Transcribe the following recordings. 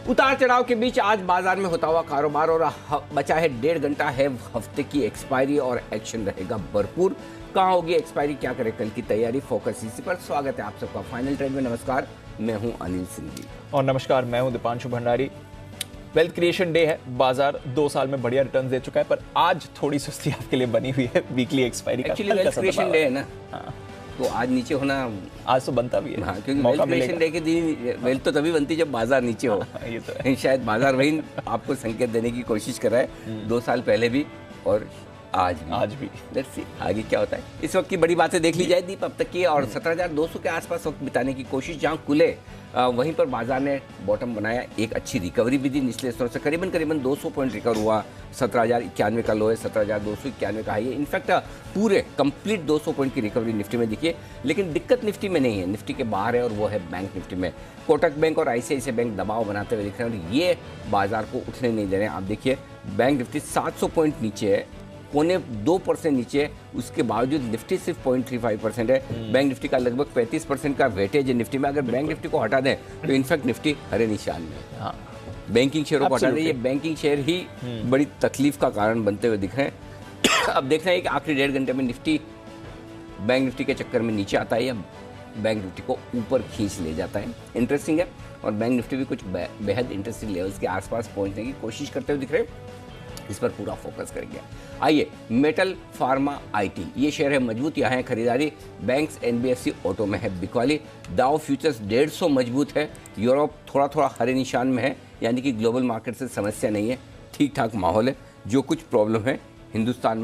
उतार चढ़ाव के बीच आज बाजार में होता हुआ कारोबार और बचा है 1.5 घंटा है हफ्ते की एक्सपायरी और एक्शन रहेगा भरपूर। कहाँ होगी एक्सपायरी, क्या करे कल की तैयारी, फोकस इसी पर। स्वागत है आप सबका फाइनल ट्रेड में। नमस्कार, मैं हूं अनिल सिंह जी और नमस्कार, मैं हूं Deepanshu Bhandari. Wealth creation day है, बाजार 2 साल में बढ़िया रिटर्न दे चुका है, पर आज थोड़ी सुस्ती आपके लिए बनी हुई है वीकली एक्सपायरी का। एक्चुअली वेल्थ क्रिएशन डे है ना, तो आज नीचे होना आज तो बनता भी है। हाँ, क्योंकि वेल्थ क्रिएशन डे के दिन वेल्थ तो तभी बनती जब बाजार नीचे हो। ये तो है। शायद बाजार वही आपको संकेत देने की कोशिश कर रहा है, 2 साल पहले भी और आज भी। लेट्स सी आगे क्या होता है। इस वक्त की बड़ी बातें देख ली जाए दीप अब तक की, और 17,200 के आसपास वक्त बिताने की कोशिश। जहां खुले वहीं पर बाजार ने बॉटम बनाया, एक अच्छी रिकवरी भी दी निचले स्तरों से, करीबन 200 पॉइंट रिकवर हुआ। 17,091 का लो है, 17,291 का हाई है। इनफैक्ट पूरे कंप्लीट 200 पॉइंट की रिकवरी निफ्टी में दिखी है। लेकिन दिक्कत निफ्टी में नहीं है, निफ्टी के बाहर है, और वो है बैंक निफ्टी में। कोटक बैंक और ICICI बैंक दबाव बनाते हुए दिख रहे हैं और ये बाजार को उठने नहीं दे रहे हैं। आप देखिए बैंक निफ्टी 700 पॉइंट नीचे है, 0.2% नीचे, उसके बावजूद निफ्टी सिर्फ 0.35% है। बैंक निफ्टी का लगभग 35% का वेटेज है निफ्टी में। अगर बैंक निफ्टी को हटा दें तो इनफैक्ट निफ्टी हरे निशान में है। हाँ। बैंकिंग शेयरों को हटा दें, ये बैंकिंग शेयर ही बड़ी तकलीफ का कारण बनते हुए दिख रहे हैं। अब देखना है कि आखिरी 1.5 घंटे में निफ्टी बैंक निफ्टी के चक्कर में नीचे आता है या बैंक निफ्टी को ऊपर खींच ले जाता है। इंटरेस्टिंग है, और बैंक निफ्टी भी कुछ बेहद इंटरेस्टिंग लेवल्स के आसपास पहुंचने की कोशिश करते हुए दिख रहे हैं। इस पर पूरा फोकस करेंगे। आइए, मेटल फार्मा IT ये शेयर है मजबूत, यहाँ है खरीदारी। बैंक्स NBFC ऑटो में है बिकवाली। डाउ फ्यूचर्स 150 मजबूत है। यूरोप थोड़ा हरे निशान में है, यानी कि ग्लोबल मार्केट से समस्या नहीं है, ठीक ठाक माहौल है। जो कुछ प्रॉब्लम है हिंदुस्तान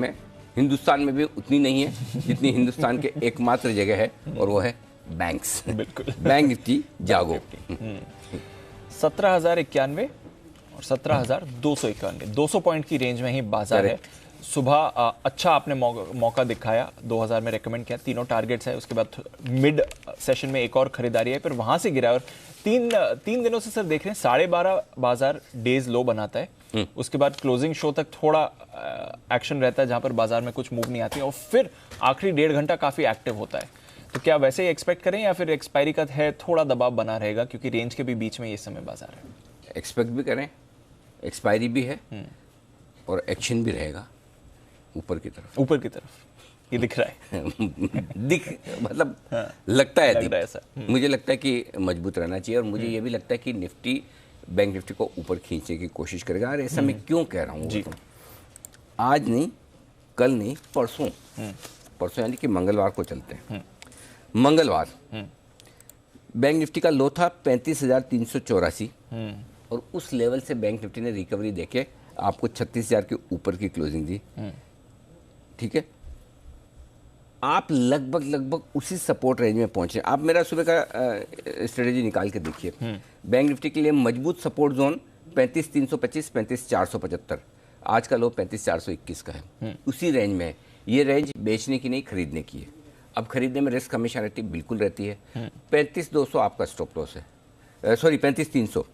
में भी उतनी नहीं है जितनी हिंदुस्तान के एकमात्र जगह है, और वो है बैंक्स। बिल्कुल। बैंक निफ्टी जागो। 17,091 और 17,291, 200 पॉइंट की रेंज में ही बाजार है। सुबह अच्छा आपने मौका दिखाया, 2000 में रेकमेंड किया, तीनों टारगेट्स है। उसके बाद मिड सेशन में एक और खरीदारी है, फिर वहां से गिरा। और तीन दिनों से सर देख रहे हैं 12.5 बाजार डेज लो बनाता है। उसके बाद क्लोजिंग शो तक थोड़ा एक्शन रहता है, जहां पर बाजार में कुछ मूव नहीं आती, और फिर आखिरी 1.5 घंटा काफी एक्टिव होता है। तो क्या वैसे ही एक्सपेक्ट करें, या फिर एक्सपायरी का है थोड़ा दबाव बना रहेगा, क्योंकि रेंज के भी बीच में ये समय बाजार है? एक्सपेक्ट भी करें, एक्सपायरी भी है, और एक्शन भी रहेगा ऊपर की तरफ ये दिख रहा है। मतलब लगता है ऐसा। मुझे लगता है कि मजबूत रहना चाहिए, और मुझे ये भी लगता है कि निफ्टी बैंक निफ्टी को ऊपर खींचने की कोशिश करेगा। और ऐसा मैं क्यों कह रहा हूँ, आज नहीं, कल नहीं, परसों यानी कि मंगलवार को चलते हैं। मंगलवार बैंक निफ्टी का लो था 35,384, और उस लेवल से बैंक निफ्टी ने रिकवरी देके आपको 36,000 के ऊपर की क्लोजिंग दी। ठीक है, आप लगभग उसी सपोर्ट रेंज में पहुंचे। आप मेरा सुबह का स्ट्रेटेजी निकाल के देखिए। बैंक निफ्टी के लिए मजबूत सपोर्ट जोन 35,325, 35,475। आज का लो 35,421 का है, उसी रेंज में है। ये रेंज बेचने की नहीं, खरीदने की है। अब खरीदने में रिस्क हमेशा रहती, बिल्कुल रहती है। 35,200 आपका स्टॉप लॉस है, सॉरी 35,300।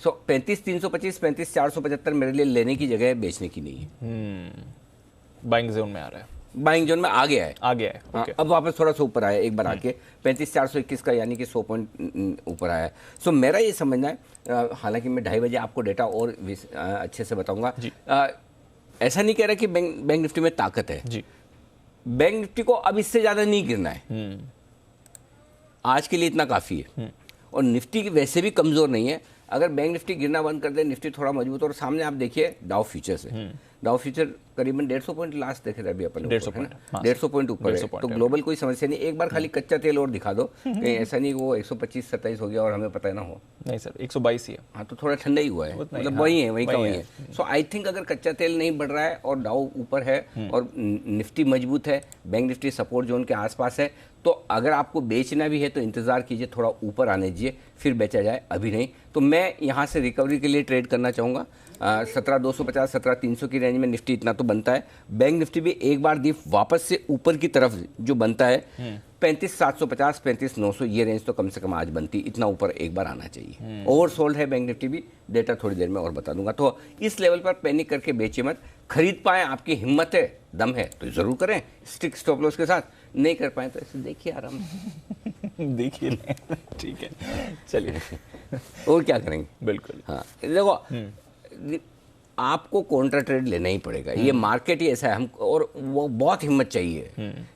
सो 35,325, 35,475 मेरे लिए लेने की जगह है, बेचने की नहीं है। बाइंग जोन में आ रहा है, बाइंग जोन में आ गया है। Okay. अब वापस थोड़ा सा ऊपर आया, एक बार आके 35,421 का, यानी कि 100 पॉइंट ऊपर आया है। सो मेरा ये समझना है, हालांकि मैं 2:30 बजे आपको डेटा और अच्छे से बताऊंगा। ऐसा नहीं कह रहा कि बैंक निफ्टी में ताकत है जी। बैंक निफ्टी को अब इससे ज्यादा नहीं गिरना है, आज के लिए इतना काफी है। और निफ्टी वैसे भी कमजोर नहीं है। अगर बैंक निफ्टी गिरना बंद कर दे, निफ्टी थोड़ा मजबूत। और सामने आप देखिए डाउ फ्यूचर्स है, डाउ फ्यूचर करीबन 150 पॉइंट लास्ट देखे थे अभी अपन, 150 पॉइंट ऊपर है। तो ग्लोबल कोई समस्या नहीं। एक बार खाली कच्चा तेल और दिखा दो, कहीं ऐसा नहीं वो 125-27 हो गया और हमें पता ना हो। नहीं सर, 122 ही है। हाँ, तो थोड़ा ठंडा ही हुआ है, मतलब वही है, वही का वही है। सो आई थिंक अगर कच्चा तेल नहीं बढ़ रहा है और डाउ ऊपर है और निफ्टी मजबूत है, बैंक निफ्टी सपोर्ट जोन के आसपास है, तो अगर आपको बेचना भी है तो इंतजार कीजिए, थोड़ा ऊपर आने दीजिए, फिर बेचा जाए, अभी नहीं। तो मैं यहाँ से रिकवरी के लिए ट्रेड करना चाहूँगा। 17,250, 17,300 की रेंज में निफ्टी इतना तो बनता है। बैंक निफ्टी भी एक बार दी वापस से ऊपर की तरफ जो बनता है 35,750, 35,900, ये रेंज तो कम से कम आज बनती, इतना ऊपर एक बार आना चाहिए। ओवरसोल्ड है बैंक निफ्टी भी, डेटा थोड़ी देर में और बता दूंगा। तो इस लेवल पर पैनिक करके बेचे मत, खरीद पाए, आपकी हिम्मत है, दम है तो जरूर करें, स्टिक स्टॉप लॉस के साथ। नहीं कर पाए तो ऐसे देखिए आराम से। देखिए ठीक है, चलिए और क्या करेंगे। बिल्कुल। हाँ देखो, आपको कॉन्ट्रा ट्रेड लेना ही पड़ेगा, ये मार्केट ही ऐसा है। हम और वो बहुत हिम्मत चाहिए।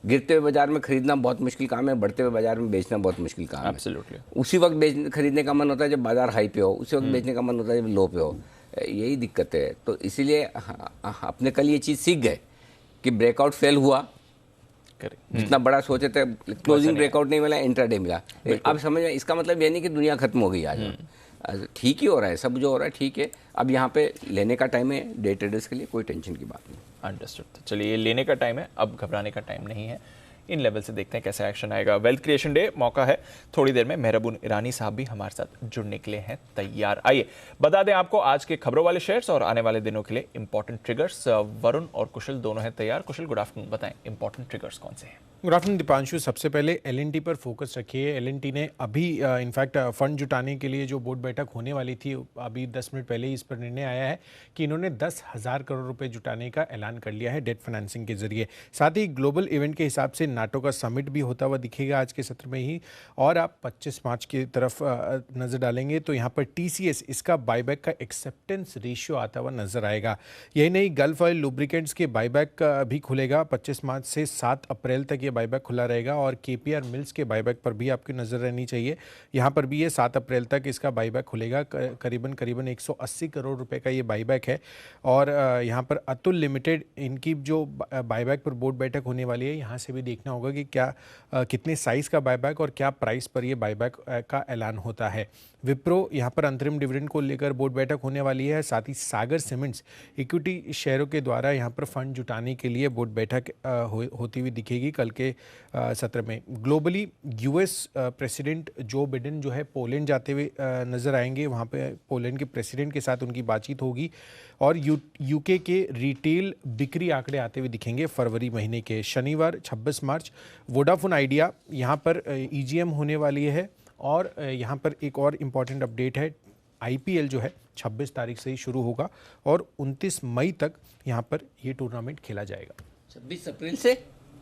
गिरते हुए बाजार में खरीदना बहुत मुश्किल काम है, बढ़ते हुए बाजार में बेचना बहुत मुश्किल काम है। एब्सोल्युटली। उसी वक्त खरीदने का मन होता है जब बाजार हाई पे हो, उसी वक्त बेचने का मन होता है जब लो पे हो। यही दिक्कत है। तो इसीलिए अपने कल ये चीज़ सीख गए कि ब्रेकआउट फेल हुआ, जितना बड़ा सोचे थे, क्लोजिंग ब्रेकआउट नहीं मिला, इंट्राडे मिला। अब समझ में, इसका मतलब ये नहीं कि दुनिया खत्म हो गई आज। ठीक ही हो रहा है, सब जो हो रहा है ठीक है। अब यहाँ पे लेने का टाइम है डे ट्रेडर्स के लिए, कोई टेंशन की बात नहीं। अंडरस्टूड। चलिए, ये लेने का टाइम है, अब घबराने का टाइम नहीं है। इन लेवल से देखते हैं कैसा एक्शन आएगा। वेल्थ क्रिएशन डे मौका है थोड़ी देर में। मेहरबून ईरानी साहब भी हमारे साथ जुड़ने के लिए हैं तैयार। आइए बता दें आपको आज के खबरों वाले शेयर्स और आने वाले दिनों के लिए इंपॉर्टेंट ट्रिगर्स। वरुण और कुशल दोनों हैं तैयार। कुशल, गुड आफ्टरनून, बताएं इंपॉर्टेंट ट्रिगर्स कौन से हैं। Good afternoon Deepanshu. सबसे पहले एलएनटी पर फोकस रखिए। एलएनटी ने अभी इनफैक्ट फंड जुटाने के लिए जो बोर्ड बैठक होने वाली थी, अभी 10 मिनट पहले ही इस पर निर्णय आया है कि इन्होंने 10,000 करोड़ रुपए जुटाने का ऐलान कर लिया है डेट फाइनेंसिंग के जरिए। साथ ही ग्लोबल इवेंट के हिसाब से नाटो का समिट भी होता हुआ दिखेगा आज के सत्र में ही। और आप 25 मार्च की तरफ नज़र डालेंगे तो यहाँ पर टीसीएस, इसका बायबैक का एक्सेप्टेंस रेशियो आता हुआ नजर आएगा। यही नहीं, गल्फ ऑयल लुब्रिकेंट्स के बायबैक भी खुलेगा 25 मार्च से 7 अप्रैल तक ये बायबैक खुला रहेगा। और केपीआर मिल्स के बायबैक पर भी आपकी नज़र रहनी चाहिए। यहाँ पर भी ये 7 अप्रैल तक इसका बायबैक खुलेगा। करीबन 180 करोड़ रुपए का ये बायबैक है। और यहाँ पर अतुल लिमिटेड, इनकी जो बायबैक पर बोर्ड बैठक होने वाली है, यहाँ से भी देखना होगा कि क्या कितने साइज़ का बायबैक और क्या प्राइस पर ये बायबैक का ऐलान होता है। विप्रो, यहाँ पर अंतरिम डिविडेंड को लेकर बोर्ड बैठक होने वाली है। साथ ही सागर सीमेंट्स इक्विटी शेयरों के द्वारा यहाँ पर फंड जुटाने के लिए बोर्ड बैठक होती हुई दिखेगी कल के सत्र में। Globally US president Joe Biden जो है पोलैंड जाते हुए नजर आएंगे। वहाँ पे पोलैंड के प्रेसिडेंट के साथ उनकी बातचीत होगी। और यूके के रिटेल बिक्री आंकड़े आते हुए दिखेंगे फरवरी महीने के। शनिवार 26 मार्च वोडाफोन आइडिया, यहाँ पर ईजीएम होने वाली है। और यहाँ पर एक और इम्पॉर्टेंट अपडेट है, आईपीएल जो है 26 तारीख से ही शुरू होगा और 29 मई तक यहाँ पर ये टूर्नामेंट खेला जाएगा। 26 अप्रैल से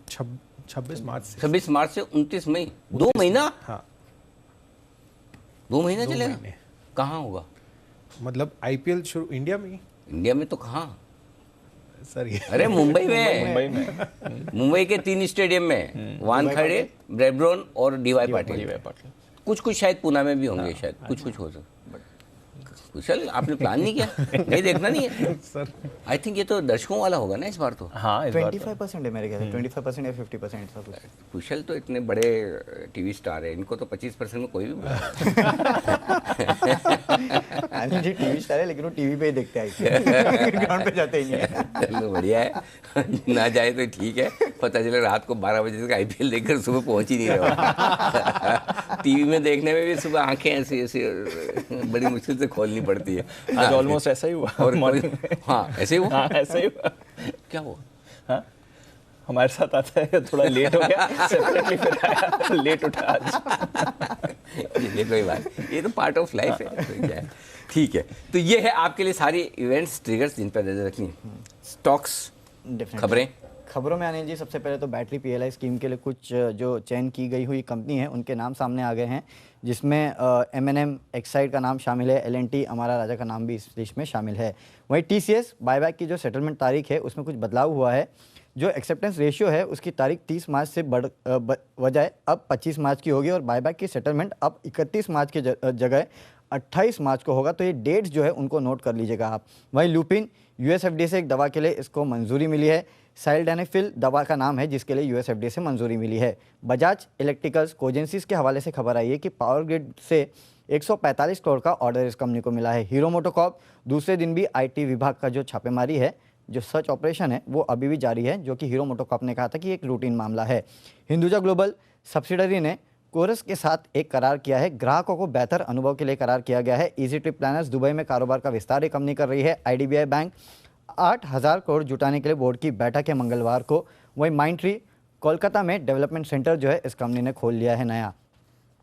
26 मार्च से 26 मार्च से 29 मई, 2 महीना। हाँ, 2 महीना चलेगा। कहाँ होगा? मतलब आईपीएल शुरू इंडिया में ही? इंडिया में तो कहाँ सर? अरे मुंबई में मुंबई के 3 स्टेडियम में, वानखेड़े, ब्रेबॉर्न और डीवाई पाटिल। कुछ शायद पुणे में भी होंगे। शायद कुछ हो सकता। कुशल, आपने प्लान नहीं किया? नहीं देखना नहीं है सर? आई थिंक ये तो दर्शकों वाला होगा ना इस बार तो। हाँ, 25% है मेरे ख्याल से, 25% या 50% सब कुछ। कुशल तो इतने बड़े टीवी स्टार है, इनको तो 25% में कोई भी जी टीवी स्टार है, लेकिन वो टीवी पे ही देखते हैं, ग्राउंड पे जाते ही नहीं है। चलो बढ़िया है, ना जाए तो ठीक है। पता चले रात को 12 बजे तक आईपीएल देखकर सुबह पहुंच ही नहीं रहा। टीवी में देखने में भी सुबह आंखें ऐसी ऐसी बड़ी मुश्किल से खोलनी पड़ती है। आज ऑलमोस्ट ऐसा ही हुआ। और हाँ, ऐसे ही हुआ। हाँ, ऐसा ही हुआ। क्या हुआ? हाँ, हमारे साथ आता है, थोड़ा लेट हो गया, सेपरेटली फिर आया, लेट उठा आज। ये कोई बात, ये तो पार्ट ऑफ लाइफ है, तो क्या है। ठीक है, तो ये है आपके लिए सारी इवेंट्स, ट्रिगर्स जिन पर नजर रखनी। स्टॉक्स, खबरों में आने जी, सबसे पहले तो बैटरी पीएलआई स्कीम के लिए कुछ जो चयन की गई हुई कंपनी है उनके नाम सामने आ गए हैं, जिसमें M&M एक्साइड का नाम शामिल है, L&T अमारा राजा का नाम भी इस लिस्ट में शामिल है। वहीं TCS बायबैक की जो सेटलमेंट तारीख है उसमें कुछ बदलाव हुआ है। जो एक्सेप्टेंस रेशियो है उसकी तारीख 30 मार्च से बजाय अब 25 मार्च की होगी और बायबैक की सेटलमेंट अब 31 मार्च की जगह 28 मार्च को होगा। तो ये डेट्स जो है उनको नोट कर लीजिएगा आप। वहीं लुपिन, US FDA से एक दवा के लिए इसको मंजूरी मिली है। साइल्डेनेफिल दवा का नाम है जिसके लिए US FDA से मंजूरी मिली है। बजाज इलेक्ट्रिकल्स कोजेंसिस के हवाले से खबर आई है कि पावर ग्रिड से 145 करोड़ का ऑर्डर इस कंपनी को मिला है। हीरो मोटोकॉर्प दूसरे दिन भी IT विभाग का जो छापेमारी है, जो सर्च ऑपरेशन है, वो अभी भी जारी है, जो कि हीरो मोटोकॉर्प ने कहा था कि एक रूटीन मामला है। हिंदुजा ग्लोबल सब्सिडरी ने कोरस के साथ एक करार किया है। ग्राहकों को बेहतर अनुभव के लिए करार किया गया है। इजी ट्रिप प्लानर्स दुबई में कारोबार का विस्तार कंपनी कर रही है। IDBI बैंक 8,000 करोड़ जुटाने के लिए बोर्ड की बैठक है मंगलवार को। वहीं माइंडट्री कोलकाता में डेवलपमेंट सेंटर जो है इस कंपनी ने खोल लिया है नया।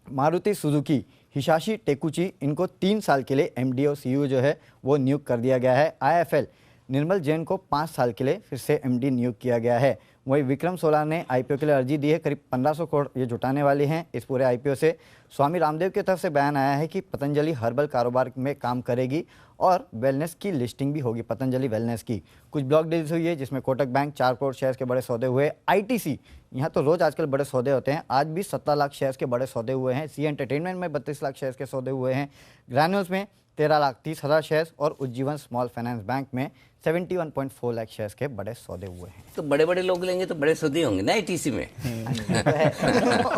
मारुति सुजुकी हिसाशी टेकुची, इनको 3 साल के लिए MD और CEO जो है वो नियुक्त कर दिया गया है। IFL निर्मल जैन को 5 साल के लिए फिर से MD नियुक्त किया गया है। वहीं विक्रम सोलार ने आईपीओ के लिए अर्जी दी है, करीब 1500 करोड़ ये जुटाने वाले हैं इस पूरे आईपीओ से। स्वामी रामदेव की तरफ से बयान आया है कि पतंजलि हर्बल कारोबार में काम करेगी और वेलनेस की लिस्टिंग भी होगी, पतंजलि वेलनेस की। कुछ ब्लॉक डील्स हुई है जिसमें कोटक बैंक 4 करोड़ शेयर्स के बड़े सौदे हुए। आईटीसी, यहाँ तो रोज आजकल बड़े सौदे होते हैं, आज भी 17 लाख शेयर्स के बड़े सौदे हुए हैं। सी एंटरटेनमेंट में 32 लाख शेयर्स के सौदे हुए हैं। ग्रैन्यूल्स में 13,30,000 शेयर्स और उज्जीवन स्मॉल फाइनेंस बैंक में 71.4 लाख शेयर्स के बड़े सौदे हुए हैं। तो बड़े बड़े लोग लेंगे तो बड़े सौदे होंगे ना आईटीसी में।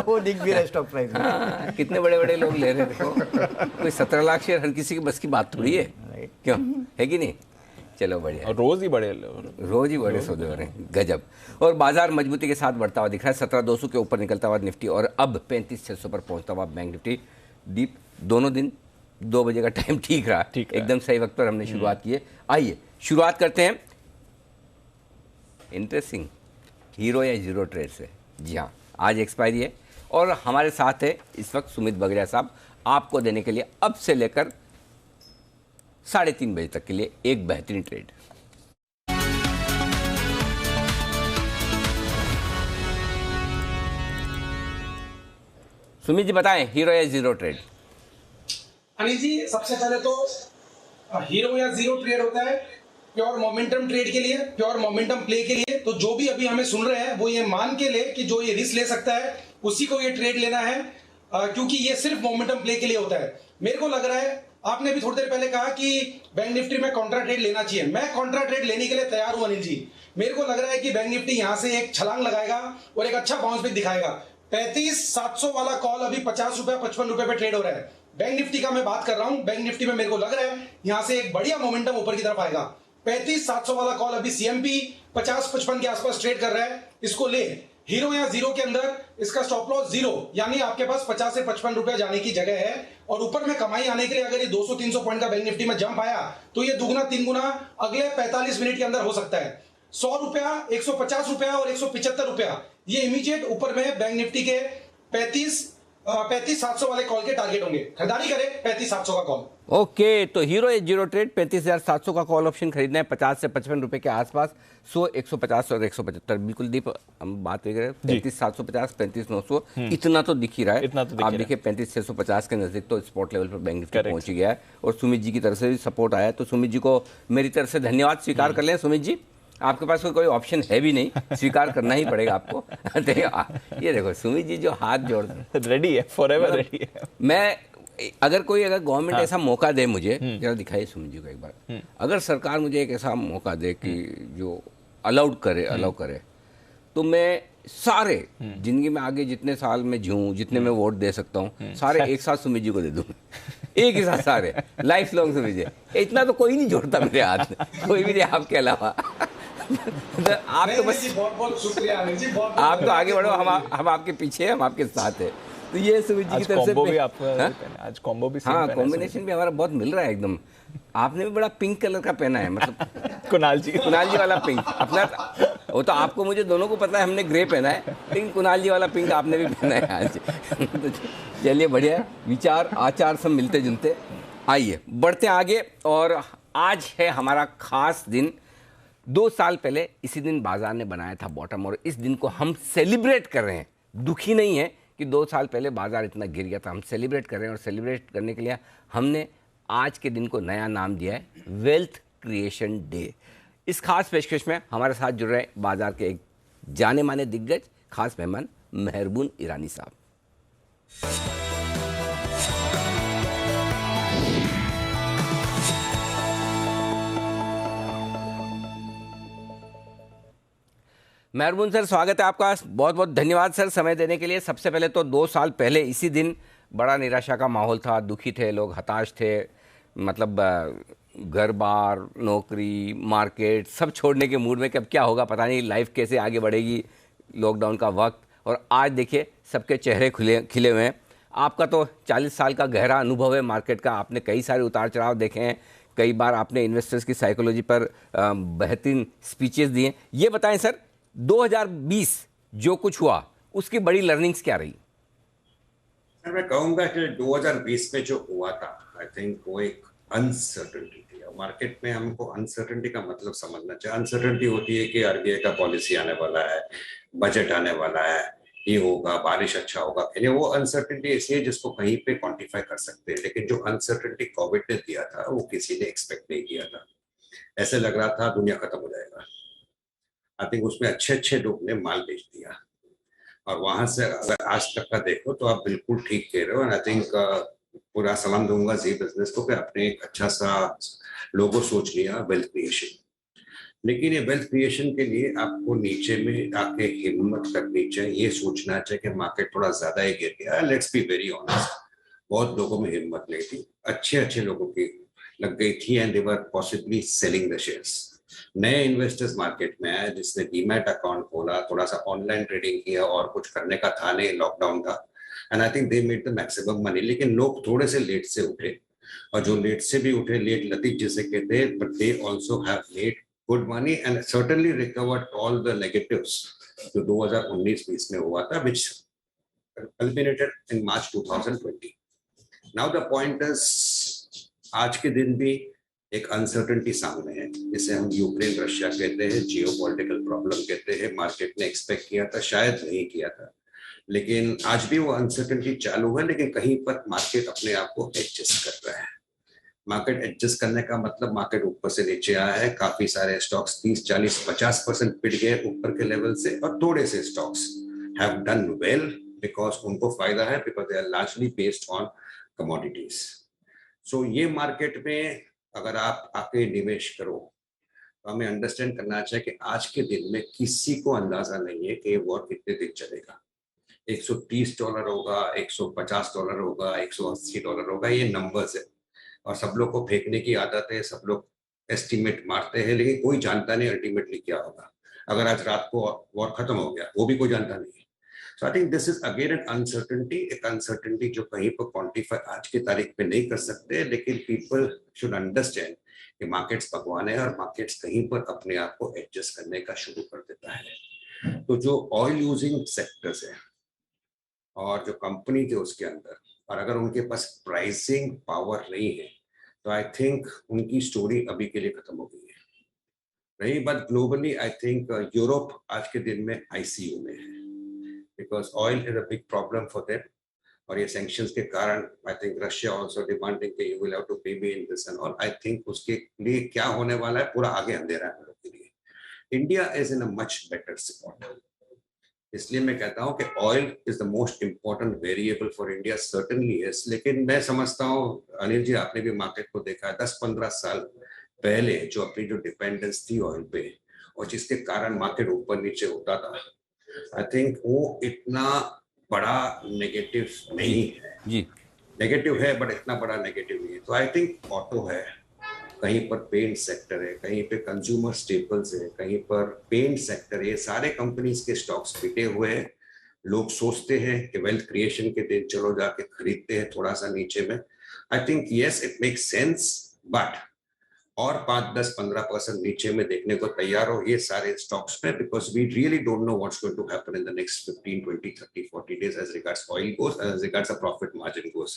वो दिख भी रहा स्टॉक प्राइस में। कितने बड़े बड़े लोग ले रहे देखो, कोई 17 लाख शेयर हर किसी की बस की बात थोड़ी है, क्यों है कि नहीं। चलो बढ़िया, रोज ही बड़े सौदे हो रहे हैं, गजब। और बाजार मजबूती के साथ बढ़ता हुआ दिख रहा है, 17,200 के ऊपर निकलता हुआ निफ्टी और अब 35,600 पर पहुंचता हुआ बैंक निफ्टी। दीप, दोनों दिन 2 बजे का टाइम ठीक रहा, एकदम सही वक्त पर हमने शुरुआत की है। आइए शुरुआत करते हैं इंटरेस्टिंग हीरो या जीरो ट्रेड से। जी हाँ, आज एक्सपायरी है और हमारे साथ है इस वक्त सुमित बगड़िया साहब, आपको देने के लिए अब से लेकर 3:30 बजे तक के लिए एक बेहतरीन ट्रेड। सुमित जी बताएं, हीरो या जीरो ट्रेड। अनिल जी, सबसे पहले तो हीरो या जीरो ट्रेड होता है प्योर मोमेंटम ट्रेड के लिए, प्योर मोमेंटम प्ले के लिए। तो जो भी अभी हमें सुन रहे हैं वो ये मान के ले कि जो ये रिस्क ले सकता है उसी को ये ट्रेड लेना है, क्योंकि ये सिर्फ मोमेंटम प्ले के लिए होता है। मेरे को लग रहा है, आपने भी थोड़ी देर पहले कहा कि बैंक निफ्टी में कॉन्ट्रा ट्रेड लेना चाहिए। मैं कॉन्ट्रा ट्रेड लेने के लिए तैयार हूं अनिल जी। मेरे को लग रहा है कि बैंक निफ्टी यहां से एक छलांग लगाएगा और एक अच्छा बाउंस बैक दिखाएगा। 35,700 वाला कॉल अभी 50 रुपए 55 रुपए पे ट्रेड हो रहा है। बैंक निफ्टी का मैं बात कर रहा हूं। बैंक निफ्टी में मेरे को लग रहा है यहां से एक बढ़िया मोमेंटम ऊपर की तरफ आएगा। 35,700 वाला कॉल अभी सीएमपी 50-55 के आसपास ट्रेड कर रहा है, इसको ले। हीरो या जीरो के अंदर इसका स्टॉप लॉस 0, यानी आपके पास 50 से 55 रुपए जाने की जगह है। और ऊपर में कमाई आने के लिए अगर ये 200-300 पॉइंट का बैंक निफ्टी में जंप आया तो ये दुगना 3 गुना अगले 45 मिनट के अंदर हो सकता है। 100 रुपया, 150 रुपया और 175 रुपया, ये इमीडिएट ऊपर में बैंक निफ्टी के 35,700 वाले कॉल के टारगेट होंगे। खरीदारी करें 35,700 का कॉल। ओके, तो हीरो या जीरो ट्रेड 35,700 का कॉल ऑप्शन खरीदना है 50 से 55 रुपए के आसपास, 100, 150 और 175। बिल्कुल दीप, हम बात कर रहे हैं 35,750, 35,900, इतना तो दिख ही रहा है। आप देखिए 35,650 के नजदीक तो स्पॉट लेवल पर बैंक निफ्टी पहुंच गया है और सुमित जी की तरफ से भी सपोर्ट आया है। तो सुमित जी को मेरी तरफ से धन्यवाद स्वीकार कर लें। सुमित जी, आपके पास कोई ऑप्शन है भी नहीं, स्वीकार करना ही पड़ेगा आपको। ये देखो सुमित जी जो हाथ जोड़ रेडी है, फॉरएवर रेडी है। मैं अगर गवर्नमेंट ऐसा मौका दे मुझे, जरा दिखाइए सुमित जी को एक बार, अगर सरकार मुझे एक ऐसा मौका दे कि जो अलाउ करे, तो मैं सारे जिंदगी में आगे जितने साल में जीऊं, जितने में वोट दे सकता हूं, सारे एक साथ सुमित जी को दे दूं। एक ही साथ सारे लाइफ लॉन्ग सुमित जी। इतना तो कोई नहीं जोड़ता मेरे हाथ में, कोई भी नहीं आपके अलावा। आप तो बस बहुत शुक्रिया अनिल जी, आप तो आगे बढ़ो, हम आपके पीछे हैं, हम आपके साथ हैं। तो ये सुमित जी की तरफ से भी आज कॉम्बो भी हाँ, कॉम्बिनेशन भी हमारा बहुत मिल रहा है एकदम। आपने भी बड़ा पिंक कलर का पहना है, मतलब कुणाल जी वाला पिंक अपना। वो तो आपको मुझे दोनों को पता है, हमने ग्रे पहना है, लेकिन कुणाल जी वाला पिंक आपने भी पहना है आज। तो चलिए बढ़िया, विचार आचार सब मिलते जुलते। आइए बढ़ते आगे, और आज है हमारा खास दिन। 2 साल पहले इसी दिन बाजार ने बनाया था बॉटम, और इस दिन को हम सेलिब्रेट कर रहे हैं। दुखी नहीं है कि 2 साल पहले बाजार इतना गिर गया था, हम सेलिब्रेट कर रहे हैं। और सेलिब्रेट करने के लिए हमने आज के दिन को नया नाम दिया है वेल्थ क्रिएशन डे। इस खास पेशकश में हमारे साथ जुड़ रहे बाजार के एक जाने माने दिग्गज खास मेहमान मेहरबून ईरानी साहब। मेहरबून सर, स्वागत है आपका, बहुत बहुत धन्यवाद सर समय देने के लिए। सबसे पहले तो 2 साल पहले इसी दिन बड़ा निराशा का माहौल था, दुखी थे लोग, हताश थे, मतलब घर बार नौकरी मार्केट सब छोड़ने के मूड में कि अब क्या होगा पता नहीं, लाइफ कैसे आगे बढ़ेगी, लॉकडाउन का वक्त। और आज देखिए सबके चेहरे खिले हुए हैं। आपका तो 40 साल का गहरा अनुभव है मार्केट का, आपने कई सारे उतार चढ़ाव देखे हैं, कई बार आपने इन्वेस्टर्स की साइकोलॉजी पर बेहतरीन स्पीचेस दिए हैं। ये बताएं सर, 2020 जो कुछ हुआ उसकी बड़ी लर्निंग्स क्या रही? मैं कहूँगा कि 2020 में जो हुआ था, आई थिंक वो एक अनसर्टेनिटी थी, मार्केट में हमको अनसर्टेनिटी का मतलब समझना चाहिए। अनसर्टेनिटी होती है कि आरबीआई का पॉलिसी आने वाला है, बजट आने वाला है, ये होगा, बारिश अच्छा होगा, यानी वो अनसर्टेनिटी ऐसी है जिसको कहीं पे क्वांटिफाई कर सकते हैं। लेकिन जो अनसर्टेनिटी कोविड ने दिया था वो किसी ने एक्सपेक्ट नहीं किया था। ऐसे लग रहा था दुनिया खत्म हो जाएगा। आई थिंक उसमें अच्छे अच्छे लोग ने माल बेच दिया, और वहां से अगर आज तक का देखो तो आप बिल्कुल ठीक कह रहे हो। एंड आई थिंक पूरा सलाम दूंगा जी बिजनेस को कि आपने एक अच्छा सा लोगो सोच लिया, वेल्थ क्रिएशन। लेकिन ये वेल्थ क्रिएशन के लिए आपको नीचे में आके हिम्मत करनी चाहिए, ये सोचना चाहिए कि मार्केट थोड़ा ज्यादा ही गिर गया। लेट्स बी वेरी ऑनेस्ट, बहुत लोगों में हिम्मत नहीं थी, अच्छे अच्छे लोगों की लग गई थी, and they were possibly selling the shares. नए इन्वेस्टर्स मार्केट में आए जिसने डीमैट अकाउंट खोला, थोड़ा सा ऑनलाइन ट्रेडिंग किया, और कुछ करने का था नहीं, लॉकडाउन था, and I think they made the maximum money. लेकिन लोग थोड़े से लेट से उठे, और जो लेट से भी उठे, लेट लतीफ जिसे कहते हैं, but they also have made good money and certainly recovered all the negatives जो 2019-20 में हुआ था, which culminated in March 2020. Now the point is, आज के दिन भी एक अनसर्टेनिटी सामने है, जिसे हम यूक्रेन रशिया कहते हैं, जियोपॉलिटिकल प्रॉब्लम कहते हैं। मार्केट ने एक्सपेक्ट किया था, शायद नहीं किया था, लेकिन आज भी वो अनसर्टेनिटी चालू है। लेकिन कहीं पर मार्केट अपने आप को एडजस्ट कर रहा है। मार्केट एडजस्ट करने का मतलब मार्केट ऊपर से नीचे आया है, काफी सारे स्टॉक्स 30, 40, 50% पिट गए ऊपर के लेवल से, और थोड़े से stocks have done well because उनको फायदा है, because they are largely based on commodities. So ये मार्केट में अगर आप आके निवेश करो तो हमें अंडरस्टैंड करना चाहिए कि आज के दिन में किसी को अंदाजा नहीं है कि ये वॉर कितने दिन चलेगा। $130 होगा, $150 होगा, $180 होगा, ये नंबर्स है, और सब लोग को फेंकने की आदत है, सब लोग एस्टिमेट मारते हैं, लेकिन कोई जानता नहीं अल्टीमेटली क्या होगा। अगर आज रात को वॉर खत्म हो गया, वो भी कोई जानता नहीं है। So I think this is again an uncertainty, एक अनसर्टेनिटी जो कहीं पर क्वांटिफाई आज की तारीख पे नहीं कर सकते, लेकिन पीपल शुड अंडरस्टैंड कि मार्केट्स भगवान है, और मार्केट्स कहीं पर अपने आप को एडजस्ट करने का शुरू कर देता है। तो जो ऑयल यूजिंग सेक्टर्स है और जो कंपनी थे उसके अंदर, और अगर उनके पास प्राइसिंग पावर नहीं है, तो आई थिंक उनकी स्टोरी अभी के लिए खत्म हो गई है। रही बात ग्लोबली, आई थिंक यूरोप आज के दिन में आईसीयू में है, because oil is a big problem for them, और ये सैंक्शंस के कारण I think Russia also demanding कि you will have to pay me in this and all. I think उसके लिए क्या होने वाला है, पूरा आगे अंधेरा है लोगों के लिए। India is in a much better spot, इसलिए मैं कहता हूं कि oil is the most important variable for India, certainly yes. लेकिन मैं समझता हूं, अनिल जी आपने भी मार्केट को देखा है, 10-15 साल पहले जो अपनी जो डिपेंडेंस थी ऑयल पे, और जिसके कारण मार्केट ऊपर नीचे होता था, आई थिंक वो इतना बड़ा नेगेटिव नहीं है। जी नेगेटिव है, बट इतना बड़ा नेगेटिव नहीं है। तो आई थिंक ऑटो है, कहीं पर पेंट सेक्टर है, कहीं पे कंज्यूमर स्टेपल्स है, कहीं पर पेंट सेक्टर है, ये सारे कंपनीज के स्टॉक्स पिटे हुए हैं। लोग सोचते हैं कि वेल्थ क्रिएशन के दिन चलो जाके खरीदते हैं थोड़ा सा नीचे में। I think yes it makes sense, but और 5-10-15% नीचे में देखने को तैयार हो ये सारे स्टॉक्स पे, because we really don't know what's going to happen in the next 15, 20, 30, 40 days as regards oil goes, as regards a profit margin goes.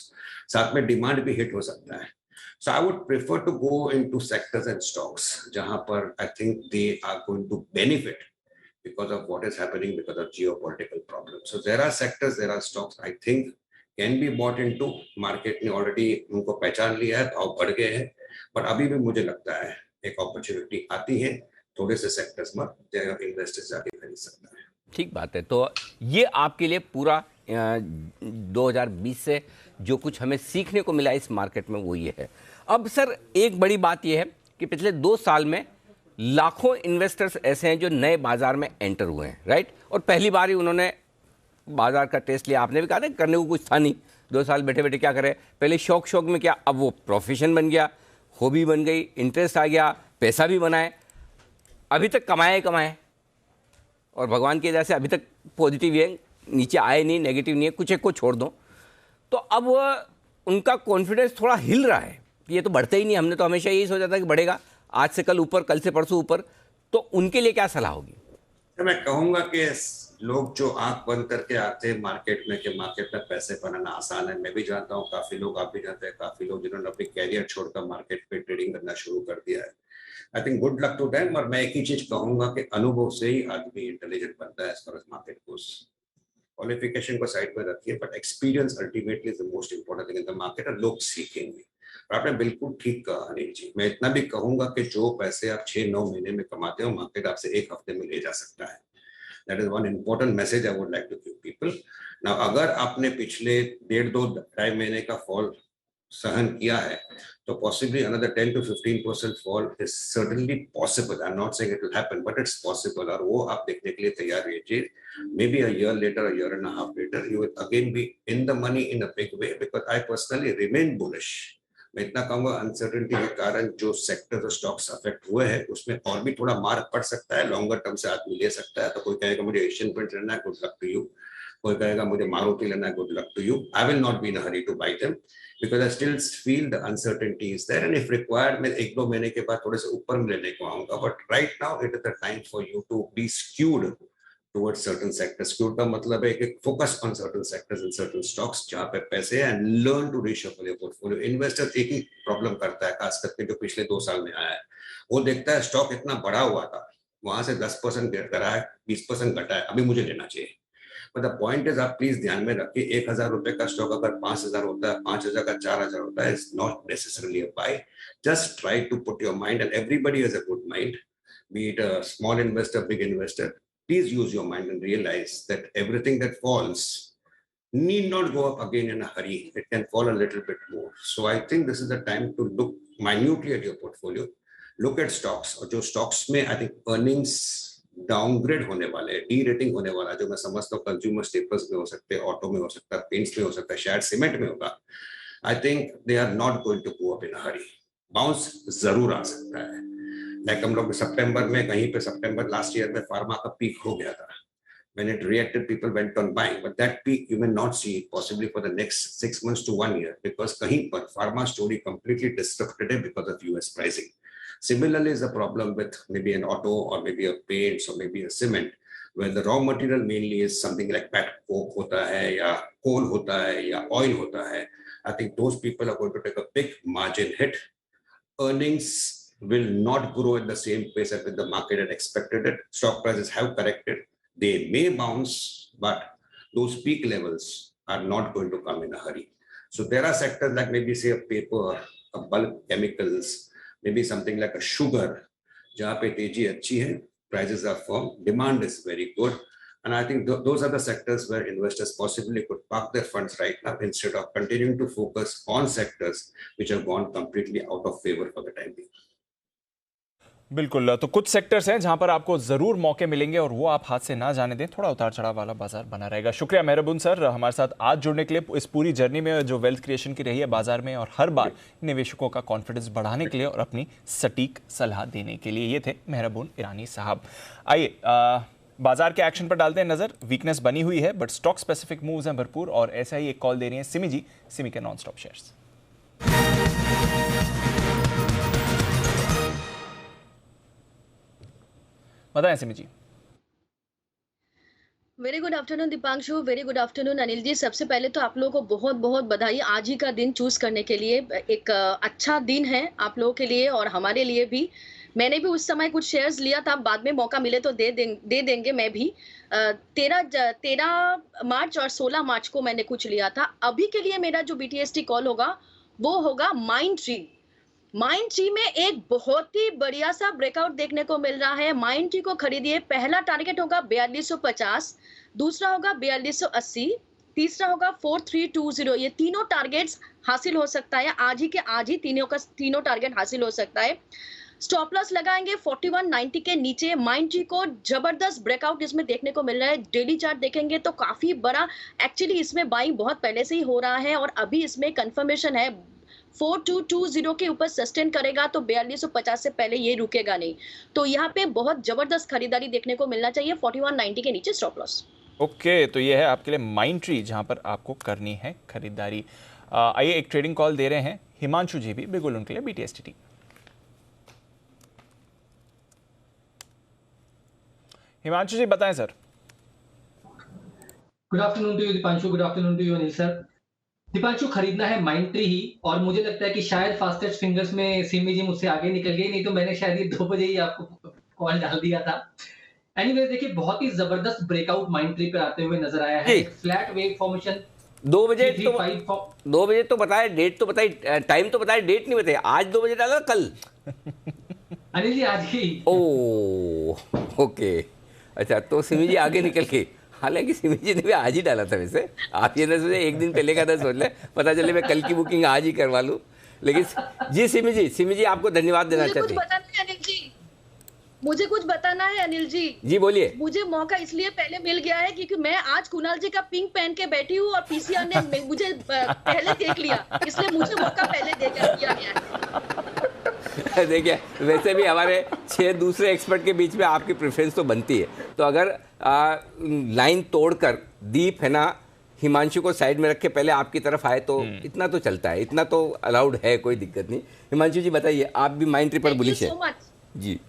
साथ में डिमांड भी हिट हो सकता है। So I would prefer to go into sectors and stocks जहां पर I think they are going to benefit because of what is happening because of geopolitical problems. So there are sectors, there are stocks I think can be bought into. Market ने already उनको पहचान लिया है, भाव बढ़ गए हैं, पर अभी भी मुझे लगता है एक अपॉर्चुनिटी आती है थोड़े से सेक्टर्स में जहाँ इन्वेस्टर्स जाके खरीद सकता है। ठीक बात है। तो ये आपके लिए पूरा 2020 से जो कुछ हमें सीखने को मिला इस मार्केट में वो ये है। अब सर एक बड़ी बात ये है कि पिछले 2 साल में लाखों इन्वेस्टर्स ऐसे हैं जो नए बाजार में एंटर हुए हैं, राइट, और पहली बार ही उन्होंने बाजार का टेस्ट लिया। आपने भी कहा था करने को कुछ था नहीं, 2 साल बैठे बैठे क्या करें, पहले शौक में क्या, अब वो प्रोफेशन बन गया, हॉबी बन गई, इंटरेस्ट आ गया, पैसा भी बनाए, अभी तक कमाए और भगवान की वजह से अभी तक पॉजिटिव है, नीचे आए नहीं, नेगेटिव नहीं है, कुछ एक को छोड़ दो। तो अब उनका कॉन्फिडेंस थोड़ा हिल रहा है, ये तो बढ़ता ही नहीं, हमने तो हमेशा यही सोचा था कि बढ़ेगा, आज से कल ऊपर, कल से परसों ऊपर। तो उनके लिए क्या सलाह होगी? मैं कहूँगा कि लोग जो आंख बंद करके आते हैं मार्केट में कि मार्केट में पैसे बनाना आसान है, मैं भी जानता हूँ, काफी लोग, आप भी जानते हैं, काफी लोग जिन्होंने अपनी कैरियर छोड़कर मार्केट पे ट्रेडिंग करना शुरू कर दिया है। I think good luck to them. और मैं एक ही चीज कहूंगा कि अनुभव से ही आदमी इंटेलिजेंट बनता है एज फार एज मार्केट गोस। क्वालिफिकेशन को साइड में रखिए, but experience ultimately is the most important thing in the market, और लोग सीखेंगे। और आपने बिल्कुल ठीक कहा अनिल जी, मैं इतना भी कहूंगा कि जो पैसे आप 6-9 महीने में कमाते हो, मार्केट आपसे 1 हफ्ते में ले जा सकता है। That is one important message I would like to give people. Now अगर आपने पिछले 1.5-2 महीने का फॉल सहन किया है, तो possibly another 10 to 15% fall is certainly possible. I'm not saying it will happen, but it's possible. और वो आप देखने के लिए तैयार रहिए। Maybe a year later, a year and a half later, you will again be in the money in a big way, because I personally remain bullish. मैं इतना कहूंगा, अनसर्टेनिटी के कारण जो सेक्टर और स्टॉक्स अफेक्ट हुए हैं, उसमें और भी थोड़ा मार पड़ सकता है। लॉन्गर टर्म से आदमी ले सकता है। तो कोई कहेगा मुझे एशियन पेंट लेना है, गुड लक टू यू। कोई कहेगा मुझे मारुति लेना है, good luck to you. I will not be in a hurry to buy them, because I still feel the uncertainty is there, and if required, मैं 1-2 महीने के बाद थोड़े से ऊपर में लेने को आऊंगा। But right now it is the time for you to be skewed towards certain sectors. Skewed का मतलब है कि focus on certain sectors and certain stocks जहाँ पे पैसे हैं, and learn to reshuffle your portfolio. Investor एक ही प्रॉब्लम करता है, खास करके जो पिछले 2 साल में आया है। वो देखता है स्टॉक इतना बड़ा हुआ था, वहां से 10% गिरा है, 20% घटा है, अभी मुझे लेना चाहिए। But the point is, आप प्लीज ध्यान में रखिए, 1,000 रुपए का स्टॉक अगर 5,000 होता है, 5,000 का 4,000 होता है, it's not necessarily a buy. Just try to put your mind, and everybody has a good mind, be it a small investor, big investor. Please use your mind and realize that everything that falls need not go up again in a hurry. It can fall a little bit more. So I think this is the time to look minutely at your portfolio. Look at stocks, और जो stocks में I think earnings downgrade होने वाले, D rating होने वाला, जो मैं समझता हूँ कंज्यूमर स्टेपल्स में हो सकते हैं, ऑटो में हो सकता है, पेंट्स में हो सकता है, शायद सीमेंट में होगा। I think they are not going to go up in a hurry. Bounce जरूर आ सकता है। लाइक हम लोग सितंबर में कहीं पे, सितंबर लास्ट ईयर में फार्मा का पीक हो गया था। When it reacted, people went on buying, but that peak you may not see possibly for the next 6 months to 1 year, because kahin par pharma story completely disrupted it because of US pricing. Similarly is the problem with maybe an auto or maybe a paints or maybe a cement, where the raw material mainly is something like pet coke hota hai, ya coal hota hai, ya oil hota hai. I think those people are going to take a big margin hit. Earnings will not grow at the same pace as the market had expected it. Stock prices have corrected. They may bounce, but those peak levels are not going to come in a hurry. So there are sectors like maybe say a paper, a bulk chemicals, maybe something like a sugar, जहाँ पे तेजी अच्छी है, prices are firm, demand is very good, and I think those are the sectors where investors possibly could park their funds right now instead of continuing to focus on sectors which have gone completely out of favor for the time being. बिल्कुल, तो कुछ sectors हैं जहां पर आपको ज़रूर मौके मिलेंगे और वो आप हाथ से ना जाने दें। थोड़ा उतार चढ़ाव वाला बाजार बना रहेगा। शुक्रिया मेहरबून सर हमारे साथ आज जुड़ने के लिए, इस पूरी जर्नी में जो वेल्थ क्रिएशन की रही है बाजार में, और हर बार निवेशकों का कॉन्फिडेंस बढ़ाने के लिए और अपनी सटीक सलाह देने के लिए। ये थे मेहरबून ईरानी साहब। आइए बाजार के एक्शन पर डालते हैं नजर। वीकनेस बनी हुई है, बट स्टॉक स्पेसिफिक मूव्स हैं भरपूर, और ऐसा ही एक कॉल दे रही है सिमी जी, सिमी के नॉन स्टॉप शेयर्स। बताएं Simi ji. Very good afternoon Deepanshu, very good afternoon Anil ji. सबसे पहले तो आप लोगों को बहुत बहुत बधाई आज ही का दिन चूज करने के लिए। एक अच्छा दिन है आप लोगों के लिए और हमारे लिए भी। मैंने भी उस समय कुछ शेयर्स लिया था, बाद में मौका मिले तो दे देंगे मैं भी। 13 मार्च और 16 मार्च को मैंने कुछ लिया था। अभी के लिए मेरा जो BTST कॉल होगा वो होगा माइंड ट्री में एक बहुत ही बढ़िया सा ब्रेकआउट देखने को मिल रहा है। माइंड ट्री को खरीदिए। पहला टारगेट होगा 4250, दूसरा होगा 4280, तीसरा होगा 4320। ये तीनों टारगेट्स हासिल हो सकता है आज ही तीनों टारगेट हासिल हो सकता है। स्टॉप लॉस लगाएंगे 4190 के नीचे। माइंड ट्री को जबरदस्त ब्रेकआउट इसमें देखने को मिल रहा है। डेली चार्ट देखेंगे तो काफी बड़ा, एक्चुअली इसमें बाइंग बहुत पहले से ही हो रहा है और अभी इसमें कंफर्मेशन है 4220 के ऊपर सस्टेन करेगा तो 4250 से पहले ये रुकेगा नहीं। तो यहाँ पे बहुत जबरदस्त खरीदारी देखने को मिलना चाहिए। 4190 के नीचे स्टॉप लॉस। ओके, तो ये है आपके लिए माइंड ट्री जहां पर आपको करनी है खरीदारी। आइए एक ट्रेडिंग कॉल दे रहे हैं हिमांशु जी भी, बिल्कुल उनके लिए BTST टीम। हिमांशु जी बताएं sir. Good afternoon to you Deepanshu, good afternoon to you Anil sir. Deepanshu, खरीदना है माइंडट्री ही, और मुझे लगता है कि शायद फास्टेस्ट फिंगर्स में सिमी जी मुझसे आगे निकल गई, नहीं तो मैंने शायद ये 2 बजे ही आपको कॉल डाल दिया था। एनीवेज देखिए, बहुत ही जबरदस्त ब्रेकआउट माइंडट्री पे आते हुए नजर आया है। फ्लैट वेव फॉर्मेशन 2 बजे तो बताए, डेट तो बताई, टाइम तो बताए, डेट नहीं बताई। आज 2 बजे डाला कल? अनिल जी आज ही। ओके, अच्छा, तो सिमी जी आगे निकल के, हालांकि सिमी जी ने भी आज ही डाला था। वैसे आप ये ना सोचे एक दिन पहले का ना सोच ले, पता चले मैं कल की बुकिंग आज ही करवा लूं। लेकिन जी सिमी जी आपको धन्यवाद देना चाहते हैं। मुझे कुछ बताना है अनिल जी। जी बोलिए। मुझे मौका इसलिए पहले मिल गया है क्योंकि मैं आज कुणाल जी का पिंक पहन के बैठी हूँ और पीसीआर ने मुझे पहले देख लिया, इसलिए मुझे मौका पहले दिया गया है। देखिए, वैसे भी हमारे 6 दूसरे एक्सपर्ट के बीच में आपकी प्रेफरेंस तो बनती है, तो अगर लाइन तोड़कर दीप है ना हिमांशु को साइड में रख के पहले आपकी तरफ आए तो इतना तो चलता है, इतना तो अलाउड है, कोई दिक्कत नहीं। हिमांशु जी बताइए, आप भी माइंडट्री पर बुलिश है? जी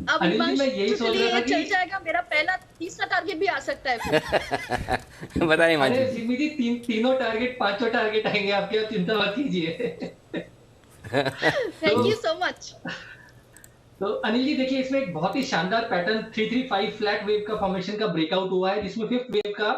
अब मैं यही सोच रहा था कि चल जाएगा, मेरा पहला तीसरा टारगेट भी आ सकता है। बताइए हिमांशु सिमी जी, तीनों टारगेट, 5 टारगेट आएंगे आपके, आप चिंता मत कीजिए। Thank you so much. तो अनिल जी देखिए, इसमें एक बहुत ही शानदार पैटर्न 335 फ्लैट वेव का फॉर्मेशन का ब्रेकआउट हुआ है, जिसमें 5th वेव का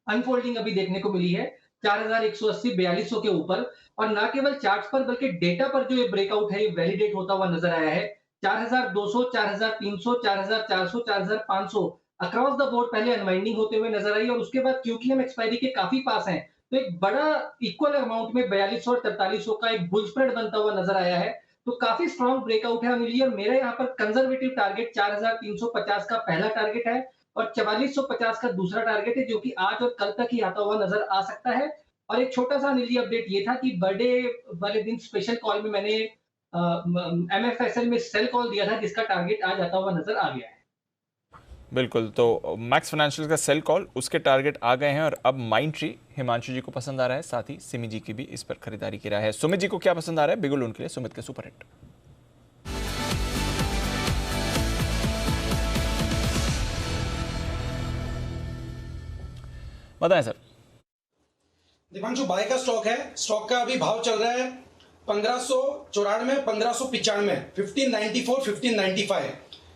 अनफोल्डिंग अभी देखने को मिली है 4180 4200 के ऊपर। और ना केवल चार्ट्स पर बल्कि डेटा पर जो ये ब्रेकआउट है ये वैलिडेट होता हुआ नजर आया है। 4200, 4300, 4400, 4500 अक्रॉस द बोर्ड पहले अनवाइंडिंग होते हुए नजर आई, और उसके बाद क्योंकि हम एक्सपायरी के काफी पास हैं तो एक बड़ा इक्वल अमाउंट में 4200 और 4300 का एक बुल स्प्रेड बनता हुआ नजर आया है। तो काफी स्ट्रॉन्ग ब्रेकआउट है अनिल जी, और मेरा यहाँ पर कंजर्वेटिव टारगेट 4350 का पहला टारगेट है और 4450 का दूसरा टारगेट है, जो कि आज और कल तक ही आता हुआ नजर आ सकता है। और एक छोटा सा अनिल जी अपडेट ये था कि बर्थडे वाले दिन स्पेशल कॉल में मैंने MFSL में सेल कॉल दिया था, जिसका टारगेट आज आता हुआ नजर आ गया है। बिल्कुल, तो मैक्स फाइनेंशियल का सेल कॉल, उसके टारगेट आ गए हैं, और अब माइंडट्री हिमांशु जी को पसंद आ रहा है, साथ ही सिमी जी की भी इस पर खरीदारी की राय है। सुमित जी को क्या पसंद आ रहा है? बिगुल उनके लिए सुमित के सुपरहिट। बताएं सर। दीपांशु, बाय का स्टॉक है, स्टॉक का अभी भाव चल रहा है 1594, 1595, 1594, 1595।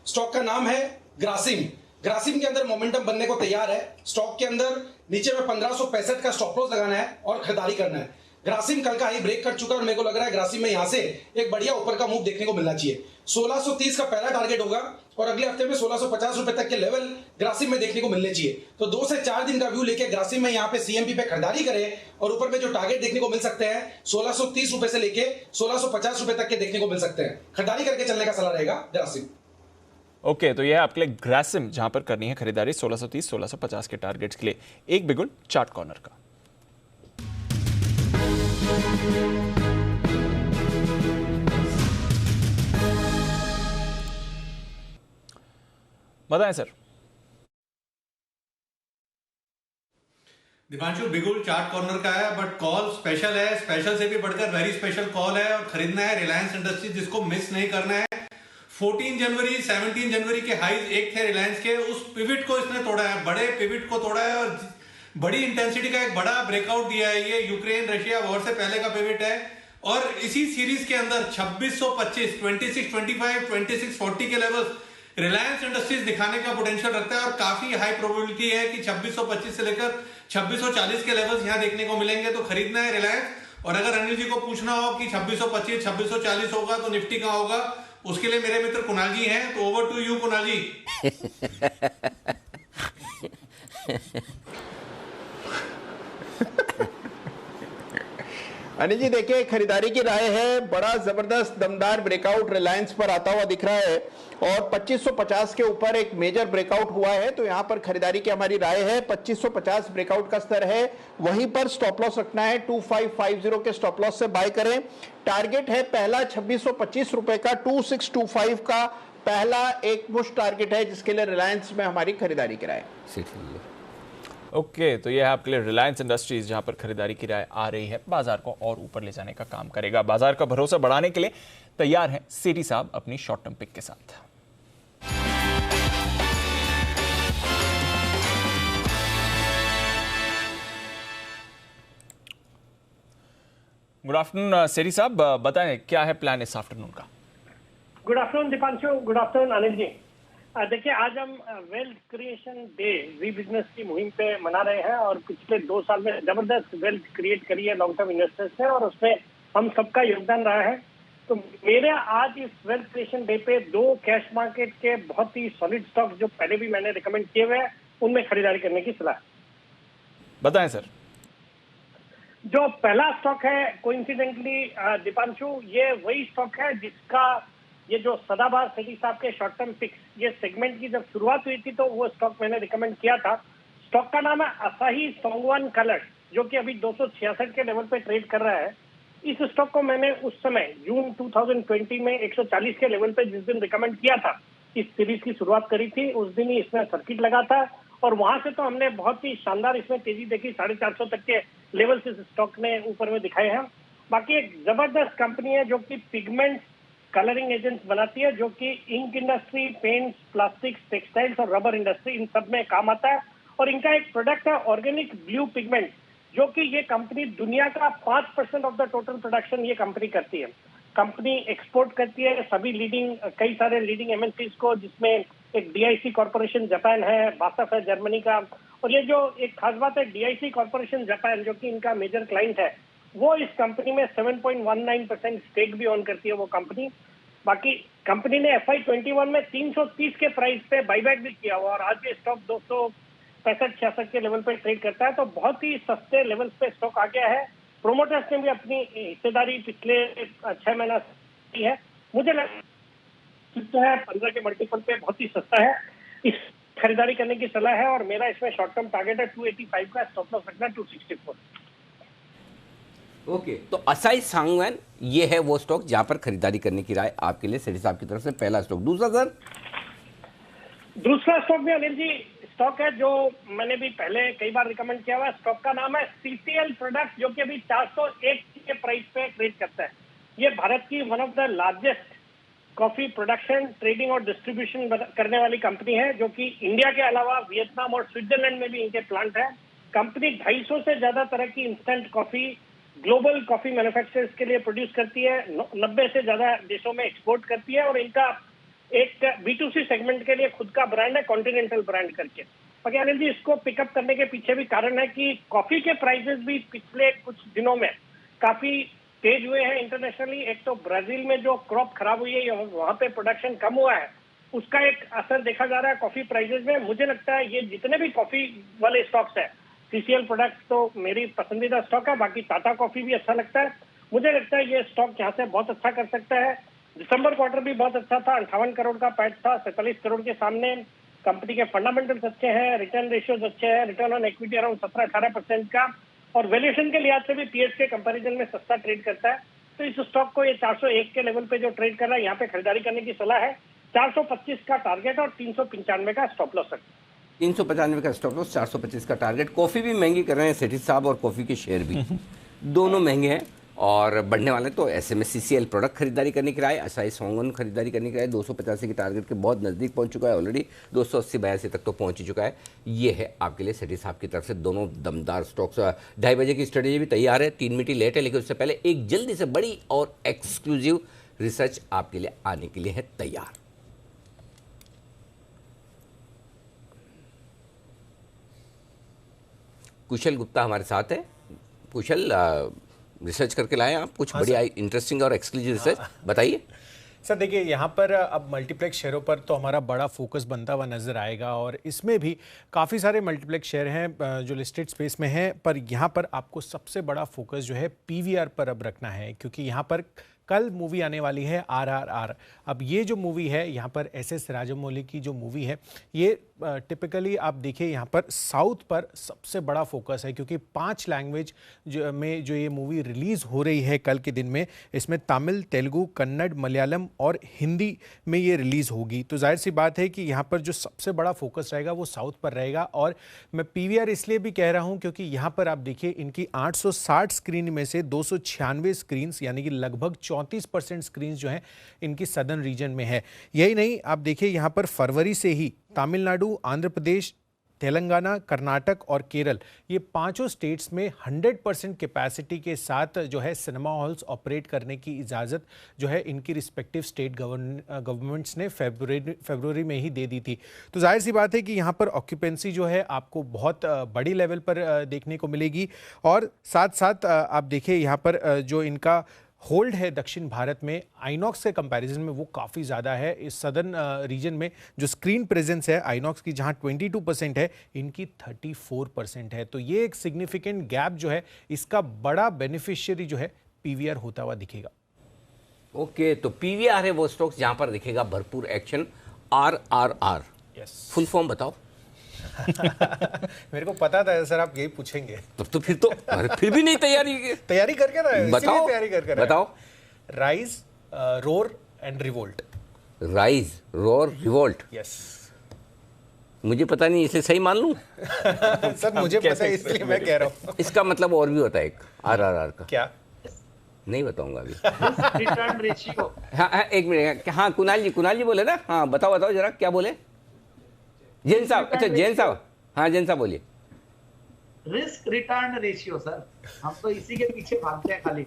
स्टॉक का नाम है ग्रासिम। ग्रासिम के अंदर मोमेंटम बनने को तैयार है। स्टॉक के अंदर नीचे में 1565 का स्टॉप लॉस लगाना है और खरीदारी करना है। ग्रासिम कल का हाई ब्रेक कर चुका है और मेरे को लग रहा है ग्रासिम में यहां से एक बढ़िया ऊपर का मूव देखने को मिलना चाहिए। 1630 का पहला टारगेट होगा और अगले हफ्ते में 1650 रुपए तक के लेवल ग्रासिम में देखने को मिलने चाहिए। तो 2 से 4 दिन का व्यू लेके ग्रासिम में यहाँ पे सीएमपी पे खरीदारी करें और ऊपर में जो टारगेट देखने को मिल सकते हैं 1630 रुपए से लेके 1650 रुपए तक के देखने को मिल सकते हैं। खरीदारी करके चलने का सलाह रहेगा ग्रासिम। ओके, तो यह आपके लिए ग्रासिम, जहां पर करनी है खरीदारी 1630 1650 के टारगेट्स के लिए। एक बिगुल चार्ट कॉर्नर का। बताएं सर। दीपांशु, बिगुल चार्ट कॉर्नर का है, बट कॉल स्पेशल है, स्पेशल से भी बढ़कर वेरी स्पेशल कॉल है, और खरीदना है रिलायंस इंडस्ट्रीज, जिसको मिस नहीं करना है। 14 जनवरी 17 जनवरी के हाईज एक थे रिलायंस के, उस पिविट को इसने तोड़ा है, बड़े पिविट को तोड़ा है और बड़ी इंटेंसिटी का एक बड़ा ब्रेकआउट दिया है। ये यूक्रेन रशिया वॉर से पहले का पिविट है और इसी सीरीज के अंदर 2625, 2625, 2640 के लेवल्स रिलायंस इंडस्ट्रीज दिखाने का पोटेंशियल रखता है और काफी हाई प्रोबेबिलिटी है कि 2625 से लेकर 2640 के लेवल्स यहां देखने को मिलेंगे। तो खरीदना है रिलायंस। और अगर अनिल जी को पूछना हो कि 2625 2640 होगा तो निफ्टी कहां होगा, उसके लिए मेरे मित्र कुणाल जी हैं, तो ओवर टू यू कुणाल जी। अनिल जी देखिए, खरीदारी की राय है, बड़ा जबरदस्त दमदार ब्रेकआउट रिलायंस पर आता हुआ दिख रहा है और 2550 के ऊपर एक मेजर ब्रेकआउट हुआ है, तो यहां पर खरीदारी की हमारी राय है। 2550 ब्रेकआउट का स्तर है, वहीं पर स्टॉप लॉस रखना है, 2550 के स्टॉप लॉस से बाय करें। टारगेट है पहला 2625 रुपए का, 2625 का पहला एक पुश टारगेट है, जिसके लिए रिलायंस में हमारी खरीदारी की राय। ओके, तो यह है आपके लिए रिलायंस इंडस्ट्रीज, जहां पर खरीदारी की राय आ रही है, बाजार को और ऊपर ले जाने का काम करेगा। बाजार का भरोसा बढ़ाने के लिए तैयार हैं सेठी साहब अपनी शॉर्ट टर्म पिक के साथ। गुड आफ्टरनून सेठी साहब, बताएं क्या है प्लान इस आफ्टरनून का? Good afternoon Deepanshu, good afternoon Anil ji. देखिए, आज हम wealth creation day we business की मुहिम पे मना रहे हैं और पिछले 2 साल में जबरदस्त वेल्थ क्रिएट करी है लॉन्ग टर्म इन्वेस्टर्स ने और उसमें हम सबका योगदान रहा है। तो मेरे आज इस वेल्थ क्रिएशन डे पे 2 कैश मार्केट के बहुत ही सॉलिड स्टॉक जो पहले भी मैंने रिकमेंड किए हुए हैं उनमें खरीदारी करने की सलाह। बताएं सर। जो पहला स्टॉक है कोइंसिडेंटली दीपांशु, ये वही स्टॉक है जिसका ये जो सदाबहार सेठी साहब के शॉर्ट टर्म पिक्स, ये सेगमेंट की जब शुरुआत हुई थी तो वो स्टॉक मैंने रिकमेंड किया था। स्टॉक का नाम है असाही सोंगवान कलर्स, जो कि अभी 266 के लेवल पे ट्रेड कर रहा है। इस स्टॉक को मैंने उस समय जून 2020 में 140 के लेवल पे जिस दिन रिकमेंड किया था, इस सीरीज की शुरुआत करी थी, उस दिन ही इसमें सर्किट लगा था और वहां से तो हमने बहुत ही शानदार इसमें तेजी देखी। 450 तक के लेवल से स्टॉक ने ऊपर में दिखाए हैं। बाकी एक जबरदस्त कंपनी है जो कि पिगमेंट कलरिंग एजेंट्स बनाती है, जो कि ink industry, paints, plastics, textiles और रबर इंडस्ट्री, इन सब में काम आता है। और इनका एक प्रोडक्ट है ऑर्गेनिक ब्लू पिगमेंट, जो कि ये कंपनी दुनिया का 5% ऑफ द टोटल प्रोडक्शन ये कंपनी करती है। कंपनी एक्सपोर्ट करती है सभी कई सारे लीडिंग एमएनसीज को, जिसमें एक डीआईसी कॉर्पोरेशन जापान है, बासफ है जर्मनी का। और ये जो एक खास बात है, डीआईसी कॉर्पोरेशन जापान जो कि इनका मेजर क्लाइंट है, वो इस कंपनी में 7.19% स्टेक भी ऑन करती है वो कंपनी। बाकी कंपनी ने FY21 में 330 के प्राइस पे बाईबैक भी किया हुआ और आज ये स्टॉक 265-66 के लेवल पे ट्रेड करता है। तो बहुत ही सस्ते लेवल पे स्टॉक आ गया है। प्रोमोटर्स ने भी अपनी हिस्सेदारी पिछले 6 महीना की है। मुझे लगता है 15 के मल्टीपल पे बहुत ही सस्ता है, इस खरीदारी करने की सलाह है। और मेरा इसमें शॉर्ट टर्म टारगेट है 285 का, स्टॉप लॉस रखना 264। ओके, तो असाही सांगवान ये है वो स्टॉक जहां पर खरीदारी करने की राय आपके लिए सेठी साहब की तरफ से पहला स्टॉक। दूसरा सर? दूसरा स्टॉक भी अनिल जी स्टॉक है जो मैंने भी पहले कई बार रिकमेंड किया हुआ। स्टॉक का नाम है CCL प्रोडक्ट्स, जो कि अभी 401 के प्राइस पे ट्रेड करता है। ये भारत की one of the largest coffee production, trading और डिस्ट्रीब्यूशन करने वाली कंपनी है, जो कि इंडिया के अलावा वियतनाम और स्विट्जरलैंड में भी इनके प्लांट है। कंपनी 250 से ज्यादा तरह की instant coffee global coffee manufacturers के लिए प्रोड्यूस करती है, 90 से ज्यादा देशों में एक्सपोर्ट करती है और इनका एक B2C सेगमेंट के लिए खुद का ब्रांड है, कॉन्टिनेंटल ब्रांड करके। बाकी अनिल जी, इसको पिकअप करने के पीछे भी कारण है कि कॉफी के प्राइसेस भी पिछले कुछ दिनों में काफी तेज हुए हैं इंटरनेशनली। एक तो ब्राजील में जो क्रॉप खराब हुई है, वहां पे प्रोडक्शन कम हुआ है, उसका एक असर देखा जा रहा है कॉफी प्राइसेस में। मुझे लगता है ये जितने भी कॉफी वाले स्टॉक्स है, CCL प्रोडक्ट्स तो मेरी पसंदीदा स्टॉक है। बाकी टाटा कॉफी भी अच्छा लगता है। मुझे लगता है ये स्टॉक यहाँ से बहुत अच्छा कर सकता है। दिसंबर क्वार्टर भी बहुत अच्छा था, 58 करोड़ का पैट था 47 करोड़ के सामने। कंपनी के फंडामेंटल्स अच्छे हैं, रिटर्न रेशियोज अच्छे हैं, रिटर्न ऑन इक्विटी अराउंड 17-18% का, और वैल्यूएशन के लिहाज से भी पीएस के कंपैरिजन में सस्ता ट्रेड करता है। तो इस स्टॉक को ये 401 के लेवल पे जो ट्रेड कर रहा है, यहाँ पे खरीदारी करने की सलाह है। 425 का टारगेट और 395 का स्टॉप लॉस है। 395 का स्टॉप लॉस, 425 का टारगेट। कॉफी भी महंगी कर रहे हैं सेठी साहब और कॉफी के शेयर भी दोनों महंगे हैं और बढ़ने वाले। तो ऐसे में CCL प्रोडक्ट खरीदारी करने की राय, असाही सांगवान खरीदारी करने की राय। 285 के टारगेट के बहुत नज़दीक पहुंच चुका है, ऑलरेडी 280-82 तक तो पहुंच ही चुका है। ये है आपके लिए सेठी साहब की तरफ से दोनों दमदार स्टॉक्स। 2:30 बजे की स्ट्रेटेजी भी तैयार है, 3 मिनट लेट है, लेकिन उससे पहले एक जल्दी से बड़ी और एक्सक्लूसिव रिसर्च आपके लिए आने के लिए है तैयार। कुशल गुप्ता हमारे साथ है। कुशल, रिसर्च करके लाए आप कुछ बढ़िया इंटरेस्टिंग और एक्सक्लूसिव रिसर्च, बताइए। सर देखिए, यहाँ पर अब मल्टीप्लेक्स शेयरों पर तो हमारा बड़ा फोकस बनता हुआ नज़र आएगा और इसमें भी काफ़ी सारे मल्टीप्लेक्स शेयर हैं जो लिस्टेड स्पेस में हैं, पर यहाँ पर आपको सबसे बड़ा फोकस जो है PVR पर अब रखना है, क्योंकि यहाँ पर कल मूवी आने वाली है RRR। अब ये जो मूवी है, यहाँ पर SS राजमौली की जो मूवी है, ये टिपिकली आप देखिए यहाँ पर साउथ पर सबसे बड़ा फोकस है, क्योंकि 5 लैंग्वेज में जो ये मूवी रिलीज़ हो रही है कल के दिन में, इसमें तमिल, तेलुगु, कन्नड़, मलयालम और हिंदी में ये रिलीज़ होगी। तो जाहिर सी बात है कि यहाँ पर जो सबसे बड़ा फोकस रहेगा वो साउथ पर रहेगा। और मैं PVR इसलिए भी कह रहा हूँ क्योंकि यहाँ पर आप देखिए इनकी 860 स्क्रीन में से 296 स्क्रीन, यानी कि लगभग 34% स्क्रीन जो हैं इनकी सदर्न रीजन में है। यही नहीं, आप देखिए यहाँ पर फरवरी से ही तमिलनाडु, आंध्र प्रदेश, तेलंगाना, कर्नाटक और केरल, ये पांचों स्टेट्स में 100% कैपेसिटी के साथ जो है सिनेमा हॉल्स ऑपरेट करने की इजाज़त जो है इनकी रिस्पेक्टिव स्टेट गवर्नमेंट्स ने फरवरी में ही दे दी थी। तो जाहिर सी बात है कि यहाँ पर ऑक्यूपेंसी जो है आपको बहुत बड़ी लेवल पर देखने को मिलेगी। और साथ साथ आप देखिए यहाँ पर जो इनका होल्ड है दक्षिण भारत में आइनॉक्स के कंपैरिजन में वो काफ़ी ज़्यादा है। इस सदर्न रीजन में जो स्क्रीन प्रेजेंस है आइनॉक्स की जहाँ 22% है, इनकी 34% है। तो ये एक सिग्निफिकेंट गैप जो है, इसका बड़ा बेनिफिशियरी जो है पीवीआर होता हुआ दिखेगा। ओके, तो पीवीआर है वो स्टॉक्स जहाँ पर दिखेगा भरपूर एक्शन। RRR, फुल फॉर्म बताओ। मेरे को पता था सर आप यही पूछेंगे। तो फिर भी नहीं तैयारी करके रहा, बताओ, तैयारी करके रहा। बताओ। Rise, roar and revolt. Rise, roar, revolt. Yes. मुझे पता नहीं, इसे सही मान लूं? सर मुझे पता है इसलिए मैं कह रहा हूँ। इसका मतलब और भी होता है एक RRR का। क्या? नहीं बताऊंगा अभी। Return ratio. हाँ, एक मिनट। हाँ, कुणाल जी बोले ना। हाँ, बताओ जरा क्या बोले जैन साहब। अच्छा, जैन साहब। हाँ, जैन साहब बोलिए। रिस्क रिटर्न रेशियो सर, हम तो इसी के पीछे भागते हैं खाली।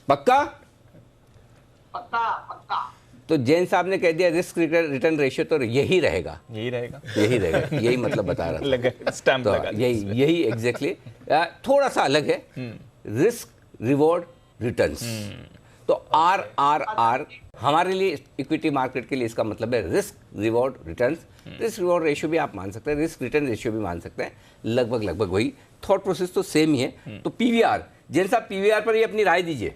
पक्का? पक्का। तो जैन साहब ने कह दिया रिस्क रिटर्न रेशियो, तो यही रहेगा। यही मतलब बता रहा था। स्टैम्प लगा। यही एग्जैक्टली। थोड़ा सा अलग है, रिस्क रिवॉर्ड रिटर्न्स। तो RRR हमारे लिए इक्विटी मार्केट के लिए इसका मतलब है risk reward returns. Risk reward ratio भी आप मान सकते हैं, रिस्क रिटर्न रेशियो भी मान सकते हैं। लगभग वही थॉट प्रोसेस तो सेम ही है। तो पीवीआर, जैन साहब पीवीआर पर ही अपनी राय दीजिए।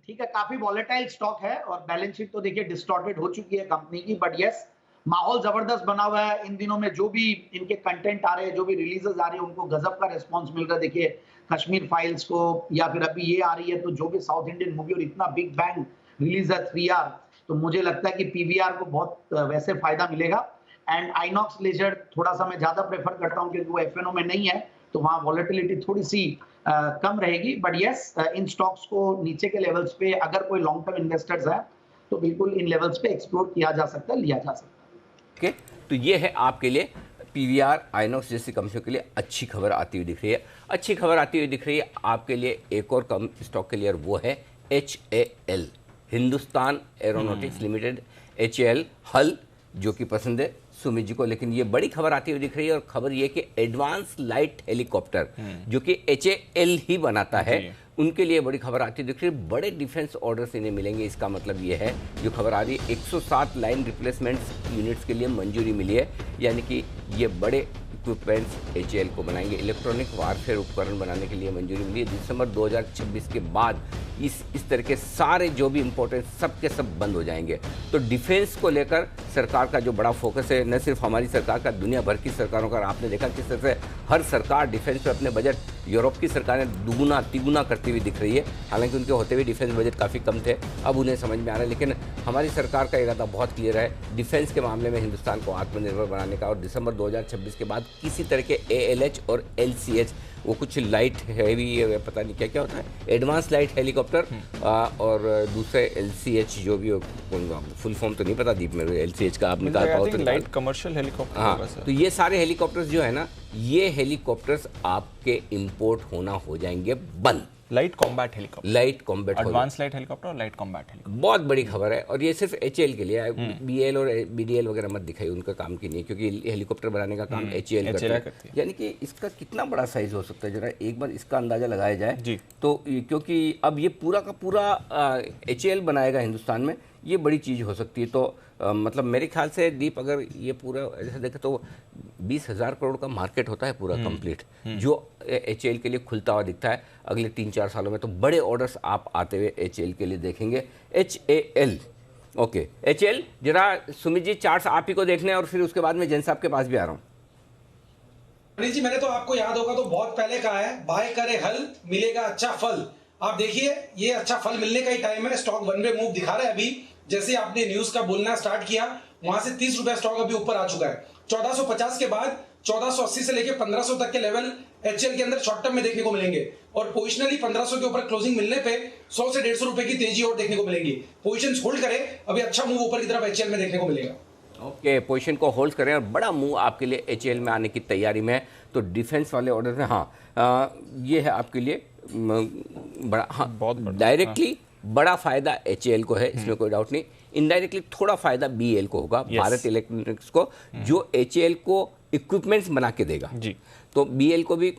ठीक है, काफी वॉलेटाइल स्टॉक है और बैलेंस शीट तो देखिए डिस्टॉर्टेड हो चुकी है कंपनी की, बट यस माहौल जबरदस्त बना हुआ है। इन दिनों में जो भी इनके कंटेंट आ रहे हैं, जो भी रिलीजेस आ रही है, उनको गजब का रिस्पांस मिल रहा है। देखिए कश्मीर फाइल्स को, या फिर अभी ये आ रही है, तो जो भी साउथ इंडियन मूवी और इतना बिग बैंग रिलीज है 3R, तो मुझे लगता है कि पीवीआर को बहुत वैसे फायदा मिलेगा। एंड आइनॉक्स लेजर थोड़ा सा मैं ज्यादा प्रेफर करता हूँ क्योंकि वो एफएनओ में नहीं है, तो वहाँ वॉलेटिलिटी थोड़ी सी कम रहेगी। बट यस, इन स्टॉक्स को नीचे के लेवल्स पे अगर कोई लॉन्ग टर्म इन्वेस्टर्स हैं तो बिल्कुल इन लेवल्स पे एक्सप्लोर किया जा सकता है, लिया जा सकता है। ओके, तो ये है आपके लिए पीवीआर आइनॉक्स जैसी कंपनियों के लिए अच्छी खबर आती हुई दिख रही है। अच्छी खबर आती हुई दिख रही है आपके लिए एक और कम स्टॉक के लिए, और वो है HAL, Hindustan aeronautics limited. HAL हल, जो कि पसंद है सुमित जी को। लेकिन ये बड़ी खबर आती हुई दिख रही है, और खबर ये कि एडवांस लाइट हेलीकॉप्टर जो कि HAL ही बनाता है, उनके लिए बड़ी खबर आती दिख रही है। बड़े डिफेंस ऑर्डर्स इन्हें मिलेंगे। इसका मतलब ये है, जो खबर आ रही है, 107 लाइन रिप्लेसमेंट्स यूनिट्स के लिए मंजूरी मिली है। यानी कि ये बड़े इक्विपमेंट्स HAL को बनाएंगे। इलेक्ट्रॉनिक वारफेयर उपकरण बनाने के लिए मंजूरी मिली है। दिसंबर 2026 के बाद इस तरह के सारे जो भी इंपॉर्टेंट सब के सब बंद हो जाएंगे। तो डिफेंस को लेकर सरकार का जो बड़ा फोकस है, न सिर्फ हमारी सरकार का, दुनिया भर की सरकारों का। आपने देखा किस तरह से हर सरकार डिफेंस पे अपने बजट, यूरोप की सरकारें दुगुना तिगुना करती हुई दिख रही है। हालांकि उनके होते हुए डिफेंस बजट काफ़ी कम थे, अब उन्हें समझ में आ रहा है। लेकिन हमारी सरकार का इरादा बहुत क्लियर है डिफेंस के मामले में हिंदुस्तान को आत्मनिर्भर बनाने का। और दिसंबर 2026 के बाद किसी तरह के ALH और LCH, वो कुछ लाइट हैवी, पता नहीं क्या क्या होता है, एडवांस लाइट हेलीकॉप्टर, और दूसरे LCH जो भी हो, फुल फॉर्म तो नहीं पता दीप में, LCH का आपने कहा तो लाइट कमर्शियल हेलीकॉप्टर। हाँ, तो ये सारे हेलीकॉप्टर्स जो है ना, ये हेलीकॉप्टर्स आपके इंपोर्ट होना हो जाएंगे बंद। Light combat helicopter, advance light helicopter और लाइट कॉम्बैट हेलीकॉप्टर। बहुत बड़ी खबर है, और ये सिर्फ HAL के लिए है। BL और BDL वगैरह मत दिखाई, उनका काम की नहीं, क्योंकि हेलीकॉप्टर बनाने का काम HAL करता है। यानी कि इसका कितना बड़ा साइज हो सकता है, जरा एक बार इसका अंदाजा लगाया जाए जी। तो क्योंकि अब ये पूरा का पूरा HAL बनाएगा हिंदुस्तान में, ये बड़ी चीज़ हो सकती है। तो मतलब मेरे ख्याल से दीप, अगर ये पूरा ऐसे देखें तो 20,000 करोड़ का मार्केट होता है पूरा कंप्लीट, जो HAL के लिए खुलता हुआ दिखता है अगले 3-4 सालों में। तो बड़े ऑर्डर्स आप आते हुए HAL के लिए देखेंगे। HAL, ओके, HAL जरा सुमित जी चार्ट्स आप ही को देखने हैं, और फिर उसके बाद में जैन साहब के पास भी आ रहा हूँ। जी, मैंने तो आपको याद होगा तो बहुत पहले कहा है, बाय करे हल मिलेगा अच्छा फल। आप देखिए, ये अच्छा फल मिलने का ही टाइम है। स्टॉक वन वे मूव दिखा रहा है। अभी जैसे आपने न्यूज का बोलना स्टार्ट किया, वहां से 30 रुपए स्टॉक अभी ऊपर आ चुका है। 1450 के बाद 1480 से लेकर 1500 तक के लेवल HAL के अंदर शॉर्ट टर्म में देखने को मिलेंगे, और पोजिशनली 1500 के ऊपर क्लोजिंग मिलने पे 100 से 150 रुपए की तेजी और देखने को मिलेगी। पोजिशंस होल्ड करे, अभी अच्छा मूव ऊपर की तरफ HAL में देखने को मिलेगा। ओके, पोजीशन को होल्ड करें और बड़ा मूव आपके लिए एचएएल में आने की तैयारी में है। तो डिफेंस वाले ऑर्डर में ये है आपके लिए बड़ा, बहुत डायरेक्टली बड़ा फायदा एचएएल को है, इसमें कोई डाउट नहीं। इनडायरेक्टली थोड़ा फायदा बीएल को होगा, भारत इलेक्ट्रॉनिक्स को, जो एचएएल को इक्विपमेंट्स बना के देगा जी। तो बीएल को भी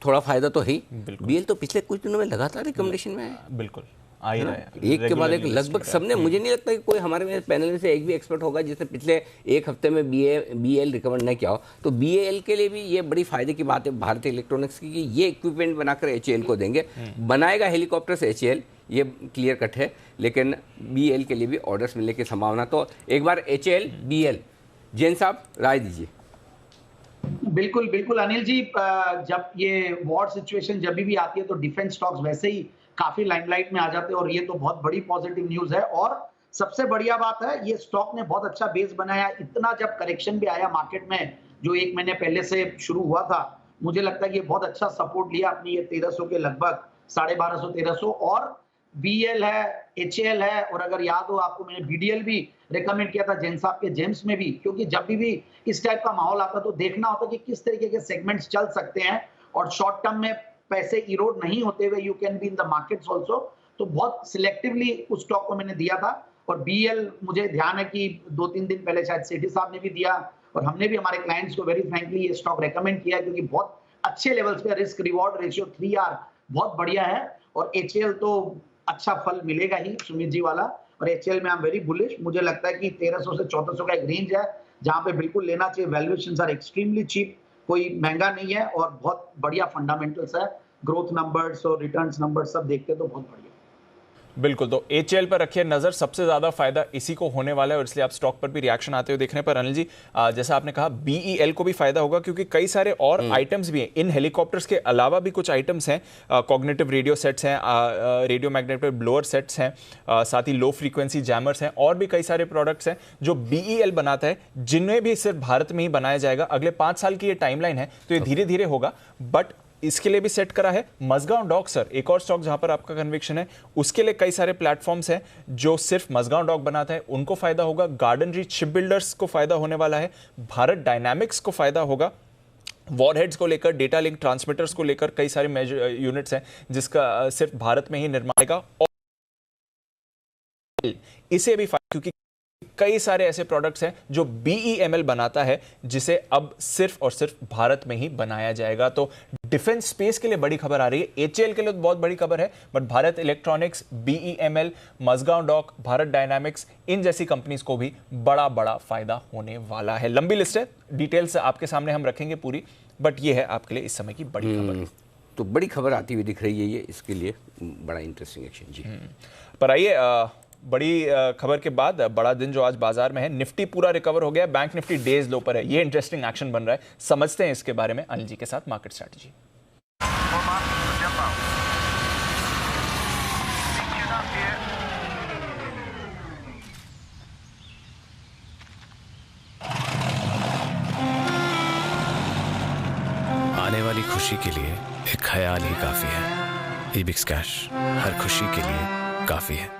थोड़ा फायदा तो है। बीएल तो पिछले कुछ दिनों में लगातार रिकमेंडेशन में है, बिल्कुल आ ही रहा है, एक के बाद एक लगभग सबने। मुझे नहीं लगता कि कोई हमारे में पैनल में से एक भी एक्सपर्ट होगा जिसने पिछले एक हफ्ते में बीएल रिकमेंड नहीं किया हो। तो बीएल के लिए भी ये बड़ी फायदे की बात है भारत इलेक्ट्रॉनिक्स की कि ये इक्विपमेंट बनाकर एचएएल को देंगे। बनाएगा हेलीकॉप्टर से एचएएल, ये क्लियर कट है, लेकिन बीएल के लिए भी ऑर्डर्स मिलने की संभावना। तो एक बार एचएएल बीएल, जैन साहब राय दीजिए। बिल्कुल बिल्कुल अनिल जी, जब ये वॉर सिचुएशन जब भी आती है तो डिफेंस स्टॉक्स वैसे ही काफी लाइमलाइट में आ जाते हैं, और ये तो बहुत बड़ी पॉजिटिव न्यूज है। और सबसे बढ़िया बात है, ये स्टॉक ने बहुत अच्छा बेस बनाया। इतना जब करेक्शन भी आया मार्केट में, जो 1 महीने पहले से शुरू हुआ था, मुझे लगता है कि ये बहुत अच्छा सपोर्ट लिया अपनी ये 1300 के लगभग 1250-1300। और बीएल है, एचएएल है, और अगर याद हो आपको मैंने बीडीएल भी रिकमेंड किया था जैन साहब के जेम्स में भी, क्योंकि जब भी इस टाइप का माहौल आता तो देखना होता कि किस तरीके के सेगमेंट्स चल सकते हैं और शॉर्ट टर्म में पैसे इरोड नहीं होते हुए you can be in the markets also. तो बहुत सिलेक्टिवली उस स्टॉक को मैंने दिया था। और बीएल मुझे ध्यान है कि 2-3 दिन पहले शायद सेठी साहब ने भी दिया, और हमने भी हमारे क्लाइंट्स को वेरी फ्रैंकली ये स्टॉक रेकमेंड किया, क्योंकि बहुत अच्छे लेवल्स पे रिस्क रिवॉर्ड रेशियो 3R बहुत बढ़िया है। और एचएएल तो अच्छा फल मिलेगा ही, सुमित जी वाला। और एचएएल में आई एम वेरी बुलिश। मुझे लगता है कि 1300 से 1400 का एक रेंज है जहां पे बिल्कुल लेना चाहिए। वैल्यूएशंस आर एक्सट्रीमली चीप, कोई महंगा नहीं है, और बहुत बढ़िया फंडामेंटल्स है। ग्रोथ नंबर्स और रिटर्न्स नंबर्स सब देखते तो बहुत बढ़िया। बिल्कुल, तो एचएएल पर रखिए नजर, सबसे ज्यादा फायदा इसी को होने वाला है, और इसलिए आप स्टॉक पर भी रिएक्शन आते हुए देखने पर अनिल जी, जैसा आपने कहा बीईएल को भी फायदा होगा, क्योंकि कई सारे और आइटम्स भी हैं। इन हेलीकॉप्टर्स के अलावा भी कुछ आइटम्स हैं, कॉग्निटिव रेडियो सेट्स हैं, रेडियो मैग्नेटिक ब्लोअर सेट्स हैं, साथ ही लो फ्रीक्वेंसी जैमर्स हैं, और भी कई सारे प्रोडक्ट्स हैं जो बीईएल बनाता है, जिनमें भी सिर्फ भारत में ही बनाया जाएगा। अगले 5 साल की ये टाइमलाइन है, तो ये धीरे धीरे होगा, बट इसके लिए भी सेट करा है मजगांव डॉक। सर, एक और स्टॉक जहां पर आपका कन्विक्शन है, उसके लिए कई सारे प्लेटफॉर्म्स हैं जो सिर्फ मजगांव डॉक बनाता है, उनको फायदा होगा। गार्डन रीच शिप बिल्डर्स को फायदा होने वाला है, भारत डायनामिक्स को फायदा होगा, वॉरहेड्स को लेकर, डेटा लिंक ट्रांसमीटर्स को लेकर कई सारे मेजर यूनिट्स हैं जिसका सिर्फ भारत में ही निर्माण होगा, और इसे भी फायदा, क्योंकि कई सारे ऐसे प्रोडक्ट्स हैं जो बीईएमएल बनाता है, जिसे अब सिर्फ और सिर्फ भारत में ही बनाया जाएगा। तो डिफेंस स्पेस के लिए बड़ी खबर आ रही है, एचएएल के लिए तो बहुत बड़ी खबर है, but Bharat electronics, BEML, Mazagon dock, Bharat dynamics, इन जैसी कंपनीज को भी बड़ा बड़ा फायदा होने वाला है। लंबी लिस्ट है, डिटेल्स आपके सामने हम रखेंगे पूरी, बट ये है आपके लिए इस समय की बड़ी खबर। तो बड़ी खबर आती हुई दिख रही है, ये इसके लिए बड़ा इंटरेस्टिंग एक्शन जी। पर आइए, बड़ी खबर के बाद बड़ा दिन जो आज बाजार में है, निफ्टी पूरा रिकवर हो गया, बैंक निफ्टी डेज लो पर है, ये इंटरेस्टिंग एक्शन बन रहा है, समझते हैं इसके बारे में अनिल जी के साथ मार्केट स्ट्रैटेजी। आने वाली खुशी के लिए एक ख्याल ही काफी है। ईबिक्स कैश हर खुशी के लिए काफी है।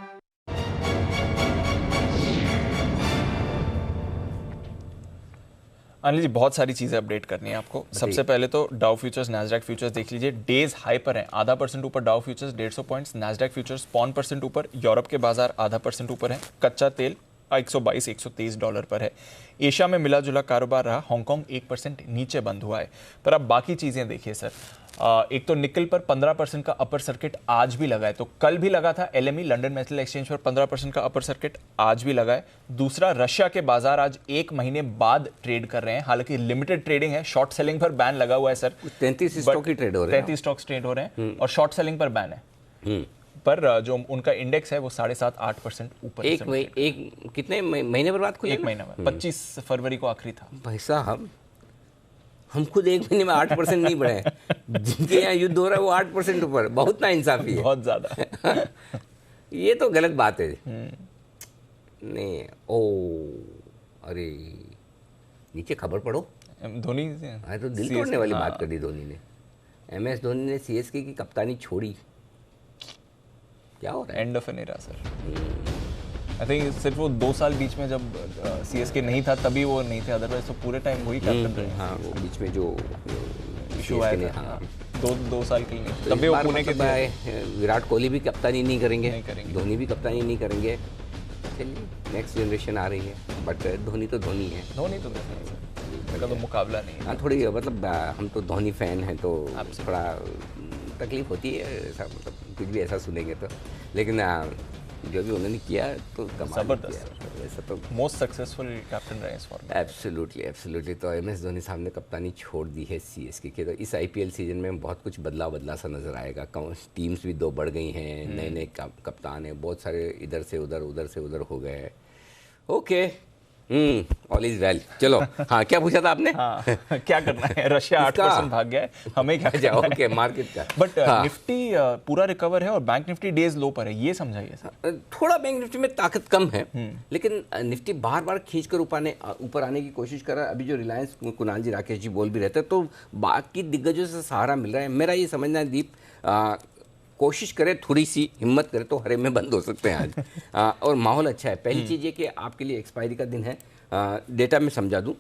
अनिल जी, बहुत सारी चीजें अपडेट करनी है आपको। सबसे पहले तो डाउ फ्यूचर्स, नैस्डैक फ्यूचर्स देख लीजिए, डेज हाई पर है, 0.5% ऊपर Dow futures 150 points, Nasdaq futures 0.5% ऊपर, यूरोप के बाजार 0.5% ऊपर है, कच्चा तेल $122-123 पर है। एशिया में मिला जुला कारोबार रहा, हांगकांग 1% नीचे बंद हुआ है। पर अब बाकी चीजें देखिए सर, एक तो निकल पर 15% का अपर सर्किट आज भी लगा है, तो कल भी लगा था LME लंदन मेटल एक्सचेंज पर 15% का अपर सर्किट आज भी लगा है। दूसरा, रशिया के बाजार आज 1 महीने बाद ट्रेड कर रहे हैं, हालांकि लिमिटेड ट्रेडिंग है, शॉर्ट सेलिंग पर बैन लगा हुआ है सर। 33 स्टॉक ही ट्रेड हो रहे हैं, 33 स्टॉक्स ट्रेड हो रहे हैं, और शॉर्ट सेलिंग पर बैन है। पर जो उनका इंडेक्स है वो 7.5-8% ऊपर। एक कितने महीने पर बात खुली? 1 महीना में 25 फरवरी को आखिरी था। भाई साहब, हम खुद 1 महीने में 8% नहीं बढ़े, जिनके यहाँ युद्ध हो रहा है वो 8% ऊपर, बहुत ना इंसाफी है, बहुत ज्यादा। ये तो गलत बात है। नहीं, अरे नीचे खबर पढ़ो, धोनी तो दिल तोड़ने वाली बात कर दी धोनी ने। MS धोनी ने CSK की कप्तानी छोड़ी, क्या हो रहा है? End of an era sir. I think सिर्फ वो 2 साल बीच में जब सीएसके नहीं था तभी वो नहीं थे, अदरवाइज तो पूरे टाइम वही कैप्टन रहे। हाँ, वो बीच में जो इशू आया था, हाँ, 2 साल के लिए तो तभी वो पुणे के विराट कोहली भी कप्तानी नहीं करेंगे, धोनी भी कप्तानी नहीं करेंगे। चलिए नेक्स्ट जनरेशन आ रही है, बट धोनी तो धोनी है, धोनी तो उनका तो मुकाबला नहीं है। हाँ, थोड़ी मतलब हम तो धोनी फैन हैं तो थोड़ा तकलीफ होती है ऐसा, मतलब कुछ भी ऐसा सुनेंगे तो, लेकिन जो भी उन्होंने किया तो जबरदस्त, वैसा तो मोस्ट सक्सेसफुल कैप्टन रहे इस फॉर्मेट। एब्सोल्युटली। तो MS धोनी साहब ने कप्तानी छोड़ दी है CSK के, तो इस IPL सीजन में बहुत कुछ बदला सा नजर आएगा। टीम्स भी 2 बढ़ गई हैं, नए कप्तान हैं, बहुत सारे इधर से उधर हो गए हैं। Okay, all is well. चलो, हाँ, क्या पूछा था आपने? हाँ, क्या करना है? रशिया 8% भाग गया है, हमें क्या करना है? ओके, मार्केट का। बट निफ्टी पूरा रिकवर है और बैंक निफ्टी डेज लो पर है, ये समझाइए सर। थोड़ा बैंक निफ्टी में ताकत कम है, लेकिन निफ्टी बार खींच कर ऊपर आने की कोशिश कर रहा है। अभी जो रिलायंस, कुणाल जी, राकेश जी बोल भी रहते हैं, तो बाकी दिग्गजों से सहारा मिल रहा है। मेरा ये समझना है दीप, कोशिश करे, थोड़ी सी हिम्मत करे तो हरे में बंद हो सकते हैं आज। और माहौल अच्छा है। पहली चीज़ ये कि आपके लिए एक्सपायरी का दिन है। डेटा में समझा दूं,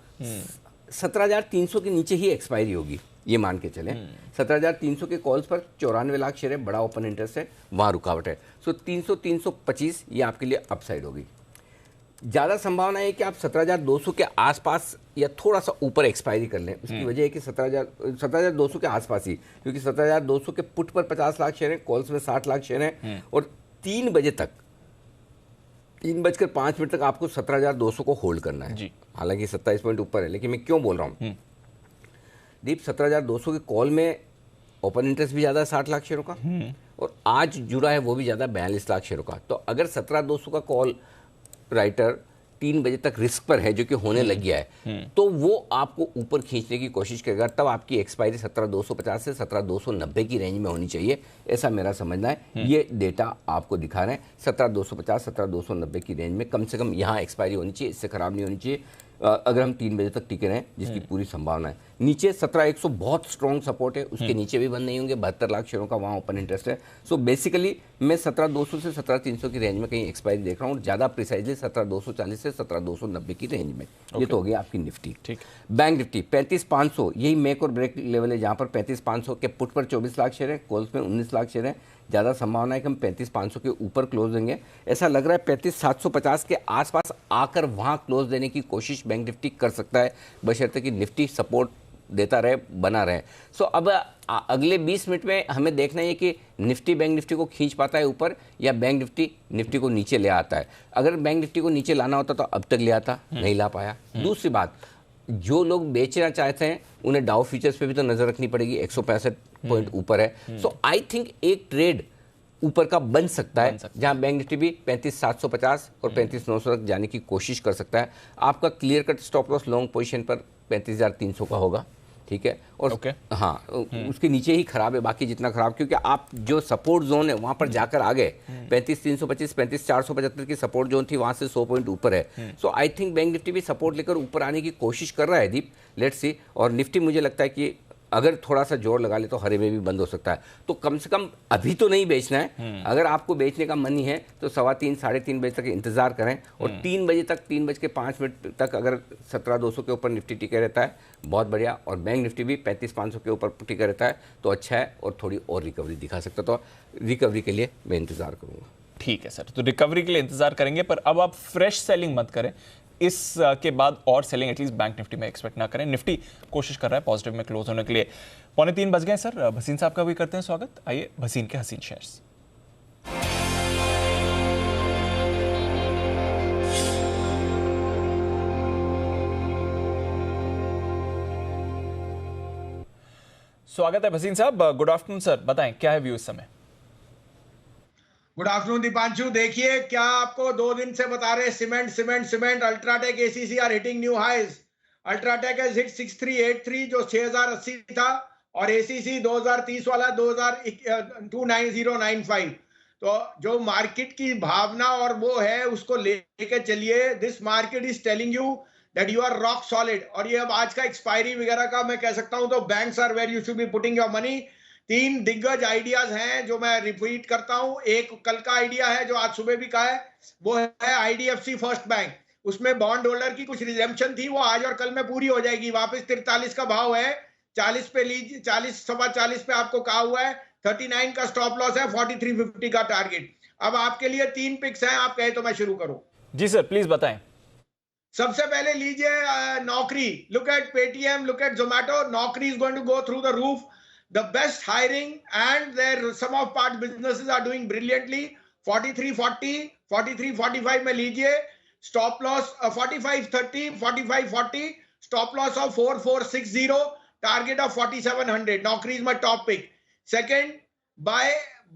17,300 के नीचे ही एक्सपायरी होगी, ये मान के चलें। 17,300 के कॉल्स पर 94 लाख शेयर है, बड़ा ओपन इंटरेस्ट है, वहाँ रुकावट है। सो 300-325 ये आपके लिए अपसाइड होगी। ज़्यादा संभावना है कि आप 17,200 के आसपास या थोड़ा सा ऊपर एक्सपायरी कर लें। उसकी वजह है कि 17,200 के आसपास ही, क्योंकि 17,200 के पुट पर 50 लाख शेयर हैं, कॉल्स में 60 लाख शेयर हैं, और 3 बजे तक, 3:05 तक आपको 17,200 को होल्ड करना है। हालांकि 27 पॉइंट ऊपर है, लेकिन मैं क्यों बोल रहा हूँ दीप, 17,200 के कॉल में ओपन इंटरेस्ट भी ज़्यादा है 60 लाख शेयरों का, और आज जुड़ा है वो भी ज़्यादा 42 लाख शेयरों का। तो अगर 17,200 का कॉल राइटर 3 बजे तक रिस्क पर है, जो कि होने लग गया है, तो वो आपको ऊपर खींचने की कोशिश करेगा। तब आपकी एक्सपायरी 17,250 से 17,290 की रेंज में होनी चाहिए, ऐसा मेरा समझना है। ये डेटा आपको दिखा रहे हैं, 17,250 17,290 की रेंज में कम से कम यहाँ एक्सपायरी होनी चाहिए, इससे खराब नहीं होनी चाहिए। अगर हम 3 बजे तक टिके रहें, जिसकी पूरी संभावना है। नीचे 17,100 बहुत स्ट्रॉन्ग सपोर्ट है, उसके नीचे भी बंद नहीं होंगे, 72 लाख शेयरों का वहाँ ओपन इंटरेस्ट है। सो बेसिकली मैं 17,200 से 17,300 की रेंज में कहीं एक्सपायरी देख रहा हूँ, ज़्यादा प्रिसाइजली 17,240 से 17,290 की रेंज में। ये तो हो गई आपकी निफ्टी। ठीक। बैंक निफ्टी 35,500, यही मेक और ब्रेक लेवल है, जहाँ पर 35,500 के पुट पर 24 लाख शेयर है, कॉल्स में 19 लाख शेयर है। ज़्यादा संभावना है कि हम 35,500 के ऊपर क्लोज देंगे। ऐसा लग रहा है 35,750 के आसपास आकर वहाँ क्लोज देने की कोशिश बैंक निफ्टी कर सकता है, बशर्ते कि निफ्टी सपोर्ट देता रहे, बना रहे। सो अब अगले 20 मिनट में हमें देखना है कि निफ्टी बैंक निफ्टी को खींच पाता है ऊपर, या बैंक निफ्टी निफ्टी को नीचे ले आता है। अगर बैंक निफ्टी को नीचे लाना होता तो अब तक ले आता, नहीं ला पाया। दूसरी बात, जो लोग बेचना चाहते हैं उन्हें डाउ फ्यूचर्स पे भी तो नजर रखनी पड़ेगी, 165 पॉइंट ऊपर है। सो आई थिंक एक ट्रेड ऊपर का बन सकता है, जहां बैंक निफ्टी भी 35,750 और 35,900 तक जाने की कोशिश कर सकता है। आपका clear cut stop loss long position पर 35,300 का होगा, ठीक है। और हाँ, उसके नीचे ही खराब है, बाकी जितना खराब, क्योंकि आप जो सपोर्ट जोन है वहां पर जाकर आ गए। 35,325 35,475 की सपोर्ट जोन थी, वहां से 100 पॉइंट ऊपर है। So I think bank Nifty भी सपोर्ट लेकर ऊपर आने की कोशिश कर रहा है दीप, लेट्स सी। और निफ्टी मुझे लगता है कि अगर थोड़ा सा जोर लगा ले तो हरे में भी बंद हो सकता है। तो कम से कम अभी तो नहीं बेचना है। अगर आपको बेचने का मन ही है तो 3:15 साढ़े 3 बजे तक इंतजार करें, और 3 बजे तक, 3:05 तक अगर 17,200 के ऊपर निफ्टी टिके रहता है, बहुत बढ़िया। और बैंक निफ्टी भी 35,500 के ऊपर टिके रहता है तो अच्छा है, और थोड़ी और रिकवरी दिखा सकता है। तो रिकवरी के लिए मैं इंतजार करूँगा। ठीक है सर, तो रिकवरी के लिए इंतजार करेंगे, पर अब आप फ्रेश सेलिंग मत करें। इस के बाद और सेलिंग एटलीस्ट बैंक निफ्टी में एक्सपेक्ट ना करें। निफ्टी कोशिश कर रहा है पॉजिटिव में क्लोज होने के लिए। 2:45 बज गए सर, भसीन साहब का भी करते हैं स्वागत। आइए भसीन के हसीन शेयर्स। स्वागत है भसीन साहब। गुड आफ्टरनून सर, बताएं क्या है व्यू इस समय? Good afternoon Deepanshu. देखिए, क्या आपको 2 दिन से बता रहे cement UltraTech ACC are hitting new highs. UltraTech has hit 6383 जो 6080 था, और एसीसी 2030 वाला 29095। तो जो मार्केट की भावना और वो है उसको लेके चलिए। This market is telling you that you are rock solid. और ये अब आज का एक्सपायरी वगैरह का मैं कह सकता हूं तो banks are where you should be putting your money, तीन दिग्गज आइडियाज हैं जो मैं रिपीट करता हूं। एक कल का आइडिया है जो आज सुबह भी कहा है, वो है IDFC फर्स्ट बैंक। उसमें बॉन्ड होल्डर की कुछ रिडेम्पशन थी, वो आज और कल में पूरी हो जाएगी। वापस 43 का भाव है, 40 पे लीजिए, 40 सवा 40 पे आपको कहा हुआ है, 39 का स्टॉप लॉस है, 4350 का टारगेट। अब आपके लिए 3 पिक्स हैं, आप कहे तो मैं शुरू करूं। जी सर, प्लीज बताएं। सबसे पहले लीजिए Naukri. Look at Paytm, look at Zomato. Naukri is going to go through the roof. The best hiring and their sum of part businesses are doing brilliantly. 4340, 4345 में लीजिए। Stop loss 4530, 4540, stop loss off 4460, target off 4700। Naukri is my top pick. Second,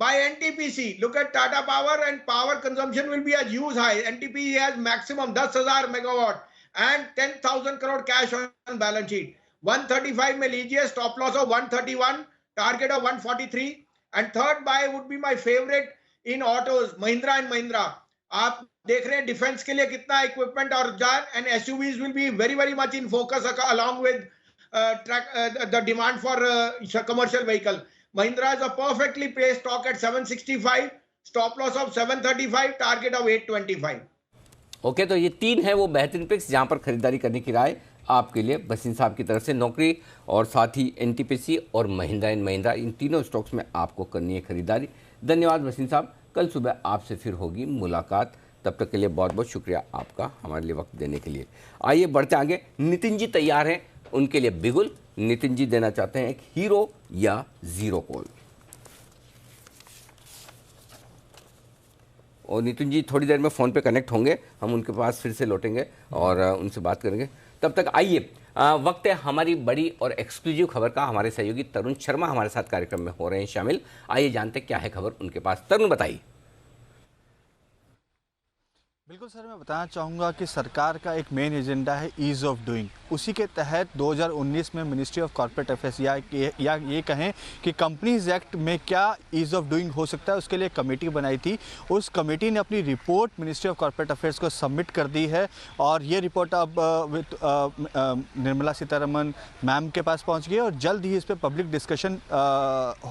by NTPC, look at Tata Power, and power consumption will be at huge high. NTPC has maximum 10,000 megawatt and 10,000 crore cash on balance sheet. 135 में लीजिए, stop loss of 131, target of 143. And third buy would be my favorite in autos, Mahindra and Mahindra. आप देख रहे हैं defence के लिए कितना equipment और जान, and SUVs will be very very much in focus along with the demand for commercial vehicle. Mahindra is a perfectly placed stock at 765, stop loss of 735, target of 825. Okay, तो ये तीन है वो बेहतरीन पिक्स जहां पर खरीदारी करने की राय आपके लिए वसीम साहब की तरफ से। नौकरी और साथ ही NTPC और महिंद्रा एंड महिंद्रा, इन तीनों स्टॉक्स में आपको करनी है खरीदारी। धन्यवाद वसीम साहब, कल सुबह आपसे फिर होगी मुलाकात। तब तक के लिए बहुत बहुत शुक्रिया आपका हमारे लिए वक्त देने के लिए। आइए बढ़ते आगे। नितिन जी तैयार हैं, उनके लिए बिगुल। नितिन जी देना चाहते हैं एक हीरो या जीरो कॉल। और नितिन जी थोड़ी देर में फ़ोन पे कनेक्ट होंगे, हम उनके पास फिर से लौटेंगे और उनसे बात करेंगे। तब तक आइए, वक्त है हमारी बड़ी और एक्सक्लूसिव खबर का। हमारे सहयोगी तरुण शर्मा हमारे साथ कार्यक्रम में हो रहे हैं शामिल। आइए जानते क्या है खबर उनके पास। तरुण बताइए। बिल्कुल सर, मैं बताना चाहूँगा कि सरकार का एक मेन एजेंडा है ईज़ ऑफ डूइंग। उसी के तहत 2019 में मिनिस्ट्री ऑफ कॉर्पोरेट अफेयर्स या ये कहें कि कंपनीज एक्ट में क्या ईज़ ऑफ डूइंग हो सकता है, उसके लिए कमेटी बनाई थी। उस कमेटी ने अपनी report ministry of corporate affairs को सबमिट कर दी है और ये रिपोर्ट अब निर्मला सीतारमन मैम के पास पहुँच गई और जल्द ही इस पर पब्लिक डिस्कशन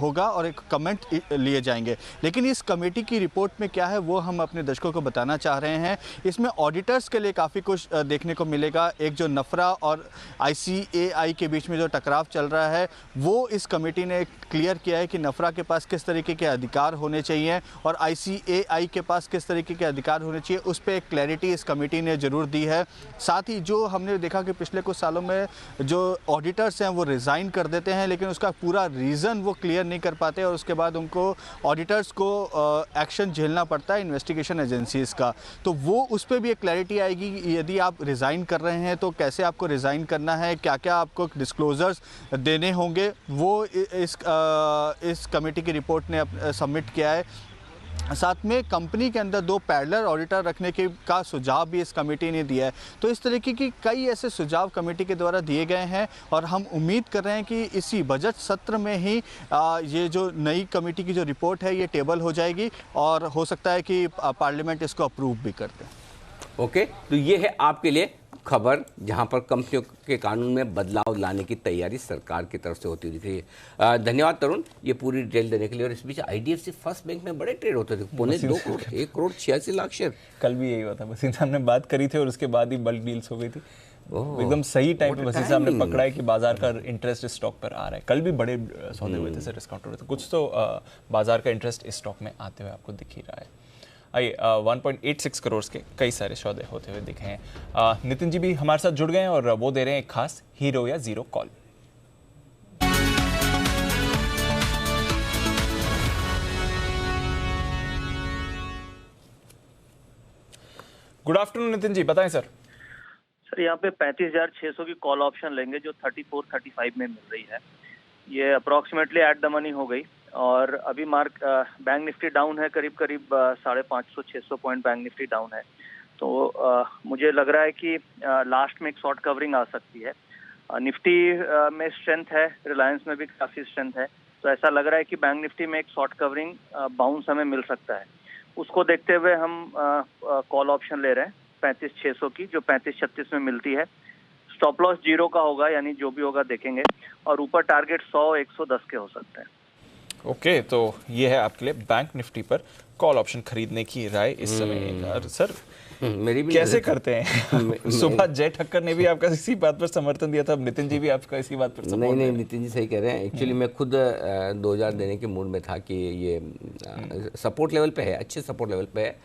होगा और एक कमेंट लिए जाएंगे। लेकिन इस कमेटी की रिपोर्ट में क्या है वो हम अपने दर्शकों को बताना चाह रहे हैं। इसमें ऑडिटर्स के लिए काफ़ी कुछ देखने को मिलेगा। एक जो नफरा और ICAI के बीच में जो टकराव चल रहा है वो इस कमेटी ने क्लियर किया है कि नफरा के पास किस तरीके के अधिकार होने चाहिए और ICAI के पास किस तरीके के अधिकार होने चाहिए, उस पर एक क्लैरिटी इस कमेटी ने ज़रूर दी है। साथ ही जो हमने देखा कि पिछले कुछ सालों में जो ऑडिटर्स हैं वो रिज़ाइन कर देते हैं, लेकिन उसका पूरा रीज़न वो क्लियर नहीं कर पाते और उसके बाद उनको ऑडिटर्स को एक्शन झेलना पड़ता है इन्वेस्टिगेशन एजेंसीज़ का। तो वो उस पर भी एक क्लैरिटी आएगी कि यदि आप रिज़ाइन कर रहे हैं तो कैसे आपको रिज़ाइन करना है, क्या क्या आपको डिस्क्लोजर्स देने होंगे, वो इस कमेटी की रिपोर्ट ने सबमिट किया है। साथ में कंपनी के अंदर 2 पैरेलल ऑडिटर रखने का सुझाव भी इस कमेटी ने दिया है। तो इस तरीके की कई ऐसे सुझाव कमेटी के द्वारा दिए गए हैं और हम उम्मीद कर रहे हैं कि इसी बजट सत्र में ही ये जो नई कमेटी की जो रिपोर्ट है ये टेबल हो जाएगी और हो सकता है कि पार्लियामेंट इसको अप्रूव भी कर दे। ओके, तो ये है आपके लिए खबर जहां पर कंपनियों के कानून में बदलाव लाने की तैयारी सरकार की तरफ से होती हुई दिख रही है। धन्यवाद तरुण ये पूरी डिटेल देने के लिए। और इस बीच IDFC फर्स्ट बैंक में बड़े ट्रेड होते थे, 2.25 करोड़, 1 करोड़ 86 लाख शेयर। कल भी यही हुआ था, वसीम साहब ने बात करी थी और उसके बाद ही बल्क डील्स हो गई थी। एकदम सही टाइम पे वसीम साहब ने पकड़ा है कि बाजार का इंटरेस्ट इस स्टॉक पर आ रहा है। कल भी बड़े सौदे हुए थे सर, डिस्काउंट हो रहे थे। कुछ तो बाजार का इंटरेस्ट इस स्टॉक में आते हुए आपको दिख ही रहा है। आइए 1.86 करोड़ के कई सारे सौदे होते हुए दिखे हैं। नितिन जी भी हमारे साथ जुड़ गए हैं और वो दे रहे हैं एक खास हीरो या zero call. Good afternoon Nitin ji, बताएं सर। सर यहाँ पे 35,600 की कॉल ऑप्शन लेंगे जो 34-35 में मिल रही है। ये अप्रोक्सीमेटली एट द मनी हो गई और अभी बैंक निफ्टी डाउन है, करीब 550-600 पॉइंट बैंक निफ्टी डाउन है। तो मुझे लग रहा है कि लास्ट में एक शॉर्ट कवरिंग आ सकती है। निफ्टी में स्ट्रेंथ है, रिलायंस में भी काफ़ी स्ट्रेंथ है, तो ऐसा लग रहा है कि बैंक निफ्टी में एक शॉर्ट कवरिंग बाउंस हमें मिल सकता है। उसको देखते हुए हम कॉल ऑप्शन ले रहे हैं 35,600 की, जो 35-36 में मिलती है। स्टॉप लॉस 0 का होगा, यानी जो भी होगा देखेंगे, और ऊपर टारगेट 100-110 के हो सकते हैं। ओके, तो ये है आपके लिए बैंक निफ्टी पर कॉल ऑप्शन खरीदने की राय इस समय। सर मेरी भी कैसे करते हैं? सुबह जय ठक्कर ने भी आपका इसी बात पर समर्थन दिया था, अब नितिन जी भी आपका इसी बात पर समर्थन। नहीं, नितिन जी सही कह रहे हैं। एक्चुअली मैं खुद 2000 देने के मूड में था कि ये सपोर्ट लेवल पे है, अच्छे सपोर्ट लेवल पे है,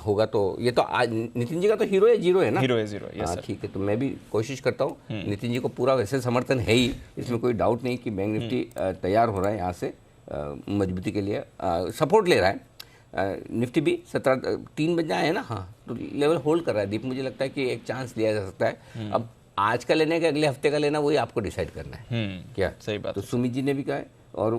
होगा तो ये तो आज नितिन जी का तो हीरो या जीरो है ना? हीरो है, जीरो। हाँ ठीक है, तो मैं भी कोशिश करता हूँ। नितिन जी को पूरा वैसे समर्थन है ही, इसमें कोई डाउट नहीं कि बैंक निफ्टी तैयार हो रहा है यहाँ से मजबूती के लिए, सपोर्ट ले रहा है। निफ्टी भी 3 बजे आए ना, हाँ तो लेवल होल्ड कर रहा है। दीप मुझे लगता है कि एक चांस लिया जा सकता है। अब आज का लेने का अगले हफ्ते का लेना वही आपको डिसाइड करना है। क्या सही बात। तो सुमित जी ने भी कहा है और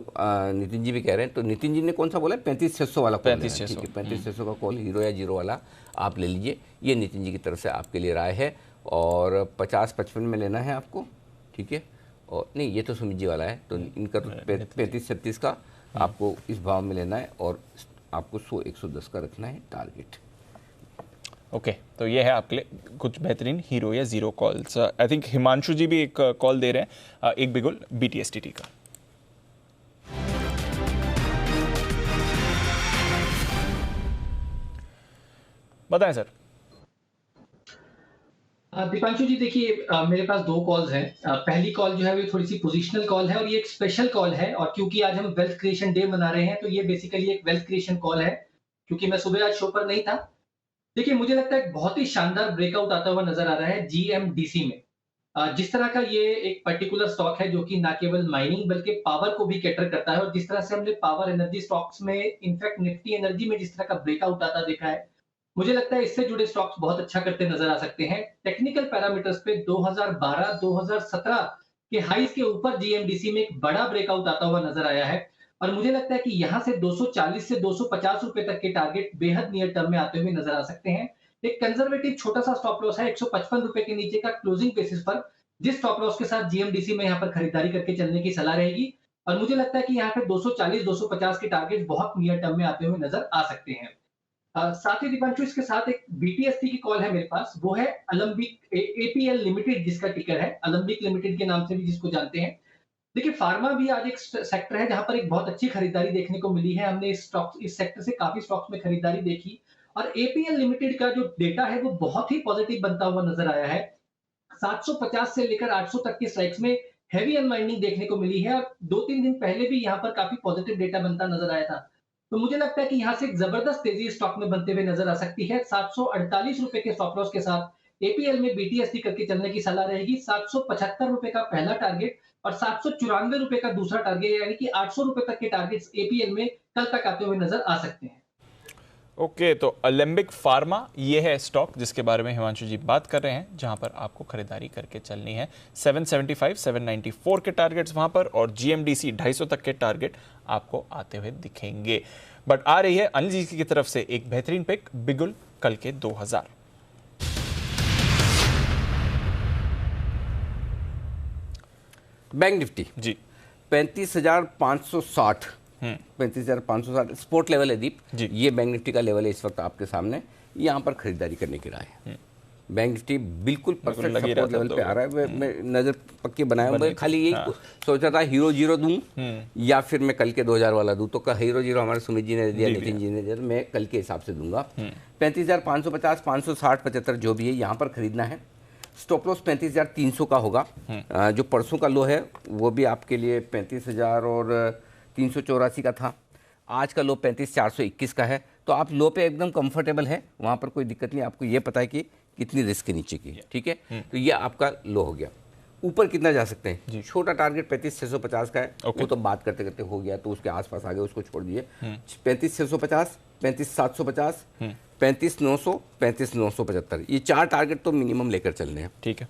नितिन जी भी कह रहे हैं। तो नितिन जी ने कौन सा बोला? 35,600 वाला कॉल। 35,600 का कॉल, हीरो या जीरो वाला आप ले लीजिए। ये नितिन जी की तरफ से आपके लिए राय है। और 50-55 में लेना है आपको, ठीक है। और नहीं, ये तो सुमित जी वाला है, तो इनका तो 35-36 का आपको इस भाव में लेना है और आपको 100-110 का रखना है टारगेट। ओके, तो ये है आपके लिए कुछ बेहतरीन हीरो या zero calls. I think Himanshu ji भी एक कॉल दे रहे हैं, एक बिगुल BTSTT का। बताएं सर। दीपांशु जी देखिए, मेरे पास 2 कॉल्स हैं। पहली कॉल जो है वो थोड़ी सी पोजिशनल कॉल है और ये एक स्पेशल कॉल है, और क्योंकि आज हम वेल्थ क्रिएशन डे मना रहे हैं तो ये बेसिकली एक वेल्थ क्रिएशन कॉल है, क्योंकि मैं सुबह आज शो पर नहीं था। देखिए, मुझे लगता है बहुत ही शानदार ब्रेकआउट आता हुआ नजर आ रहा है GMDC में। जिस तरह का ये एक पर्टिकुलर स्टॉक है जो कि ना केवल माइनिंग बल्कि पावर को भी कैटर करता है, और जिस तरह से हमने पावर एनर्जी स्टॉक्स में, इनफैक्ट निफ्टी एनर्जी में जिस तरह का ब्रेकआउट आता देखा है, मुझे लगता है इससे जुड़े स्टॉक्स बहुत अच्छा करते नजर आ सकते हैं। टेक्निकल पैरामीटर्स पे 2012-2017 के हाईज के ऊपर GMDC में एक बड़ा ब्रेकआउट आता हुआ नजर आया है, और मुझे लगता है कि यहां से 240 से 250 रुपए तक के टारगेट बेहद नियर टर्म में आते हुए नजर आ सकते हैं। एक कंजर्वेटिव छोटा सा स्टॉप लॉस है 155 रुपए के नीचे का क्लोजिंग बेसिस पर, जिस स्टॉप लॉस के साथ GMDC में यहाँ पर खरीदारी करके चलने की सलाह रहेगी। और मुझे लगता है कि यहाँ पे 240-250 के टारगेट बहुत नियर टर्म में आते हुए नजर आ सकते हैं। साथ ही दीपांशु, इसके साथ एक BTST की कॉल है मेरे पास, वो है अलंबिक APL लिमिटेड, जिसका टिकर है अलंबिक लिमिटेड के नाम से भी जिसको जानते हैं। देखिए, फार्मा भी आज एक सेक्टर है जहां पर एक बहुत अच्छी खरीदारी देखने को मिली है। हमने इस सेक्टर से काफी स्टॉक्स में खरीदारी देखी, और APL लिमिटेड का जो डेटा है वो बहुत ही पॉजिटिव बनता हुआ नजर आया है। 750 से लेकर 800 तक के स्ट्राइक्स में हैवी अनवाइंडिंग देखने को मिली है, और 2-3 दिन पहले भी यहाँ पर काफी पॉजिटिव डेटा बनता नजर आया था। तो मुझे लगता है कि यहाँ से एक जबरदस्त तेजी स्टॉक में बनते हुए नजर आ सकती है। 748 रुपए के स्टॉप लॉस के साथ APL में BTST करके चलने की सलाह रहेगी। 775 रुपए का पहला टारगेट और 794 रुपए का दूसरा टारगेट, यानी कि 800 रुपए तक के टारगेट्स APL में कल तक आते हुए नजर आ सकते हैं। ओके, तो अलेम्बिक फार्मा ये है स्टॉक जिसके बारे में हिमांशु जी बात कर रहे हैं, जहां पर आपको खरीदारी करके चलनी है। 775, 794 के टारगेट्स वहां पर, और GMDC 250 तक के टारगेट आपको आते हुए दिखेंगे। बट आ रही है अनिल जी की तरफ से एक बेहतरीन पिक, बिगुल कल के 2000। बैंक निफ्टी जी 35,560 35,560 स्पोर्ट लेवल है दीप जी। ये बैंक निफ्टी का लेवल है इस वक्त आपके सामने, यहाँ पर खरीदारी करने की राय है। बैंक निफ्टी बिल्कुल परफेक्ट सपोर्ट लेवल पे आ रहा है। मैं नजर पक्की बनाया हूँ, मैं खाली यही सोचा था हीरो जीरो दूं या फिर मैं कल के 2000 वाला दूं। तो हीरो जीरो हमारे सुमित जी ने दिया, नितिन जी ने दिया, मैं कल के हिसाब से दूंगा। 35,550, 560, 75 जो भी है यहाँ पर खरीदना है। स्टॉप लॉस 35,300 का होगा। जो परसों का लो है वो भी आपके लिए 35,000 और 384 का था। आज का लो 35,421 का है। तो आप लो पे एकदम कंफर्टेबल है, वहाँ पर कोई दिक्कत नहीं। आपको ये पता है कि कितनी रिस्क के नीचे की, ठीक है। तो ये आपका लो हो गया। ऊपर कितना जा सकते हैं? छोटा टारगेट 35,650 का है। वो तो बात करते करते हो गया, तो उसके आसपास आ गए, उसको छोड़ दिए। 35,650, 35,750, 35,900, 35,975, ये 4 टारगेट तो मिनिमम लेकर चलने हैं, ठीक है,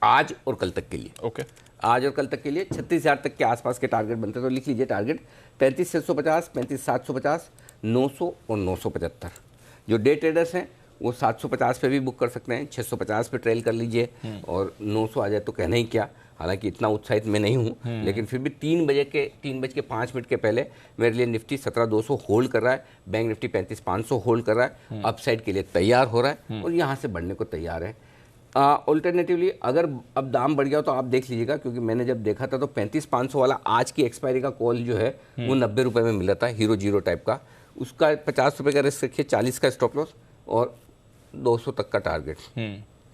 आज और कल तक के लिए। ओके, आज और कल तक के लिए 36,000 तक के आसपास के टारगेट बनते हैं। तो लिख लीजिए टारगेट 35,650, 35,750, 900 और 975। जो डे ट्रेडर्स हैं वो 750 पे भी बुक कर सकते हैं, 650 पे ट्रेल कर लीजिए, और 900 आ जाए तो कहना ही क्या। हालांकि इतना उत्साहित मैं नहीं हूँ, लेकिन फिर भी 3:05 के पहले मेरे लिए निफ्टी 17,200 होल्ड कर रहा है, बैंक निफ्टी 35,500 होल्ड कर रहा है, अपसाइड के लिए तैयार हो रहा है और यहाँ से बढ़ने को तैयार है। ऑल्टरनेटिवली अगर अब दाम बढ़ गया तो आप देख लीजिएगा, क्योंकि मैंने जब देखा था तो 35,500 वाला आज की एक्सपायरी का कॉल जो है वो 90 रुपये में मिला था, हीरो जीरो टाइप का। उसका 50 रुपये का रिस्क रखिए, 40 का स्टॉप लॉस और 200 तक का टारगेट,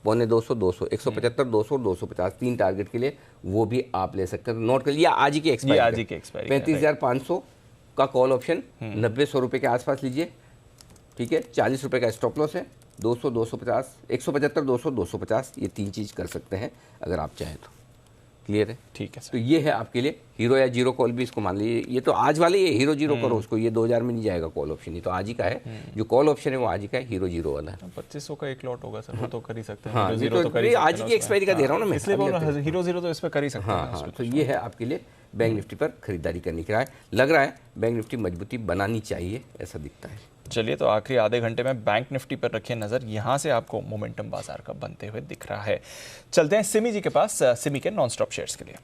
250, 200, 175, 200, 250, 3 टारगेट के लिए वो भी आप ले सकते हैं। नोट कर लिया आज ही की एक्सपायरी 35,500 का कॉल ऑप्शन 90-100 रुपये के आसपास लीजिए, ठीक है। 40 रुपये का स्टॉप लॉस है, 200, 250, 175, 200, 250, ये 3 चीज़ कर सकते हैं अगर आप चाहें तो। क्लियर है? ठीक है। तो ये है आपके लिए हीरो या जीरो कॉल भी इसको मान लीजिए, ये तो आज वाले ये हीरो जीरो करो उसको, ये 2000 में नहीं जाएगा कॉल ऑप्शन, ये तो आज ही का है। जो कॉल ऑप्शन है वो आज ही का है, हीरो जीरो वाला है। 2500 का एक लॉट होगा सर, वो तो कर ही सकते हैं। हाँ, हीरो तो आज की एक्सपायरी का दे रहा हूँ ना मैं, इसलिए हीरो जीरो तो इस पर कर ही सकते हैं। हाँ, तो ये है आपके लिए बैंक निफ्टी पर खरीदारी करने की राय। लग रहा है बैंक निफ्टी मजबूती बनानी चाहिए, ऐसा दिखता है। चलिए, तो आखिरी आधे घंटे में बैंक निफ्टी पर रखिए नजर, यहां से आपको मोमेंटम बाजार का बनते हुए दिख रहा है। चलते हैं सिमी जी के पास, सिमी के नॉन स्टॉप शेयर्स के लिए।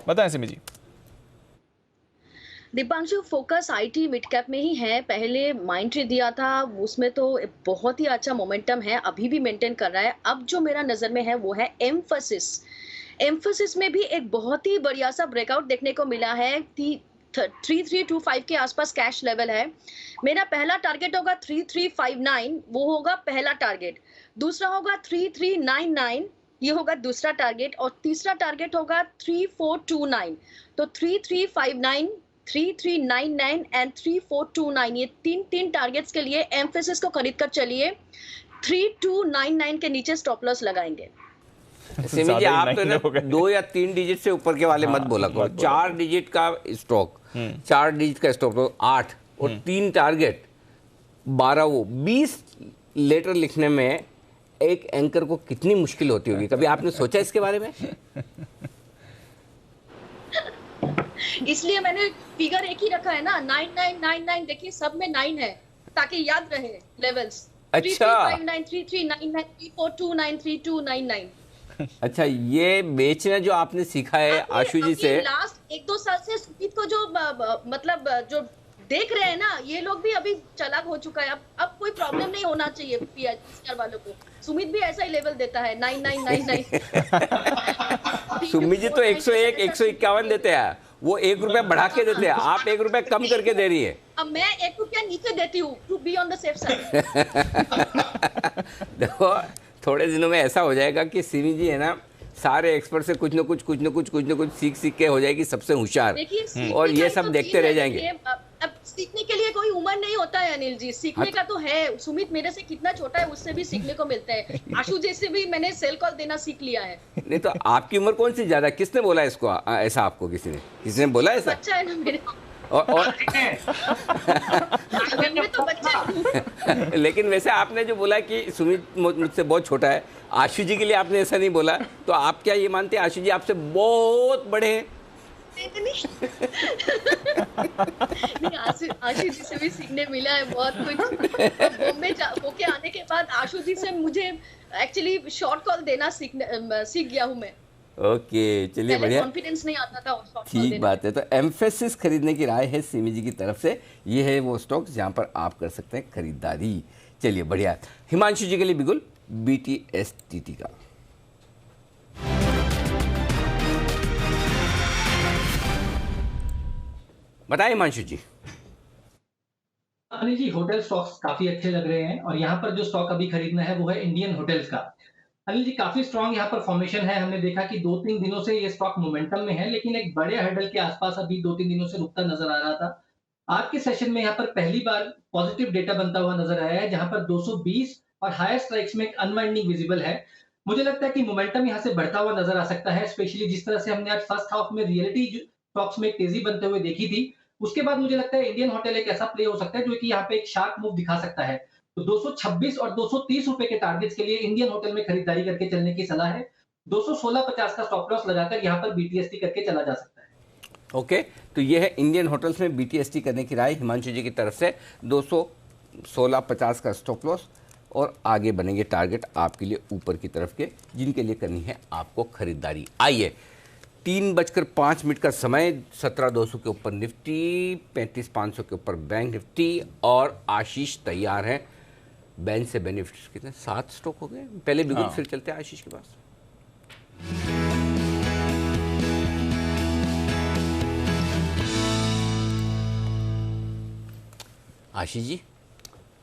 बताएं Simi ji. Deepanshu, focus IT mid cap में ही है। पहले माइंडट्री दिया था, उसमें तो बहुत ही अच्छा मोमेंटम है, अभी भी मेंटेन कर रहा है। अब जो मेरा नजर में है वो है एम्फोसिस में भी एक बहुत ही बढ़िया सा ब्रेकआउट देखने को मिला है। 3325 के आसपास कैश लेवल है। मेरा पहला टारगेट होगा 3359, वो होगा पहला टारगेट। दूसरा होगा 3399, ये होगा दूसरा टारगेट। और तीसरा टारगेट होगा 3429। तो 3359, 3399 एंड 3429, ये तीन टारगेट्स के लिए एम्फेसिस को खरीद कर चलिए। 3299 के नीचे स्टॉप लॉस लगाएंगे। सिमी जी, आप तो ना 2 या 3 डिजिट से ऊपर के वाले मत बोला करो। 4 डिजिट का स्टॉक, 4 डिजिट का स्टॉप लॉस 8 और 3 टारगेट 12, वो 20 लेटर लिखने में एक एंकर को कितनी मुश्किल होती होगी, कभी आपने सोचा इसके बारे में? इसलिए मैंने फिगर एक ही रखा है ना, 9999। देखिए सब में 9 है ताकि याद रहे लेवल्स। अच्छा, 3359, 3399, 3429, 3299। अच्छा, ये बेचना जो आपने सीखा है आशु जी से लास्ट 1-2 साल से सुमित को जो मतलब जो देख रहे हैं ना, ये लोग भी अभी चालाक हो चुका है। अब कोई प्रॉब्लम नहीं होना चाहिए पीआर वालों को। सुमित भी ऐसा ही लेवल देता है 9999। सुमित जी तो 101, 151 देते हैं, वो 1 रुपया बढ़ा के देते हैं, आप 1 रुपया कम करके दे रही है। अब मैं 1 रुपया नीचे देती हूँ to be on the safe side. देखो, थोड़े दिनों में ऐसा हो जाएगा कि सिमी जी है ना, सारे एक्सपर्ट से कुछ न कुछ सीख के हो जाएगी सबसे होशियार, और ये सब देखते रह जाएंगे। अब सीखने के लिए कोई उम्र नहीं होता है अनिल जी, सीखने का तो है। सुमित मेरे से कितना छोटा है, उससे भी सीखने को मिलता है। आशु जी से भी मैंने सेल कॉल देना सीख लिया है। नहीं तो आपकी उम्र कौन सी ज्यादा, किसने बोला इसको ऐसा? आपको किसने बोला ऐसा? अच्छा है ना मेरे और तो बच्चा। लेकिन वैसे आपने जो बोला कि सुमित मुझसे बहुत छोटा है, आशु जी के लिए आपने ऐसा नहीं बोला, तो आप क्या ये मानते हैं आशु जी आपसे बहुत बड़े हैं? नहीं, आशु जी से भी सीखने मिला है बहुत कुछ। बॉम्बे होके आने के बाद आशु जी से मुझे एक्चुअली शॉर्ट कॉल देना सीख गया हूँ मैं। ओके, चलिए बढ़िया, कॉन्फिडेंस नहीं आता था शॉर्ट कॉल ठीक देने। बात है। तो एम्फेसिस खरीदने की राय है सिमी जी की तरफ से। ये है वो स्टॉक जहां पर आप कर सकते हैं खरीदारी। चलिए बढ़िया। हिमांशु जी के लिए बिगुल BTSTT का। बताइए हिमांशु जी। अनिल जी, होटल स्टॉक्स काफी अच्छे लग रहे हैं और यहाँ पर जो स्टॉक अभी खरीदना है वो है इंडियन होटल्स का। अनिल जी, काफी स्ट्रांग यहाँ पर फॉर्मेशन है। हमने देखा कि 2-3 दिनों से ये स्टॉक मोमेंटम में है, लेकिन एक बड़े हर्डल के आसपास अभी 2-3 दिनों से रुकता नजर आ रहा था। आज के सेशन में यहाँ पर पहली बार पॉजिटिव डेटा बनता हुआ नजर आया है, जहां पर 220 और हायर स्ट्राइक्स में एक अनवाइंडिंग विजिबल है। मुझे लगता है कि मोमेंटम यहाँ से बढ़ता हुआ नजर आ सकता है, स्पेशली जिस तरह से हमने आज फर्स्ट हाफ में रियलिटी स्टॉक्स में तेजी बनते हुए देखी थी। उसके बाद मुझे लगता है इंडियन होटल एक ऐसा प्ले हो सकता है जो कि यहाँ पे एक शार्प मूव दिखा सकता है। तो 226 और 230 रुपए के टारगेट्स के लिए इंडियन होटल में खरीदारी करके चलने की सलाह है। 216.50 का स्टॉप लॉस लगाकर यहाँ पर BTST करके चला जा सकता है। ओके, तो ये है इंडियन होटल्स में BTST करने की राय हिमांशु जी की तरफ से। 216.50 का स्टॉप लॉस और आगे बनेंगे टारगेट आपके लिए ऊपर की तरफ के, जिनके लिए करनी है आपको खरीदारी। आइए 3:05 का समय, 17,200 के ऊपर निफ्टी, 35,500 के ऊपर बैंक निफ्टी और आशीष तैयार है। बैंक से बेनिफिट्स कितने? 7 स्टॉक हो गए। पहले बिगुल, फिर चलते हैं आशीष के पास। आशीष जी,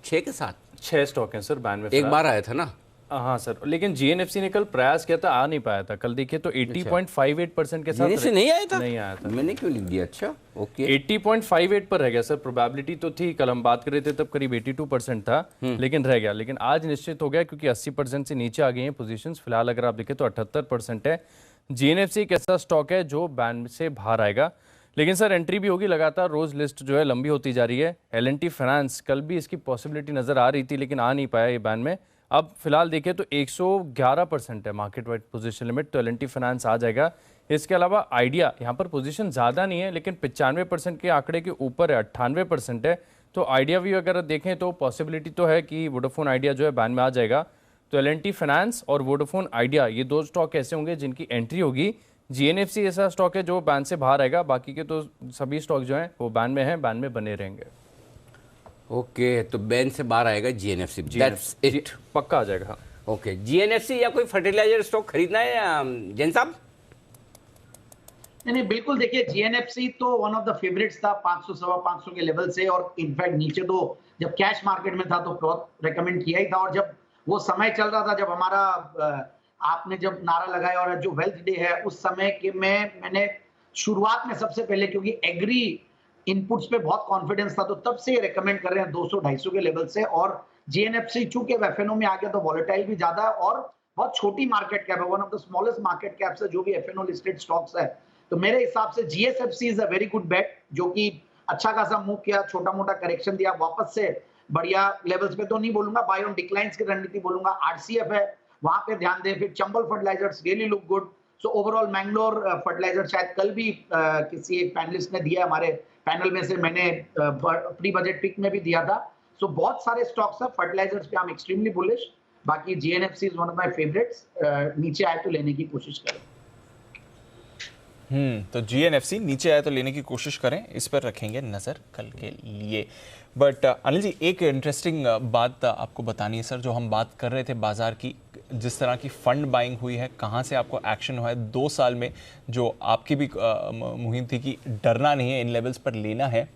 6 के साथ 6 स्टॉक हैं सर बैन में। एक बार आया था ना? हाँ सर, लेकिन जीएनएफसी ने कल प्रयास किया था, आ नहीं पाया था। कल देखिए तो 80.58% के साथ नहीं आया था। नहीं आया था। मैंने क्यों लिख दिया? अच्छा, ओके। 80.58 पर रह गया सर। प्रोबेबिलिटी तो थी, कल हम बात कर रहे थे तब करीब 82% था, लेकिन रह गया। लेकिन आज निश्चित हो गया क्योंकि 80% से नीचे आ गई हैं पोजीशंस। फिलहाल अगर आप देखें तो 78% है। जीएनएफसी एक ऐसा स्टॉक है जो बैन से बाहर आएगा, लेकिन सर एंट्री भी होगी लगातार। रोज लिस्ट जो है लंबी होती जा रही है। एल&टी फाइनेंस, कल भी इसकी पॉसिबिलिटी नजर आ रही थी लेकिन आ नहीं पाया ये बैन में। अब फिलहाल देखिए तो 111% है मार्केट वाइड पोजीशन लिमिट, तो एल&टी फाइनेंस आ जाएगा। इसके अलावा आइडिया, यहाँ पर पोजीशन ज़्यादा नहीं है लेकिन 95% के आंकड़े के ऊपर है, 98% है। तो आइडिया भी अगर देखें तो पॉसिबिलिटी तो है कि वोडाफोन आइडिया जो है बैन में आ जाएगा। तो एल&टी फाइनेंस और वोडाफोन आइडिया, ये 2 स्टॉक ऐसे होंगे जिनकी एंट्री होगी। जीएनएफसी ऐसा स्टॉक है जो बैन से बाहर आएगा, बाकी के तो सभी स्टॉक जो हैं वो बैन में हैं, बैन में बने रहेंगे। ओके, तो बैन से बाहर आएगा जीएनएफसी, दैट्स इट, पक्का आ जाएगा। ओके, जीएनएफसी या कोई फर्टिलाइजर स्टॉक खरीदना है जैन साहब? नहीं, बिल्कुल। देखिए, जीएनएफसी तो वन ऑफ द फेवरेट्स था 500 सवा 500 के लेवल से, और इनफैक्ट नीचे तो जब कैश मार्केट में था तो बहुत रेकमेंड किया ही था। और जब वो समय चल रहा था, जब हमारा आपने जब नारा लगाया और जो वेल्थ डे है उस समय के मैंने शुरुआत में सबसे पहले, क्योंकि एग्री इनपुट्स पे बहुत कॉन्फिडेंस था, तो तब से रेकमेंड कर रहे हैं 200-250 के लेवल से। और जीएनएफसी चूंकि एफएनओ में आ गया तो वॉलेटाइल भी ज्यादा है और बहुत छोटी मार्केट कैप है, one of the smallest market caps है जो भी एफएनओ लिस्टेड स्टॉक्स है। तो मेरे हिसाब से GSFC is a very good bet, जो कि अच्छा खासा मूव किया, छोटा मोटा करेक्शन दिया, वापस से बढ़िया लेवल्स पे तो नहीं बोलूंगा, बाय ऑन डिक्लाइंस की रणनीति बोलूंगा। आरसीएफ है, वहां पे ध्यान दें। फिर Chambal fertilisers really look good. So overall Mangalore fertiliser, शायद कल भी किसी एक पैनलिस्ट ने दिया, हमारे पैनल में से मैंने प्री बजट पिक में भी दिया था। सो बहुत सारे स्टॉक्स हैं फर्टिलाइजर्स पे, आई एम एक्सट्रीमली बुलिश। बाकी GNFC is one of my favourites, नीचे आए तो लेने की कोशिश करें। तो जीएनएफसी नीचे आए तो लेने की कोशिश करें, इस पर रखेंगे नज़र कल के लिए। बट अनिल जी, एक इंटरेस्टिंग बात आपको बतानी है सर, जो हम बात कर रहे थे बाजार की, जिस तरह की फंड बाइंग हुई है, कहाँ से आपको एक्शन हुआ है 2 साल में, जो आपकी भी मुहिम थी कि डरना नहीं है, इन लेवल्स पर लेना है।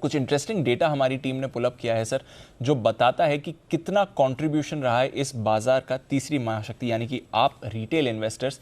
कुछ इंटरेस्टिंग डेटा हमारी टीम ने पुल अप किया है सर, जो बताता है कि कितना कंट्रीब्यूशन रहा है इस बाजार का तीसरी महाशक्ति यानी कि आप रिटेल इन्वेस्टर्स।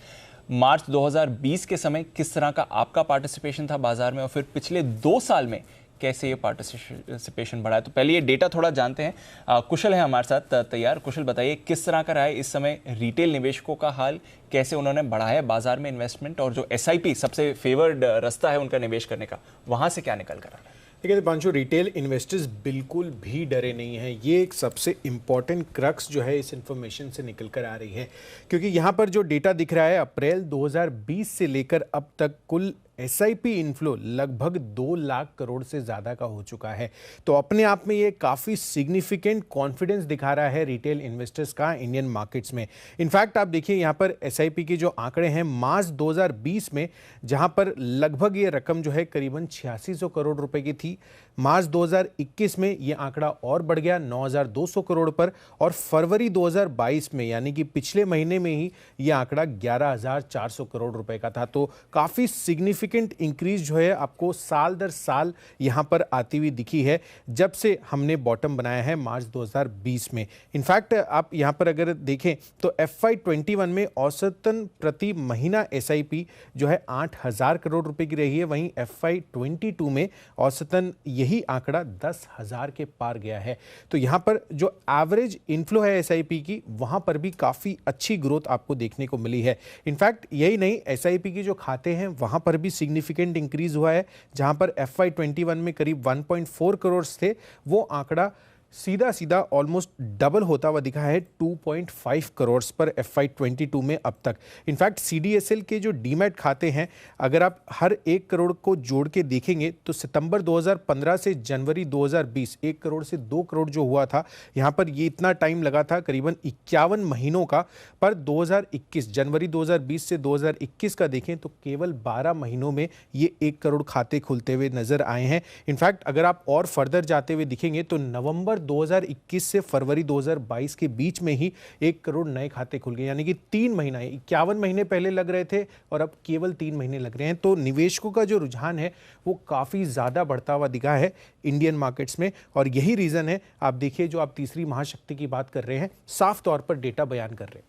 मार्च 2020 के समय किस तरह का आपका पार्टिसिपेशन था बाजार में, और फिर पिछले 2 साल में कैसे ये पार्टिसिपेशन बढ़ा है। तो पहले ये डेटा थोड़ा जानते हैं। कुशल है हमारे साथ तैयार। कुशल, बताइए किस तरह का रहा है इस समय रिटेल निवेशकों का हाल, कैसे उन्होंने बढ़ाया बाजार में इन्वेस्टमेंट, और जो एसआईपी सबसे फेवर्ड रास्ता है उनका निवेश करने का, वहाँ से क्या निकल कर आ रहा है? देखिए दीपांशु, रिटेल इन्वेस्टर्स बिल्कुल भी डरे नहीं हैं। ये एक सबसे इम्पॉर्टेंट क्रक्स जो है इस इन्फॉर्मेशन से निकल कर आ रही है, क्योंकि यहाँ पर जो डेटा दिख रहा है अप्रैल 2020 से लेकर अब तक कुल एसआईपी इनफ्लो लगभग 2 लाख करोड़ से ज़्यादा का हो चुका है। तो अपने आप में ये काफ़ी सिग्निफिकेंट कॉन्फिडेंस दिखा रहा है रिटेल इन्वेस्टर्स का इंडियन मार्केट्स में। इनफैक्ट आप देखिए यहाँ पर एसआईपी के जो आंकड़े हैं मार्च 2020 में, जहाँ पर लगभग ये रकम जो है करीबन 8600 करोड़ रुपए की थी, मार्च 2021 में ये आंकड़ा और बढ़ गया 9200 करोड़ पर, और फरवरी 2022 में यानी कि पिछले महीने में ही ये आंकड़ा 11400 करोड़ रुपए का था। तो काफ़ी सिग्निफिकेंट इंक्रीज जो है आपको साल दर साल यहाँ पर आती हुई दिखी है जब से हमने बॉटम बनाया है मार्च 2020 में। इनफैक्ट आप यहाँ पर अगर देखें तो FY21 में औसतन प्रति महीना एसआईपी जो है 8000 करोड़ रुपए की रही है, वहीं FY22 में औसतन यही आंकड़ा 10,000 के पार गया है। तो यहाँ पर जो एवरेज इनफ्लो है एसआईपी की, वहाँ पर भी काफ़ी अच्छी ग्रोथ आपको देखने को मिली है। इनफैक्ट यही नहीं, एसआईपी की जो खाते हैं वहाँ पर भी सिग्निफिकेंट इंक्रीज हुआ है, जहाँ पर FY21 में करीब 1.4 करोड़ थे, वो आंकड़ा सीधा सीधा ऑलमोस्ट डबल होता हुआ दिखा है 2.5 करोड़ पर FY22 में अब तक। इनफैक्ट CDSL के जो डीमैट खाते हैं, अगर आप हर 1 करोड़ को जोड़ के देखेंगे तो सितंबर 2015 से जनवरी 2020 1 करोड़ से 2 करोड़ जो हुआ था, यहाँ पर ये इतना टाइम लगा था करीबन 51 महीनों का। पर 2021 जनवरी 2020 से 2021 का देखें तो केवल 12 महीनों में ये 1 करोड़ खाते खुलते हुए नजर आए हैं। इनफैक्ट अगर आप और फर्दर जाते हुए दिखेंगे तो नवंबर 2021 से फरवरी 2022 के बीच में ही 1 करोड़ नए खाते खुल गए, यानी कि 3 महीना, 51 महीने पहले लग रहे थे और अब केवल 3 महीने लग रहे हैं। तो निवेशकों का जो रुझान है वो काफ़ी ज़्यादा बढ़ता हुआ दिखा है इंडियन मार्केट्स में, और यही रीज़न है। आप देखिए, जो आप तीसरी महाशक्ति की बात कर रहे हैं, साफ तौर पर डेटा बयान कर रहे हैं।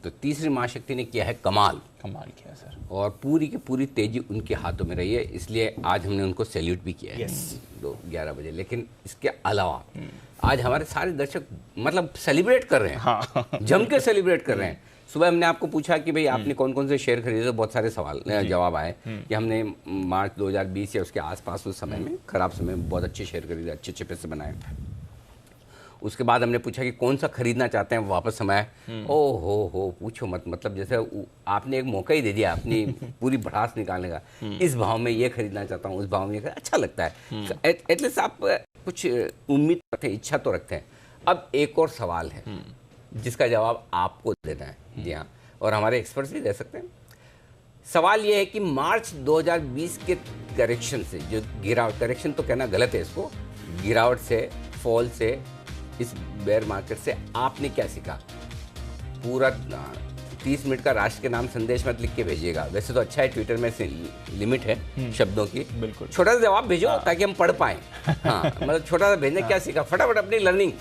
तो तीसरी महाशक्ति ने किया है कमाल किया सर, और पूरी की पूरी तेजी उनके हाथों में रही है, इसलिए आज हमने उनको सैल्यूट भी किया है 11 बजे। लेकिन इसके अलावा आज हमारे सारे दर्शक मतलब सेलिब्रेट कर रहे हैं, जम के सेलिब्रेट कर रहे हैं। सुबह हमने आपको पूछा कि भाई आपने कौन कौन से शेयर खरीदे, तो बहुत सारे सवाल जवाब आए कि हमने मार्च 2020 या उसके आसपास उस समय में, खराब समय में बहुत अच्छे शेयर खरीदे, अच्छे अच्छे पैसे बनाए। उसके बाद हमने पूछा कि कौन सा खरीदना चाहते हैं, वापस समय, ओ हो पूछो मत, मतलब जैसे आपने एक मौका ही दे दिया अपनी पूरी भड़ास निकालने का। इस भाव में ये खरीदना चाहता हूँ, उस भाव में ये अच्छा लगता है। एटलीस्ट आप कुछ उम्मीद रखते हैं, इच्छा तो रखते हैं। अब एक और सवाल है जिसका जवाब आपको देना है। जी हाँ, और हमारे एक्सपर्ट्स भी दे सकते हैं। सवाल ये है कि मार्च 2020 के करेक्शन से जो गिरावट, करेक्शन तो कहना गलत है, इसको गिरावट से, फॉल से, इस बेयर मार्केट से आपने क्या सीखा? पूरा 30 मिनट का राष्ट्र के नाम संदेश मत लिख के भेजिएगा, वैसे तो अच्छा है, ट्विटर में से लिमिट है शब्दों की। बिल्कुल, छोटा सा जवाब भेजो ताकि हम पढ़ पाएं। हाँ, मतलब छोटा सा भेजने क्या सीखा, फटाफट अपनी लर्निंग,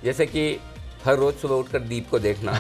जैसे कि हर रोज सुबह उठकर दीप को देखना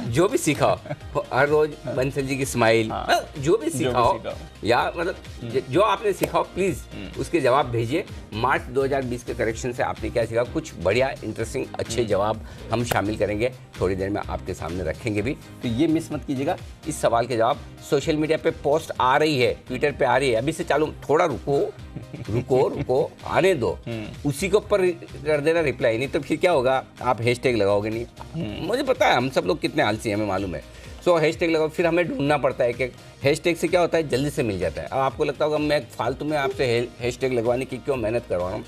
जो भी सीखा हो, हर रोज बंसल जी की स्माइल, जो भी सीखा हो, या मतलब जो आपने सीखा हो, प्लीज उसके जवाब भेजिए। मार्च 2020 के करेक्शन से आपने क्या सीखा? कुछ बढ़िया इंटरेस्टिंग अच्छे जवाब हम शामिल करेंगे, थोड़ी देर में आपके सामने रखेंगे भी, तो ये मिस मत कीजिएगा। इस सवाल के जवाब सोशल मीडिया पे पोस्ट आ रही है, ट्विटर पे आ रही है, अभी से चालू, थोड़ा रुको आने दो, उसी के ऊपर कर देना रिप्लाई, नहीं तो फिर क्या होगा, आप हैशटैग लगाओगे नहीं। मुझे पता है हम सब लोग कितने आलसी हैं, हमें मालूम है। सो हैशटैग लगाओ, फिर हमें ढूंढना पड़ता है कि हैशटैग से क्या होता है, जल्दी से मिल जाता है। अब आपको लगता होगा मैं फालतू में आपसे हैशटैग लगवाने की क्यों मेहनत करवा रहा हूँ।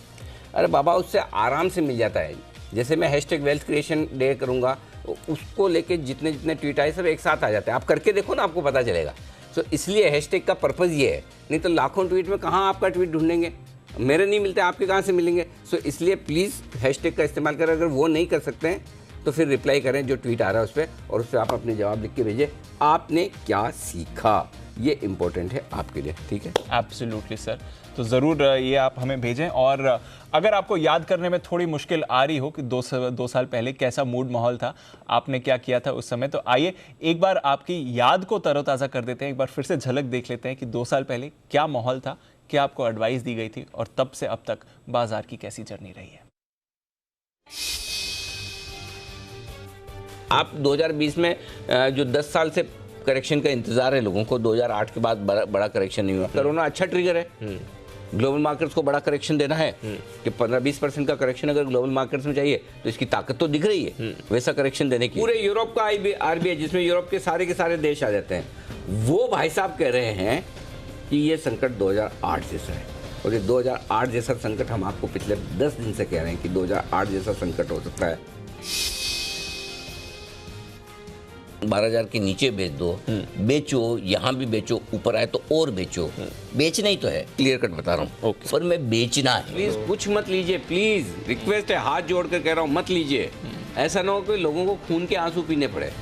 अरे बाबा, उससे आराम से मिल जाता है। जैसे मैं हैशटैग वेल्थ क्रिएशन डे करूँगा, उसको लेके जितने जितने ट्वीट आए सब एक साथ आ जाते हैं। आप करके देखो ना, आपको पता चलेगा। सो इसलिए हैशटैग का पर्पज़ ये है, नहीं तो लाखों ट्वीट में कहाँ आपका ट्वीट ढूंढेंगे, मेरे नहीं मिलते, आपके कहाँ से मिलेंगे। सो इसलिए प्लीज़ हैशटैग का इस्तेमाल करें। अगर वो नहीं कर सकते हैं तो फिर रिप्लाई करें जो ट्वीट आ रहा है उस पर, और उस पर आप अपने जवाब लिख के भेजिए, आपने क्या सीखा, ये इम्पोर्टेंट है आपके लिए। ठीक है, एब्सोल्युटली सर, तो ज़रूर ये आप हमें भेजें। और अगर आपको याद करने में थोड़ी मुश्किल आ रही हो कि 2 साल पहले कैसा मूड माहौल था, आपने क्या किया था उस समय, तो आइए एक बार आपकी याद को तरोताज़ा कर देते हैं। एक बार फिर से झलक देख लेते हैं कि 2 साल पहले क्या माहौल था, क्या आपको एडवाइस दी गई थी, और तब से अब तक बाजार की कैसी जर्नी रही है। आप 2020 में जो 10 साल से करेक्शन का इंतजार है लोगों को, 2008 के बाद बड़ा करेक्शन नहीं हुआ। कोरोना अच्छा ट्रिगर है, ग्लोबल मार्केट्स को बड़ा करेक्शन देना है कि 15-20% का करेक्शन अगर ग्लोबल मार्केट्स में चाहिए तो इसकी ताकत तो दिख रही है, वैसा करेक्शन देने की। पूरे यूरोप का आरबीआई, जिसमें यूरोप के सारे देश आ जाते हैं, वो भाई साहब कह रहे हैं कि ये संकट 2008 जैसा है। और ये 2008 जैसा संकट हम आपको पिछले 10 दिन से कह रहे हैं कि 2008 जैसा संकट हो सकता है। 12,000 के नीचे बेच दो, बेचो, यहाँ भी बेचो, ऊपर आए तो और बेचो। बेचना ही तो है, क्लियर कट बता रहा हूँ, पर मैं बेचना है। प्लीज कुछ मत लीजिए, प्लीज रिक्वेस्ट है, हाथ जोड़ कर कह रहा हूँ, मत लीजिए। ऐसा ना हो कि लोगों को खून के आंसू पीने पड़े।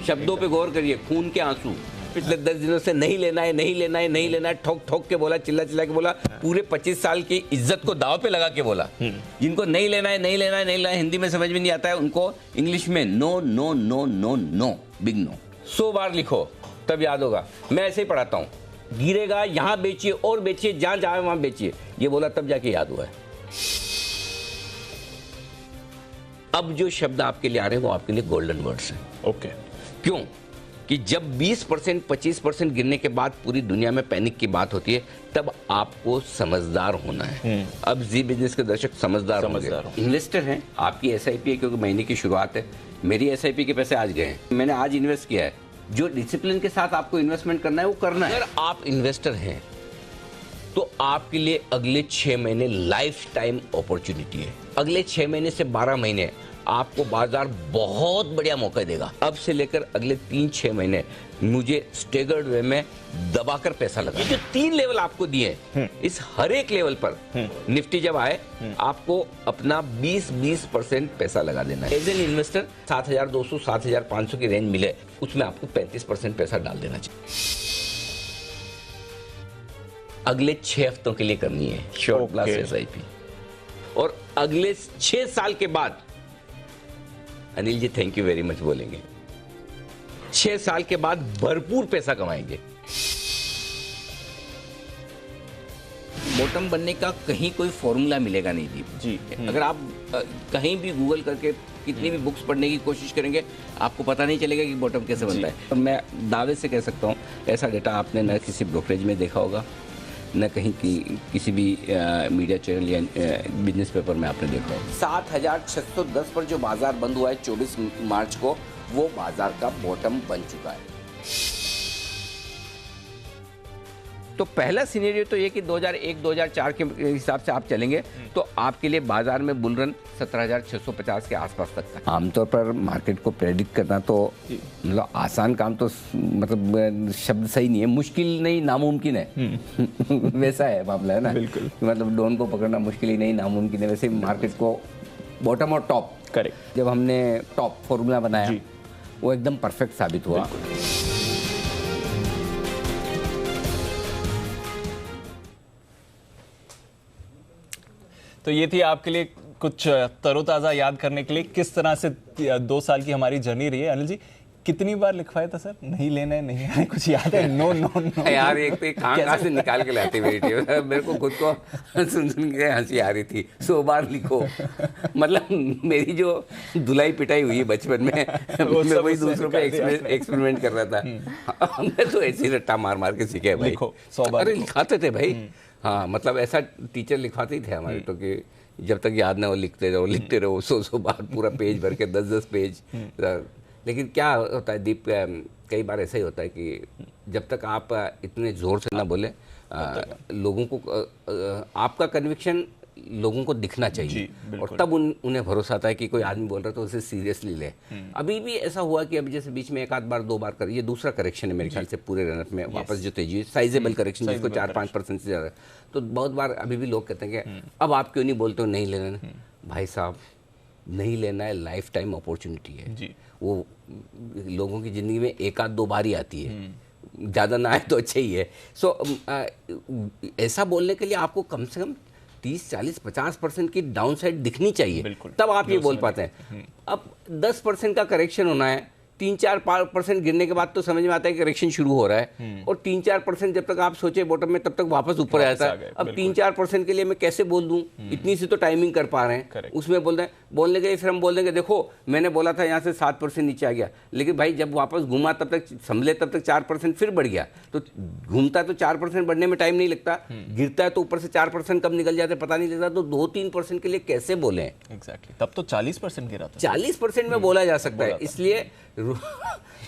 शब्दों पे गौर करिए, खून के आंसू। पिछले 10 दिनों से नहीं लेना है, नहीं लेना है, नहीं लेना है, ठोक ठोक के बोला, चिल्ला चिल्ला के बोला, पूरे 25 साल की इज्जत को दाव पे लगा के बोला। जिनको नहीं लेना है, नहीं लेना है, नहीं लेना है, हिंदी में समझ में नहीं आता है उनको इंग्लिश में no no no no no, big no 100 बार लिखो तब याद होगा। मैं ऐसे ही पढ़ाता हूँ, गिरेगा यहाँ बेचिए और बेचिए, जहां जाए वहां बेचिए, ये बोला तब जाके याद हुआ है। अब जो शब्द आपके लिए आ रहे हैं वो आपके लिए गोल्डन वर्ड्स हैं। ओके, क्यों? कि जब 20% 25% गिरने के बाद पूरी दुनिया में पैनिक की बात होती है, तब आपको समझदार होना है। अब जी बिजनेस के दर्शक समझदार होंगे। इन्वेस्टर हैं, आपकी एसआईपी है क्योंकि महीने की शुरुआत है, मेरी एसआईपी के पैसे आज गए हैं, मैंने आज इन्वेस्ट किया है। जो डिसिप्लिन के साथ आपको इन्वेस्टमेंट करना है वो करना है। अगर आप इन्वेस्टर हैं तो आपके लिए अगले 6 महीने लाइफ टाइम अपॉर्चुनिटी है। अगले 6 महीने से 12 महीने आपको बाजार बहुत बढ़िया मौका देगा। अब से लेकर अगले 3-6 महीने मुझे स्टेगर्ड वे में दबाकर पैसा लगा। ये जो 3 लेवल आपको दिए हैं, इस हर एक लेवल पर निफ्टी जब आए आपको अपना 20% पैसा लगा देना है। एज एन इन्वेस्टर 7,200 7,500 की रेंज मिले, उसमें आपको 35% पैसा डाल देना चाहिए। अगले 6 हफ्तों के लिए करनी है शॉर्ट क्लास एसआईपी, और अगले 6 साल के बाद Anil ji thank you very much बोलेंगे। 6 साल के बाद भरपूर पैसा कमाएंगे। बॉटम बनने का कहीं कोई फॉर्मूला मिलेगा नहीं जी। अगर आप कहीं भी गूगल करके कितनी भी बुक्स पढ़ने की कोशिश करेंगे, आपको पता नहीं चलेगा कि बॉटम कैसे बनता है। तो मैं दावे से कह सकता हूँ ऐसा डेटा आपने न किसी ब्रोकरेज में देखा होगा, न कहीं किसी भी मीडिया चैनल या बिजनेस पेपर में आपने देखा होगा। 7,610 पर जो बाजार बंद हुआ है 24 मार्च को, वो बाजार का बॉटम बन चुका है। तो पहला सिनेरियो तो ये कि 2001-2004 के हिसाब से आप चलेंगे तो आपके लिए बाजार में बुल रन 17,650 के आसपास तक था। आमतौर पर मार्केट को प्रेडिक्ट करना तो मतलब आसान काम तो मतलब शब्द सही नहीं है, मुश्किल नहीं नामुमकिन है। वैसा है मामला, है ना। बिल्कुल, मतलब डॉन को पकड़ना मुश्किल ही नहीं नामुमकिन है। वैसे मार्केट को बॉटम और टॉप, करेक्ट, जब हमने टॉप फॉर्मूला बनाया वो एकदम परफेक्ट साबित हुआ। तो ये थी आपके लिए कुछ तरोताज़ा याद करने के लिए किस तरह से 2 साल की हमारी जर्नी रही है। अनिल जी कितनी बार लिखवाया था सर, नहीं लेना है, नहीं है, कुछ याद है? नो नो नो यार, एक तो कहाँ से निकाल के लाती वीडियो, मेरे को खुद को सुन के हंसी आ रही थी। 100 बार लिखो, मतलब मेरी जो धुलाई पिटाई हुई है बचपन में, मैं वही दूसरों पे एक्सपेरिमेंट कर रहा था। मैं तो ऐसे ही रट्टा मार मार के सीखे भाई। अरे लिखाते थे भाई, हाँ, मतलब ऐसा टीचर लिखवाते ही थे हमारे तो कि जब तक याद ना हो लिखते रहो 100 बार पूरा पेज भर के 10 पेज। लेकिन क्या होता है दीप, कई बार ऐसा ही होता है कि जब तक आप इतने जोर से ना बोले, लोगों को आपका कन्विक्शन लोगों को दिखना चाहिए, और तब उन्हें भरोसा आता है कि कोई आदमी बोल रहा है तो उसे सीरियसली ले। अभी भी ऐसा हुआ कि अभी जैसे बीच में 1-2 बार कर, ये दूसरा करेक्शन है मेरे ख्याल से पूरे रनअप में, वापस जो तेजी साइजेबल करेक्शन जिसको 4-5% से ज़्यादा, तो बहुत बार अभी भी लोग कहते हैं कि अब आप क्यों नहीं बोलते हो नहीं लेना। भाई साहब, नहीं लेना है, लाइफ टाइम अपॉर्चुनिटी है। वो लोगों की ज़िंदगी में 1-2 बार ही आती है, ज़्यादा ना आए तो अच्छा ही है। सो ऐसा बोलने के लिए आपको कम से कम 30-40-50% की डाउन साइड दिखनी चाहिए, तब आप ये बोल पाते हैं। अब 10% का करेक्शन होना है, 3-4% गिरने के बाद तो समझ में आता है कि करेक्शन शुरू हो रहा है, और 3-4% जब तक आप सोचे बॉटम में तब तक वापस ऊपर आ जाता है। अब 3-4% के लिए मैं कैसे बोल दूं, इतनी सी तो टाइमिंग कर पा रहे हैं, उसमें बोलने के फिर हम बोल देंगे देखो मैंने बोला था यहाँ से 7% नीचे आ गया, लेकिन भाई जब वापस घूमा तब तक संभले, तब तक 4% फिर बढ़ गया। तो घूमता तो 4% बढ़ने में टाइम नहीं लगता, गिरता है तो ऊपर से 4% कब निकल जाते पता नहीं लगता। तो 2-3% के लिए कैसे बोले? एग्जैक्टली, तब तो 40% गिरा था। 40% में बोला जा सकता है, इसलिए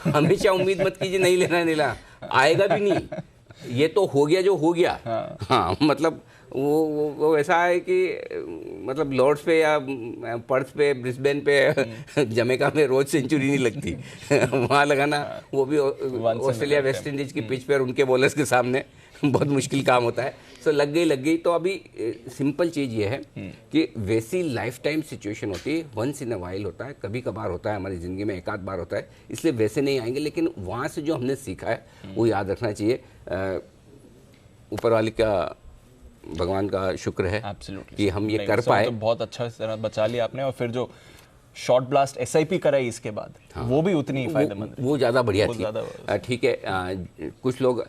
हमेशा उम्मीद मत कीजिए नहीं लेना, आएगा भी नहीं, ये तो हो गया जो हो गया। हाँ, मतलब वो ऐसा है कि मतलब लॉर्ड्स पे या पर्थ पे, ब्रिस्बेन पे, जमैका में रोज सेंचुरी नहीं लगती। वहाँ लगाना, वो भी ऑस्ट्रेलिया वेस्ट इंडीज की पिच पर उनके बॉलर्स के सामने बहुत मुश्किल काम होता है। सो लग गई। तो अभी सिंपल चीज़ ये है कि वैसी लाइफ टाइम सिचुएशन होती है, वंस इन अ वाइल होता है, कभी कभार होता है हमारी ज़िंदगी में, 1-8 बार होता है, इसलिए वैसे नहीं आएंगे। लेकिन वहाँ से जो हमने सीखा है वो याद रखना चाहिए। ऊपर वाले का, भगवान का शुक्र है कि हम ये कर पाए। तो बहुत अच्छा तरह बचा लिया आपने। और फिर जो शॉर्ट ब्लास्ट एसआईपी कराई इसके बाद, वो भी उतनी ही फायदेमंद, वो ज़्यादा बढ़िया वो थी। ज़्यादा ठीक है, कुछ लोग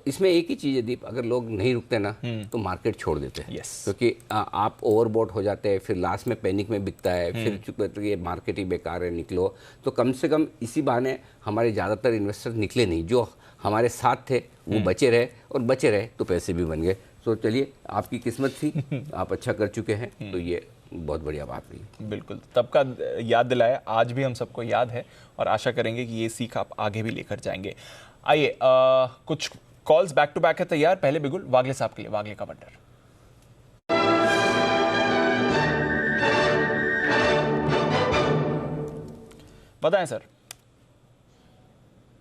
इसमें एक ही चीज़ है दीप, अगर लोग नहीं रुकते ना तो मार्केट छोड़ देते हैं, क्योंकि आप ओवरबॉट हो जाते हैं, फिर लास्ट में पैनिक में बिकता है, फिर चूंकि ये मार्केट ही बेकार है, निकलो। तो कम से कम इसी बहाने हमारे ज़्यादातर इन्वेस्टर निकले नहीं, जो हमारे साथ थे वो बचे रहे, और बचे रहे तो पैसे भी बन गए। तो चलिए, आपकी किस्मत थी, आप अच्छा कर चुके हैं, तो ये बहुत बढ़िया बात रही। बिल्कुल, तब का याद दिलाया, आज भी हम सबको याद है, और आशा करेंगे कि ये सीख आप आगे भी लेकर जाएंगे। आइए, कुछ कॉल्स बैक टू बैक है तैयार। पहले बिगुल वागले साहब के लिए, वागले का वंडर। बताएं सर।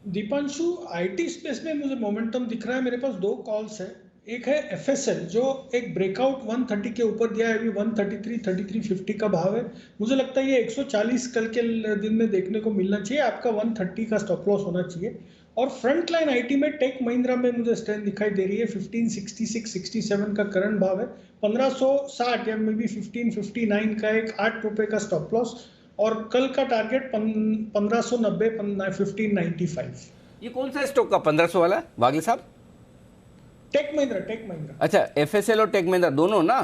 दीपांशु, आईटी स्पेस में मुझे मोमेंटम दिख रहा है। मेरे पास 2 कॉल्स है। एक है एफएसएल, जो एक ब्रेकआउट 130 के ऊपर दिया है, अभी 133, 3350 का भाव है। मुझे लगता है ये 140 कल के दिन में देखने को मिलना चाहिए। आपका 130 का स्टॉप लॉस होना चाहिए। और फ्रंट लाइन आईटी में टेक महिंद्रा में मुझे स्ट्रेंथ दिखाई दे रही है। 1566, 67 का करंट भाव है। 1560 या मे बी 1559 का एक 8 रुपए का स्टॉप लॉस, और कल का टारगेट 1590, 1595। ये कौन सा स्टॉक का 1500 वाला वागले साहब? टेक महिंद्रा। अच्छा, एफएसएल और टेक महिंद्रा दोनों ना?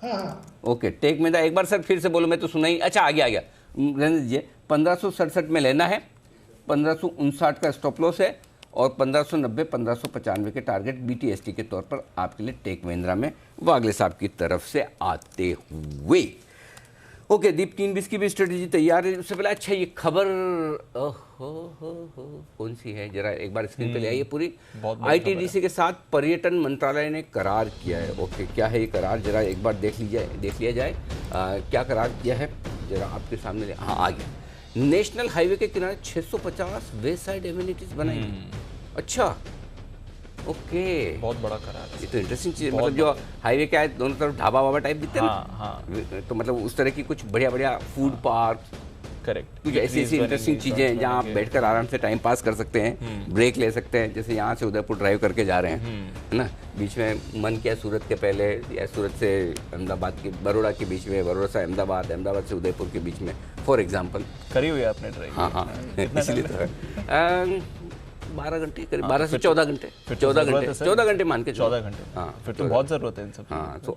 हाँ। ओके, टेक महिंद्रा एक बार सर फिर से बोलो, मैं तो सुना ही। अच्छा, आ गया। रहने दीजिए। 1567 में लेना है, 1559 का स्टॉप लॉस है, और 1590, 1595 के टारगेट बीटीएसटी के तौर पर आपके लिए टेक महिंद्रा में वागले साहब की तरफ से आते हुए। ओके दीप, 3-20 की भी स्ट्रेटेजी तैयार है। उससे पहले अच्छा, ये खबर कौन सी है, जरा एक बार स्क्रीन पे ले आइए पूरी। आईटीडीसी के साथ पर्यटन मंत्रालय ने करार किया है। ओके, क्या है ये करार, जरा एक बार देख लिया जाए। क्या करार किया है, जरा आपके सामने। हाँ, आ गया। नेशनल हाईवे के किनारे 650 वे साइड एमिनिटीज बनाएंगे। अच्छा, ओके, बहुत बड़ा करार है। ये तो इंटरेस्टिंग चीज है। मतलब जो हाईवे क्या है, दोनों तरफ ढाबा वाबा टाइप दिखते हैं ना, हाँ। तो मतलब उस तरह की कुछ बढ़िया फूड पार्क, करेक्ट, कुछ ऐसी इंटरेस्टिंग चीजें हैं जहाँ आप बैठकर आराम से टाइम पास कर सकते हैं, ब्रेक ले सकते हैं। जैसे यहाँ से उदयपुर ड्राइव करके जा रहे हैं, है ना, बीच में मन किया सूरत के पहले, या सूरत से अहमदाबाद के, बड़ौदा के बीच में, बड़ौदा से अहमदाबाद, अहमदाबाद से उदयपुर के बीच में, फॉर एग्जाम्पल। करी हुई है आपने ड्राइव? हाँ, इसलिए तो 12 घंटे करीब, 12 से 14 घंटे, 14 घंटे मान के 14 घंटे। हाँ, फिर तो बहुत ज़रूरत है इन सब। हाँ, तो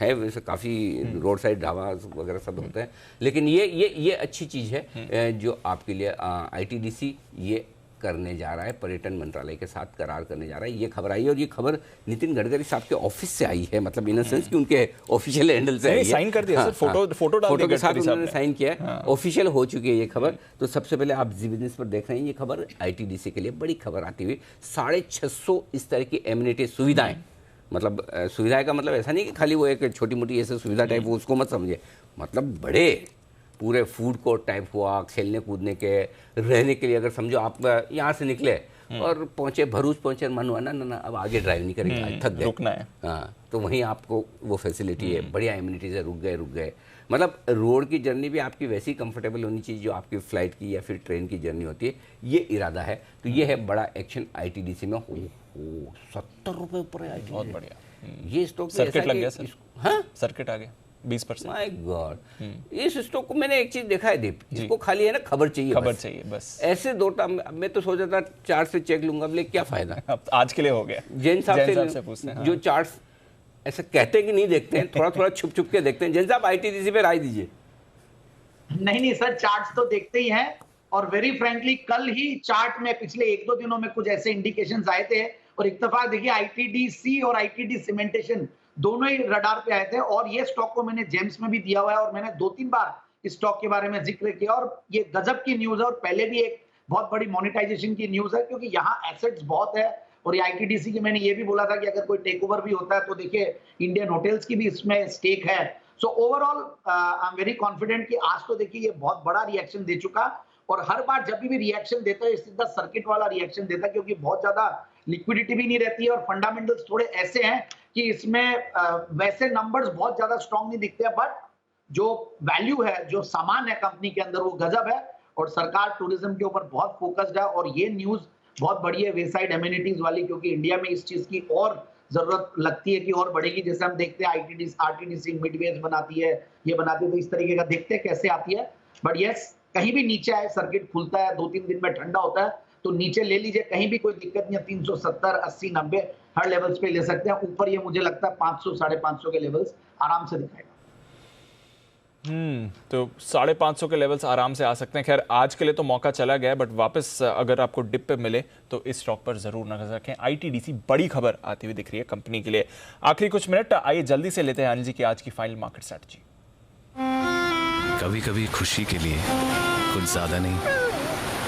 है वैसे काफ़ी रोड साइड ढाबा वगैरह सब होते हैं, लेकिन ये अच्छी चीज़ है जो आपके लिए आईटीडीसी ये करने जा रहा है, पर्यटन मंत्रालय के साथ करार करने जा रहा है। ये खबर आई है, और ये खबर नितिन गडकरी साहब के ऑफिस से आई है, मतलब इन सेंस कि उनके ऑफिशियल हैंडल से आई है। साइन कर दिया सर, फोटो के साथ उन्होंने साइन किया है, ऑफिशियल हो चुकी है ये खबर। तो सबसे पहले आप जी बिजनेस पर देख रहे हैं, ये खबर आईटीडीसी के लिए बड़ी खबर आती हुई। 650 इस तरह की एमिनिटी सुविधाएं, मतलब सुविधाएं का मतलब ऐसा नहीं कि खाली वो एक छोटी मोटी ऐसे सुविधा टाइप हो, उसको मत समझिए, मतलब बड़े पूरे फूड कोर्ट टाइप हुआ, खेलने कूदने के, रहने के लिए। अगर समझो आप यहाँ से निकले और पहुँचे भरूच, पहुँचे, मन हुआ ना अब आगे ड्राइव नहीं करेंगे, आज थक गए, रुकना है। हाँ, तो वहीं आपको वो फैसिलिटी है, बढ़िया एमिनिटीज है, रुक गए। मतलब रोड की जर्नी भी आपकी वैसी कंफर्टेबल होनी चाहिए जो आपकी फ्लाइट की या फिर ट्रेन की जर्नी होती है, ये इरादा है। तो ये है बड़ा एक्शन आईटीडीसी में। 70 रुपये ऊपर है, बहुत बढ़िया। ये स्टॉक सर्किट लग गया सर। हाँ, सर्किट आ गया 20%। माय गॉड, इस स्टॉक को मैंने एक चीज देखा है दीप, इसको खाली है ना खबर चाहिए, बस ऐसे दो टाइम। मैं तो सोचा था चार्ट से चेक लूंगा, लेकिन क्या फायदा, आज के लिए हो गया। जैन साहब से पूछते हैं, जो चार्ट ऐसे कहते हैं कि नहीं देखते हैं, थोड़ा छुप के देखते हैं। जैन साहब, आईटीडीसी पे राय दीजिए। नहीं सर, चार्ट्स तो देखते ही हैं, और वेरी फ्रेंकली कल ही चार्ट में पिछले 1-2 दिनों में कुछ ऐसे इंडिकेशंस आए थे, और इत्तेफाक देखिए आईटीडीसी और आईटीडी सीमेंटेशन दोनों ही रडार पे आए थे। और ये स्टॉक को मैंने जेम्स में भी दिया हुआ है, और मैंने 2-3 बार इस स्टॉक के बारे में जिक्र किया, और ये गजब की न्यूज है। और पहले भी एक बहुत बड़ी मोनेटाइजेशन की न्यूज है, क्योंकि यहाँ एसेट्स बहुत है। और ये आईटीडीसी की मैंने ये भी बोला था कि अगर कोई टेक ओवर भी होता है तो देखिए इंडियन होटल्स की भी इसमें स्टेक है। So overall I am very confident कि आज तो देखिए ये बहुत बड़ा रिएक्शन दे चुका, और हर बार जब भी रिएक्शन देता है सीधा सर्किट वाला रिएक्शन देता है, क्योंकि बहुत ज्यादा लिक्विडिटी भी नहीं रहती है, और फंडामेंटल्स थोड़े ऐसे हैं कि इसमें वैसे नंबर्स बहुत ज्यादा स्ट्रांग नहीं दिखते, बट जो वैल्यू है, जो सामान है कंपनी के अंदर, वो गजब है। और सरकार टूरिज्म के ऊपर बहुत फोकस्ड है, और ये न्यूज बहुत बड़ी है वे साइड एमिनिटीज वाली, क्योंकि इंडिया में इस चीज की और जरूरत लगती है कि और बढ़ेगी। जैसे हम देखते हैं आरटीडीसी मिडवेज बनाती है, ये बनाती है, तो इस तरीके का देखते हैं कैसे आती है। बट यस, कहीं भी नीचे आए, सर्किट खुलता है 2-3 दिन में ठंडा होता है तो नीचे ले लीजिए, कहीं भी कोई दिक्कत नहीं है। 370, 80, 90 हर लेवल्स पे ले सकते हैं। ऊपर ये मुझे लगता है 500, 550 के लेवल्स आराम से दिखाएगा। तो 550 के लेवल्स आराम से आ सकते हैं। खैर आज के लिए तो मौका चला गया है, बट वापस अगर आपको डिप पे मिले तो इस स्टॉक पर जरूर नजर रखें। आईटीडीसी बड़ी खबर आती हुई दिख रही है कंपनी के लिए। आखिरी कुछ मिनट आइए जल्दी से लेते हैं अनिल जी की आज की फाइनल मार्केट स्ट्रेटजी। कभी कभी खुशी के लिए कुछ ज्यादा नहीं,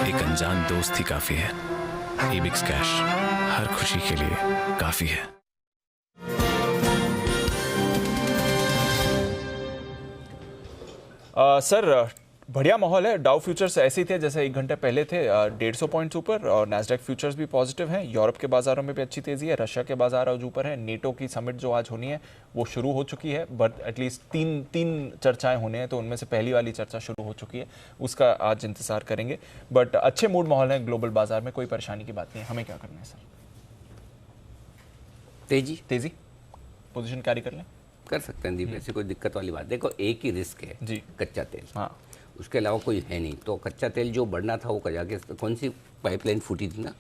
एक अनजान दोस्त ही काफी है। इबिक्स कैश हर खुशी के लिए काफी है। सर बढ़िया माहौल है। डाउ फ्यूचर्स ऐसे ही थे जैसे 1 घंटे पहले थे, 150 पॉइंट्स ऊपर, और नैस्डैक फ्यूचर्स भी पॉजिटिव हैं। यूरोप के बाजारों में भी अच्छी तेजी है, रशिया के बाजार आज ऊपर है। नेटो की समिट जो आज होनी है वो शुरू हो चुकी है, बट एटलीस्ट तीन चर्चाएं होने हैं, तो उनमें से पहली वाली चर्चा शुरू हो चुकी है, उसका आज इंतजार करेंगे। बट अच्छे मूड माहौल है ग्लोबल बाजार में, कोई परेशानी की बात नहीं है। हमें क्या करना है सर? तेजी पोजिशन कैरी कर लें? कर सकते हैं दीप, ऐसी कोई दिक्कत वाली बात। देखो एक ही रिस्क है जी, कच्चा तेल। हाँ, उसके अलावा कोई है नहीं। तो कच्चा तेल जो बढ़ना था वो कजाकिस्तान, कौन सी पाइपलाइन फूटी थी ना?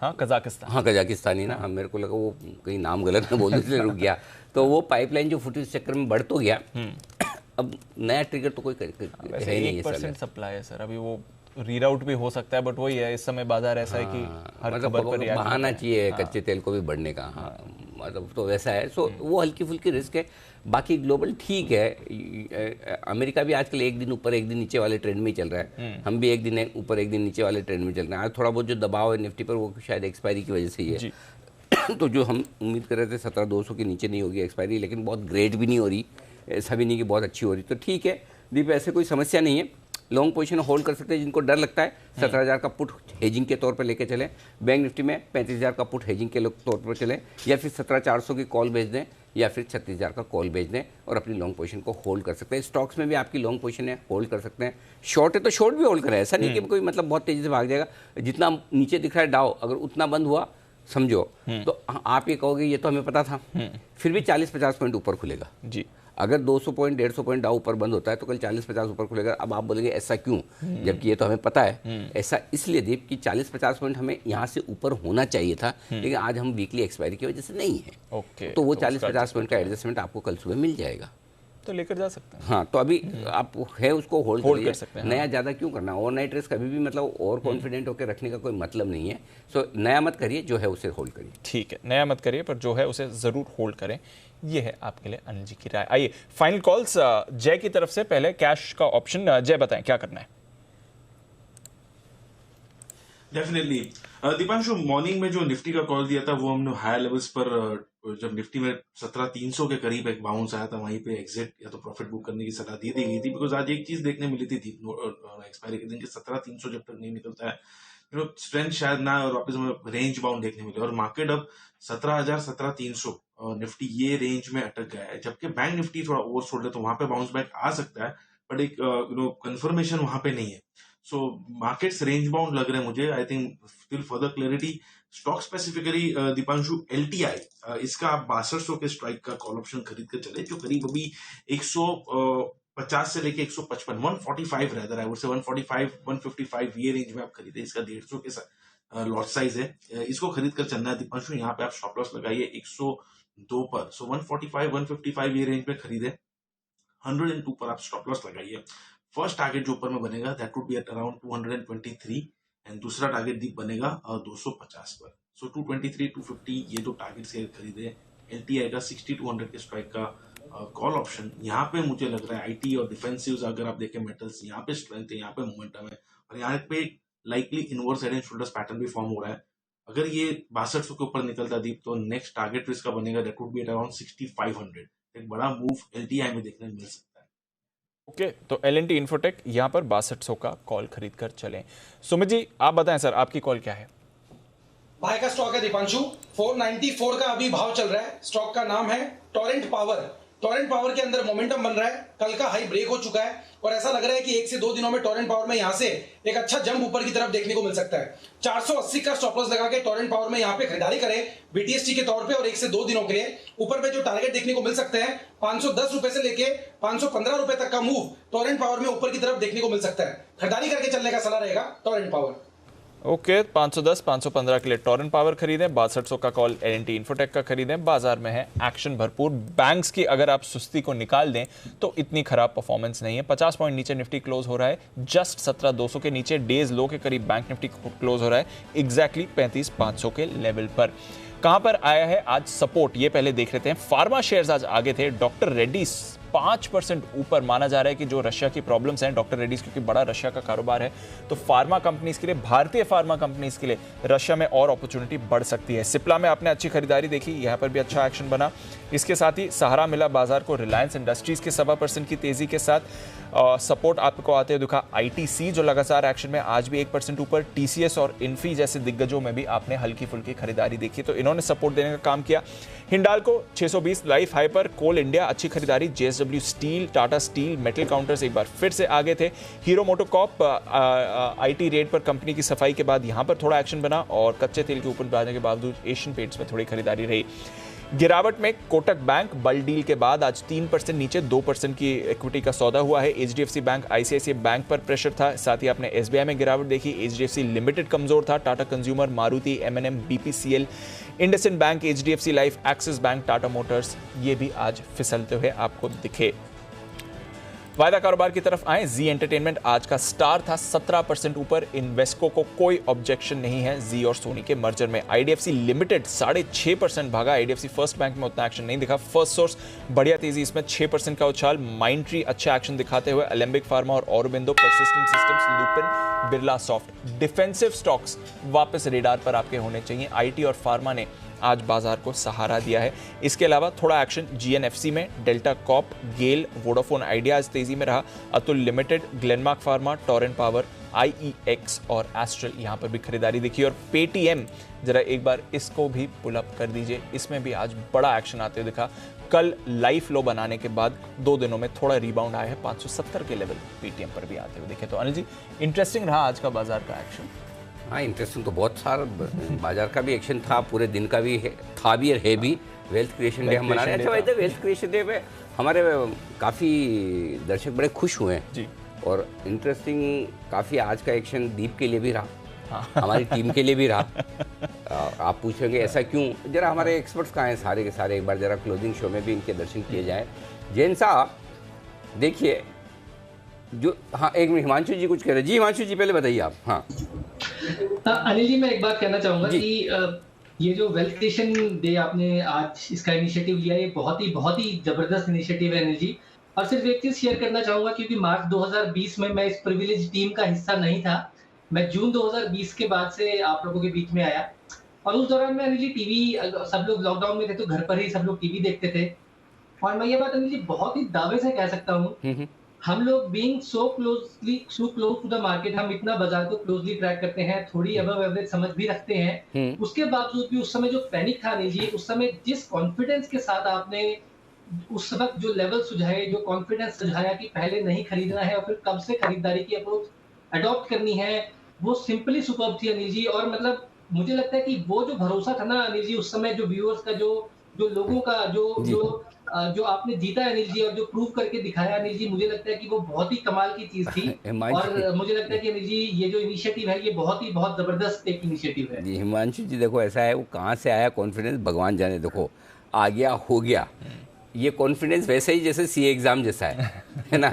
हाँ, कजाकिस्तान। हाँ, कजाकिस्तानी ना। हाँ, मेरे को लगा वो कहीं नाम गलत ना बोलने से रुक गया। तो वो पाइपलाइन जो फूटी उस चक्कर में बढ़ तो गया। अब नया ट्रिगर तो कोई है नहीं। 1% सप्लाई है सर, अभी वो रीराउट भी हो सकता है, बट वही है, इस समय बाजार ऐसा है कि हर खबर पर रिएक्ट बहाना चाहिए कच्चे तेल को भी बढ़ने का। हाँ, मतलब तो वैसा है। सो वो हल्की फुल्की रिस्क है। बाकी ग्लोबल ठीक है। अमेरिका भी आजकल एक दिन ऊपर एक दिन नीचे वाले ट्रेंड में ही चल रहा है। हम भी एक दिन ऊपर एक दिन नीचे वाले ट्रेंड में चल रहे हैं। आज थोड़ा बहुत जो दबाव है निफ्टी पर वो शायद एक्सपायरी की वजह से ही है। तो जो हम उम्मीद कर रहे थे 17,200 के नीचे नहीं होगी एक्सपायरी, लेकिन बहुत ग्रेट भी नहीं हो रही, ऐसा भी नहीं कि बहुत अच्छी हो रही। तो ठीक है दीप, ऐसे कोई समस्या नहीं है। लॉन्ग पोजीशन होल्ड कर सकते हैं। जिनको डर लगता है 17,000 का पुट हेजिंग के तौर पर लेके चलें। बैंक निफ्टी में 35,000 का पुट हेजिंग के तौर पर चलें, या फिर 17,400 की कॉल बेच दें, या फिर 36,000 का कॉल बेच दें और अपनी लॉन्ग पोजीशन को होल्ड कर सकते हैं। स्टॉक्स में भी आपकी लॉन्ग पोजीशन है, होल्ड कर सकते हैं। शॉर्ट है तो शॉर्ट भी होल्ड करें। ऐसा नहीं कि कोई मतलब बहुत तेजी से भाग जाएगा। जितना नीचे दिख रहा है डाउ, अगर उतना बंद हुआ समझो तो आप ये कहोगे ये तो हमें पता था, फिर भी 40-50 पॉइंट ऊपर खुलेगा जी। अगर 200 पॉइंट 150 पॉइंट डाउ ऊपर बंद होता है तो कल 40-50 ऊपर खुलेगा। अब आप बोलेंगे ऐसा क्यों, जबकि ये तो हमें पता है। ऐसा इसलिए दीप कि 40-50 पॉइंट हमें यहाँ से ऊपर होना चाहिए था, लेकिन आज हम वीकली एक्सपायरी की वजह से नहीं है। तो वो 40-50 पॉइंट का एडजस्टमेंट आपको कल सुबह मिल जाएगा, तो लेकर जा सकते हैं। हाँ, तो अभी आप है उसको होल्ड कर सकते हैं। नया ज़्यादा क्यों करना? ओवरनाइट रिस्क कभी भी मतलब और कॉन्फिडेंट होकर रखने का कोई मतलब नहीं है। सो नया मत करिए, जो है उसे होल्ड करिए। ठीक है, नया मत करिए, पर जो है उसे ज़रूर होल्ड करें। ये है आपके लिए अनिल जी की राय। आइए फाइनल कॉल्स जय की तरफ से। पहले कैश का ऑप्शन, जय बताएं क्या करना है? डेफिनेटली दीपांशु, मॉर्निंग में जो निफ्टी का कॉल दिया था वो हमने हायर लेवल्स पर, जब निफ्टी में 17,300 के करीब एक बाउंस आया था, वहीं पे एग्जिट या तो प्रॉफिट बुक करने की सलाह दी गई थी। बिकॉज आज एक चीज देखने मिली थी एक्सपायरी के दिन के 17,300 जब तक नहीं निकलता है स्ट्रेंथ शायद ना, और वापस हमें रेंज बाउंड देखने मिले। और मार्केट अब 17,000 17,300 निफ्टी ये रेंज में अटक गया है। जबकि बैंक निफ्टी थोड़ा ओवरसोल्ड है, तो वहां पे बाउंस बैक आ सकता है, बट एक कंफर्मेशन वहां पे नहीं है। सो मार्केट्स रेंज बाउंड लग रहे हैं मुझे। I think still further clarity. Stock specifically Deepanshu, LTI इसका आप 6200 के स्ट्राइक का कॉल ऑप्शन खरीद कर चले, जो करीब अभी 150 से लेके 155 145 रहता है, उससे 145 155 ये रेंज में आप खरीदे। इसका 150 के लॉट साइज है, इसको खरीद कर चलना है दीपांशु। यहाँ पे आप स्टॉप लॉस लगाइए 102 पर। सो 145 155 ये रेंज में खरीदे। 102 पर आप स्टॉप लॉस लगाइए। फर्स्ट टारगेट जो ऊपर में बनेगा that would be at around 223, and दूसरा टारगेट दीप बनेगा 250 पर। सो 223 250 ये दो टारगेट्स के खरीदे। LTI का 60-200 के स्ट्राइक का कॉल ऑप्शन। यहाँ पे मुझे लग रहा है IT और डिफेंसिव्स, अगर आप देखें मेटल्स, यहाँ पे स्ट्रेंथ है, यहाँ पे मोमेंटम है, और यहाँ पे likely inverse head and shoulders pattern भी फॉर्म हो रहा है। अगर ये 6200 के ऊपर निकलता दीप, तो नेक्स्ट टारगेट इसका बनेगा that would be at around 6500। एक बड़ा मूव LTI में देखने मिल सकता है। ओके, तो L&T इन्फोटेक यहाँ पर 6200 का कॉल खरीद कर चलें। सुमित जी आप बताएं सर, आपकी कॉल क्या है? भाई का स्टॉक है दीपांशु, 494 का अभी भाव चल रहा है। स्टॉक का नाम है टोरेंट पावर। टोरेंट पावर के अंदर मोमेंटम बन रहा है, कल का हाई ब्रेक हो चुका है और ऐसा लग रहा है कि 1 से 2 दिनों में टोरेंट पावर में यहां से एक अच्छा जंप ऊपर की तरफ देखने को मिल सकता है। 480 का स्टॉप लॉस लगा के टोरेंट पावर में यहां पे खरीदारी करें बीटीएसटी के तौर पे और 1 से 2 दिनों के लिए। ऊपर पे जो टारगेट देखने को मिल सकते हैं 510 रुपए से लेके 515 रुपए तक का मूव टोरेंट पावर में ऊपर की तरफ देखने को मिल सकता है। खरीदारी करके चलने का सलाह रहेगा टोरेंट पावर। ओके 510 515 के लिए टोरेंट पावर खरीदें, 6200 का कॉल एल&टी इन्फोटेक का खरीदें। बाजार में है एक्शन भरपूर। बैंक्स की अगर आप सुस्ती को निकाल दें तो इतनी खराब परफॉर्मेंस नहीं है। 50 पॉइंट नीचे निफ्टी क्लोज हो रहा है, जस्ट 17200 के नीचे डेज लो के करीब बैंक निफ्टी क्लोज हो रहा है, एग्जैक्टली 35500 के लेवल पर। कहां पर आया है आज सपोर्ट, ये पहले देख लेते हैं। फार्मा शेयर्स आज आगे थे, डॉक्टर रेड्डीज 5% ऊपर। माना जा रहा है कि जो रशिया की प्रॉब्लम्स हैं, डॉक्टर रेड्डीज क्योंकि बड़ा रशिया का कारोबार है, तो फार्मा कंपनीज के लिए, भारतीय फार्मा कंपनीज के लिए रशिया में और अपॉर्चुनिटी बढ़ सकती है। सिप्ला में आपने अच्छी खरीदारी देखी, यहां पर भी अच्छा एक्शन बना। इसके साथ ही सहारा मिला बाजार को रिलायंस इंडस्ट्रीज के 1.25% की तेजी के साथ। सपोर्ट आपको आते हुए दिखा आईटीसी जो लगातार एक्शन में, आज भी 1% ऊपर। टीसीएस और इन्फी जैसे दिग्गजों में भी आपने हल्की फुल्की खरीदारी देखी, तो इन्होंने सपोर्ट देने का काम किया। हिंडाल्को 620 लाइफ हाई पर। कोल इंडिया अच्छी खरीदारी। JSW steel, Tata steel, metal counters एक बार फिर से आगे थे। हीरो मोटोकॉर्प आईटी रेट पर कंपनी की सफाई के बाद यहां पर थोड़ा एक्शन बना और कच्चे तेल के ऊपर जाने के बावजूद एशियन पेंट्स में थोड़ी खरीदारी रही। गिरावट में कोटक बैंक बल डील के बाद आज 3% नीचे 2% की इक्विटी का सौदा हुआ है। एचडीएफसी बैंक, आईसीआईसीआई बैंक पर प्रेशर था, साथ ही आपने एसबीआई में गिरावट देखी। एचडीएफसी लिमिटेड कमजोर था, Tata Consumer, Maruti, MNM, BPCL, IndusInd Bank, HDFC Life, Axis Bank, Tata Motors ये भी आज फिसलते हुए आपको दिखे। वायदा कारोबार की तरफ आए, जी एंटरटेनमेंट आज का स्टार था, 17% ऊपर। इन्वेस्को को कोई ऑब्जेक्शन नहीं है जी और सोनी के मर्जर में। आईडीएफसी लिमिटेड 6.5% भागा। आईडीएफसी फर्स्ट बैंक में उतना एक्शन नहीं दिखा। फर्स्ट सोर्स बढ़िया तेजी, इसमें 6% का उछाल। माइंडट्री अच्छा एक्शन दिखाते हुए। अलेम्बिक फार्मा और Aurobindo, persistent systems, Lupin, Birla soft. Defensive stocks वापस रेडार पर आपके होने चाहिए। आईटी और फार्मा ने आज बाजार को सहारा दिया है। इसके अलावा थोड़ा एक्शन जीएनएफसी में, डेल्टा कॉप, गेल, वोडाफोन आइडिया आज तेजी में रहा। Atul limited, Glenmark pharma, Torrent power, IEX और एस्ट्रल यहां पर भी खरीदारी दिखी। और पेटीएम जरा एक बार इसको भी पुल अप कर दीजिए, इसमें भी आज बड़ा एक्शन आते हुए दिखा। कल लाइफ लो बनाने के बाद 2 दिनों में थोड़ा रिबाउंड आया है, 570 के लेवल पेटीएम पर भी आते हुए दिखे। तो अनिल जी, इंटरेस्टिंग रहा आज का बाजार का एक्शन। हाँ, इंटरेस्टिंग तो बहुत सारा बाजार का भी एक्शन था, पूरे दिन का भी था भी और है भी। वेल्थ क्रिएशन डे हम मना रहे हैं। अच्छा वैसे वेल्थ क्रिएशन डे पे हमारे काफ़ी दर्शक बड़े खुश हुए हैं जी, और इंटरेस्टिंग काफ़ी आज का एक्शन दीप के लिए भी रहा, हमारी टीम के लिए भी रहा। आप पूछेंगे ऐसा क्यों, जरा हमारे एक्सपर्ट्स कहाँ हैं सारे के सारे, एक बार जरा क्लोजिंग शो में भी इनके दर्शन किए जाए। जैन साहब देखिए जो, हाँ एक मिनट, हिमांशु जी कुछ कह रहे हैं। जी हिमांशु जी पहले बताइए आप। हाँ अनिल जी, मैं एक बात कहना चाहूंगा कि ये जो वेल्थ क्रिएशन डे आपने आज इसका इनिशिएटिव लिया, ये बहुत ही जबरदस्त इनिशिएटिव है अनिल जी। और सिर्फ एक चीज शेयर करना चाहूंगा, क्योंकि मार्च 2020 में मैं इस प्रिविलेज टीम का हिस्सा नहीं था। मैं जून 2020 के बाद से आप लोगों के बीच में आया और उस दौरान में अनिल जी टीवी, सब लोग लॉकडाउन में थे तो घर पर ही सब लोग टीवी देखते थे। और मैं ये बात अनिल जी बहुत ही दावे से कह सकता हूँ, हम लोग being so close to the market, हम इतना बाजार को क्लोजली ट्रैक करते हैं, थोड़ी अबव एवरेज समझ भी रखते हैं, उसके बावजूद भी उस समय जो पैनिक था अनिल जी, उस समय जिस कॉन्फिडेंस के साथ आपने उस वक्त जो लेवल सुझाए, जो कॉन्फिडेंस सुझाया कि पहले नहीं खरीदना है और फिर कब से खरीदारी की अप्रोच अडॉप्ट करनी है, वो सिंपली सुपर्ब थी अनिल जी। और मतलब मुझे लगता है कि वो जो भरोसा था ना अनिल जी, उस समय जो व्यूअर्स का, जो लोगों का जो आपने जीता अनिल जी और जो प्रूव करके दिखाया अनिल जी, मुझे लगता है कि वो बहुत ही कमाल की चीज थी। और मुझे लगता है कि अनिल जी ये जो इनिशिएटिव है ये बहुत जबरदस्त एक इनिशिएटिव है। जी हिमांशु जी देखो ऐसा है, वो कहाँ से आया कॉन्फिडेंस भगवान जाने। देखो आ गया हो गया, ये कॉन्फिडेंस वैसे ही जैसे सीए एग्जाम जैसा है ना।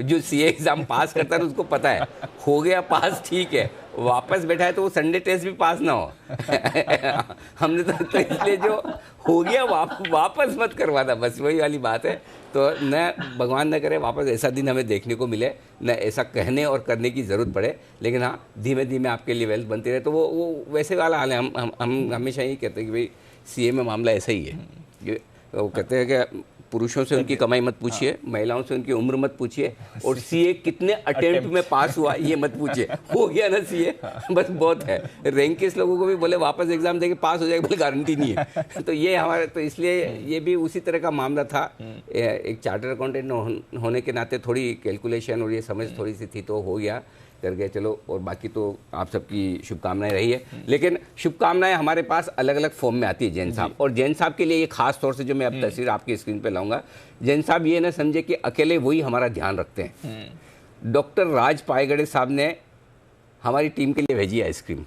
जो सीए एग्जाम पास करता है उसको पता है हो गया पास, ठीक है, वापस बैठा है तो वो संडे टेस्ट भी पास ना हो। हमने तो इसलिए जो हो गया वापस मत करवाना, बस वही वाली बात है। तो न भगवान न करे वापस ऐसा दिन हमें देखने को मिले, न ऐसा कहने और करने की ज़रूरत पड़े, लेकिन हाँ धीमे धीमे आपके लिए वेल्थ बनती रहे। तो वो वैसे वाला हाल है। हम हमेशा यही कहते हैं कि भाई सीए में मामला ऐसा ही है। वो कहते हैं कि पुरुषों से उनकी कमाई मत पूछिए, महिलाओं से उनकी उम्र मत पूछिए, और सीए कितने अटेम्प्ट में पास हुआ ये मत पूछिए। हो गया ना सीए, बस बहुत है। रैंकिस्ट लोगों को भी बोले वापस एग्जाम देके पास हो जाएगा, बोले गारंटी नहीं है। तो ये हमारे, तो इसलिए ये भी उसी तरह का मामला था। एक चार्टर अकाउंटेंट होने के नाते थोड़ी कैलकुलेशन और ये समझ थोड़ी सी थी, तो हो गया, कर गए, चलो। और बाकी तो आप सबकी शुभकामनाएं रही है, लेकिन शुभकामनाएं हमारे पास अलग अलग फॉर्म में आती है जैन साहब। और जैन साहब के लिए ये खास तौर से जो मैं अब तस्वीर आपकी स्क्रीन पे लाऊंगा, जैन साहब ये ना समझे कि अकेले वही हमारा ध्यान रखते हैं। डॉक्टर राज पायगड़े साहब ने हमारी टीम के लिए भेजी आइसक्रीम।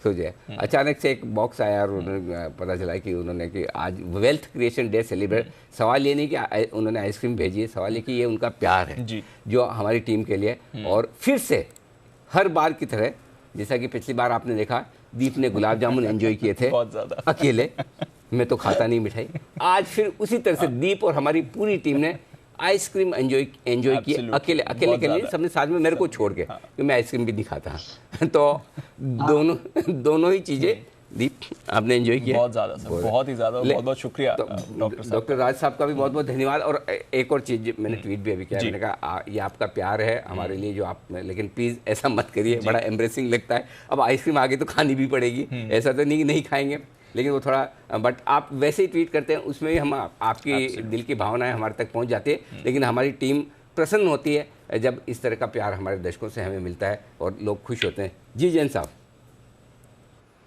सोचिए, अचानक से एक बॉक्स आया और उन्होंने पता चला कि उन्होंने कि आज वेल्थ क्रिएशन डे सेलिब्रेट। सवाल ये नहीं कि उन्होंने आइसक्रीम भेजी है, सवाल ये कि ये उनका प्यार है जो हमारी टीम के लिए। और फिर से हर बार की तरह, जैसा कि पिछली बार आपने देखा, दीप ने गुलाब जामुन एंजॉय किए थे बहुत ज़्यादा अकेले, मैं तो खाता नहीं मिठाई। आज फिर उसी तरह से दीप और हमारी पूरी टीम ने आइसक्रीम एंजॉय की, अकेले के लिए, सबने साथ में, मेरे को छोड़ के, क्योंकि मैं आइसक्रीम भी नहीं खाता। तो दोनों ही चीज़ें दीप आपने एंजॉय किया बहुत ज़्यादा सर, बहुत ही ज़्यादा। बहुत बहुत शुक्रिया डॉक्टर राज साहब का भी बहुत बहुत धन्यवाद। और एक और चीज़ मैंने ट्वीट भी अभी किया, मैंने कहा ये आपका प्यार है हमारे लिए जो आप, लेकिन प्लीज़ ऐसा मत करिए, बड़ा एम्ब्रेसिंग लगता है। अब आइसक्रीम आगे तो खानी भी पड़ेगी, ऐसा तो नहीं खाएंगे, लेकिन वो थोड़ा, बट आप वैसे ही ट्वीट करते हैं, उसमें भी हम आपकी दिल की भावनाएं हमारे तक पहुंच जाती है। लेकिन हमारी टीम प्रसन्न होती है जब इस तरह का प्यार हमारे दर्शकों से हमें मिलता है और लोग खुश होते हैं। जी जैन साहब।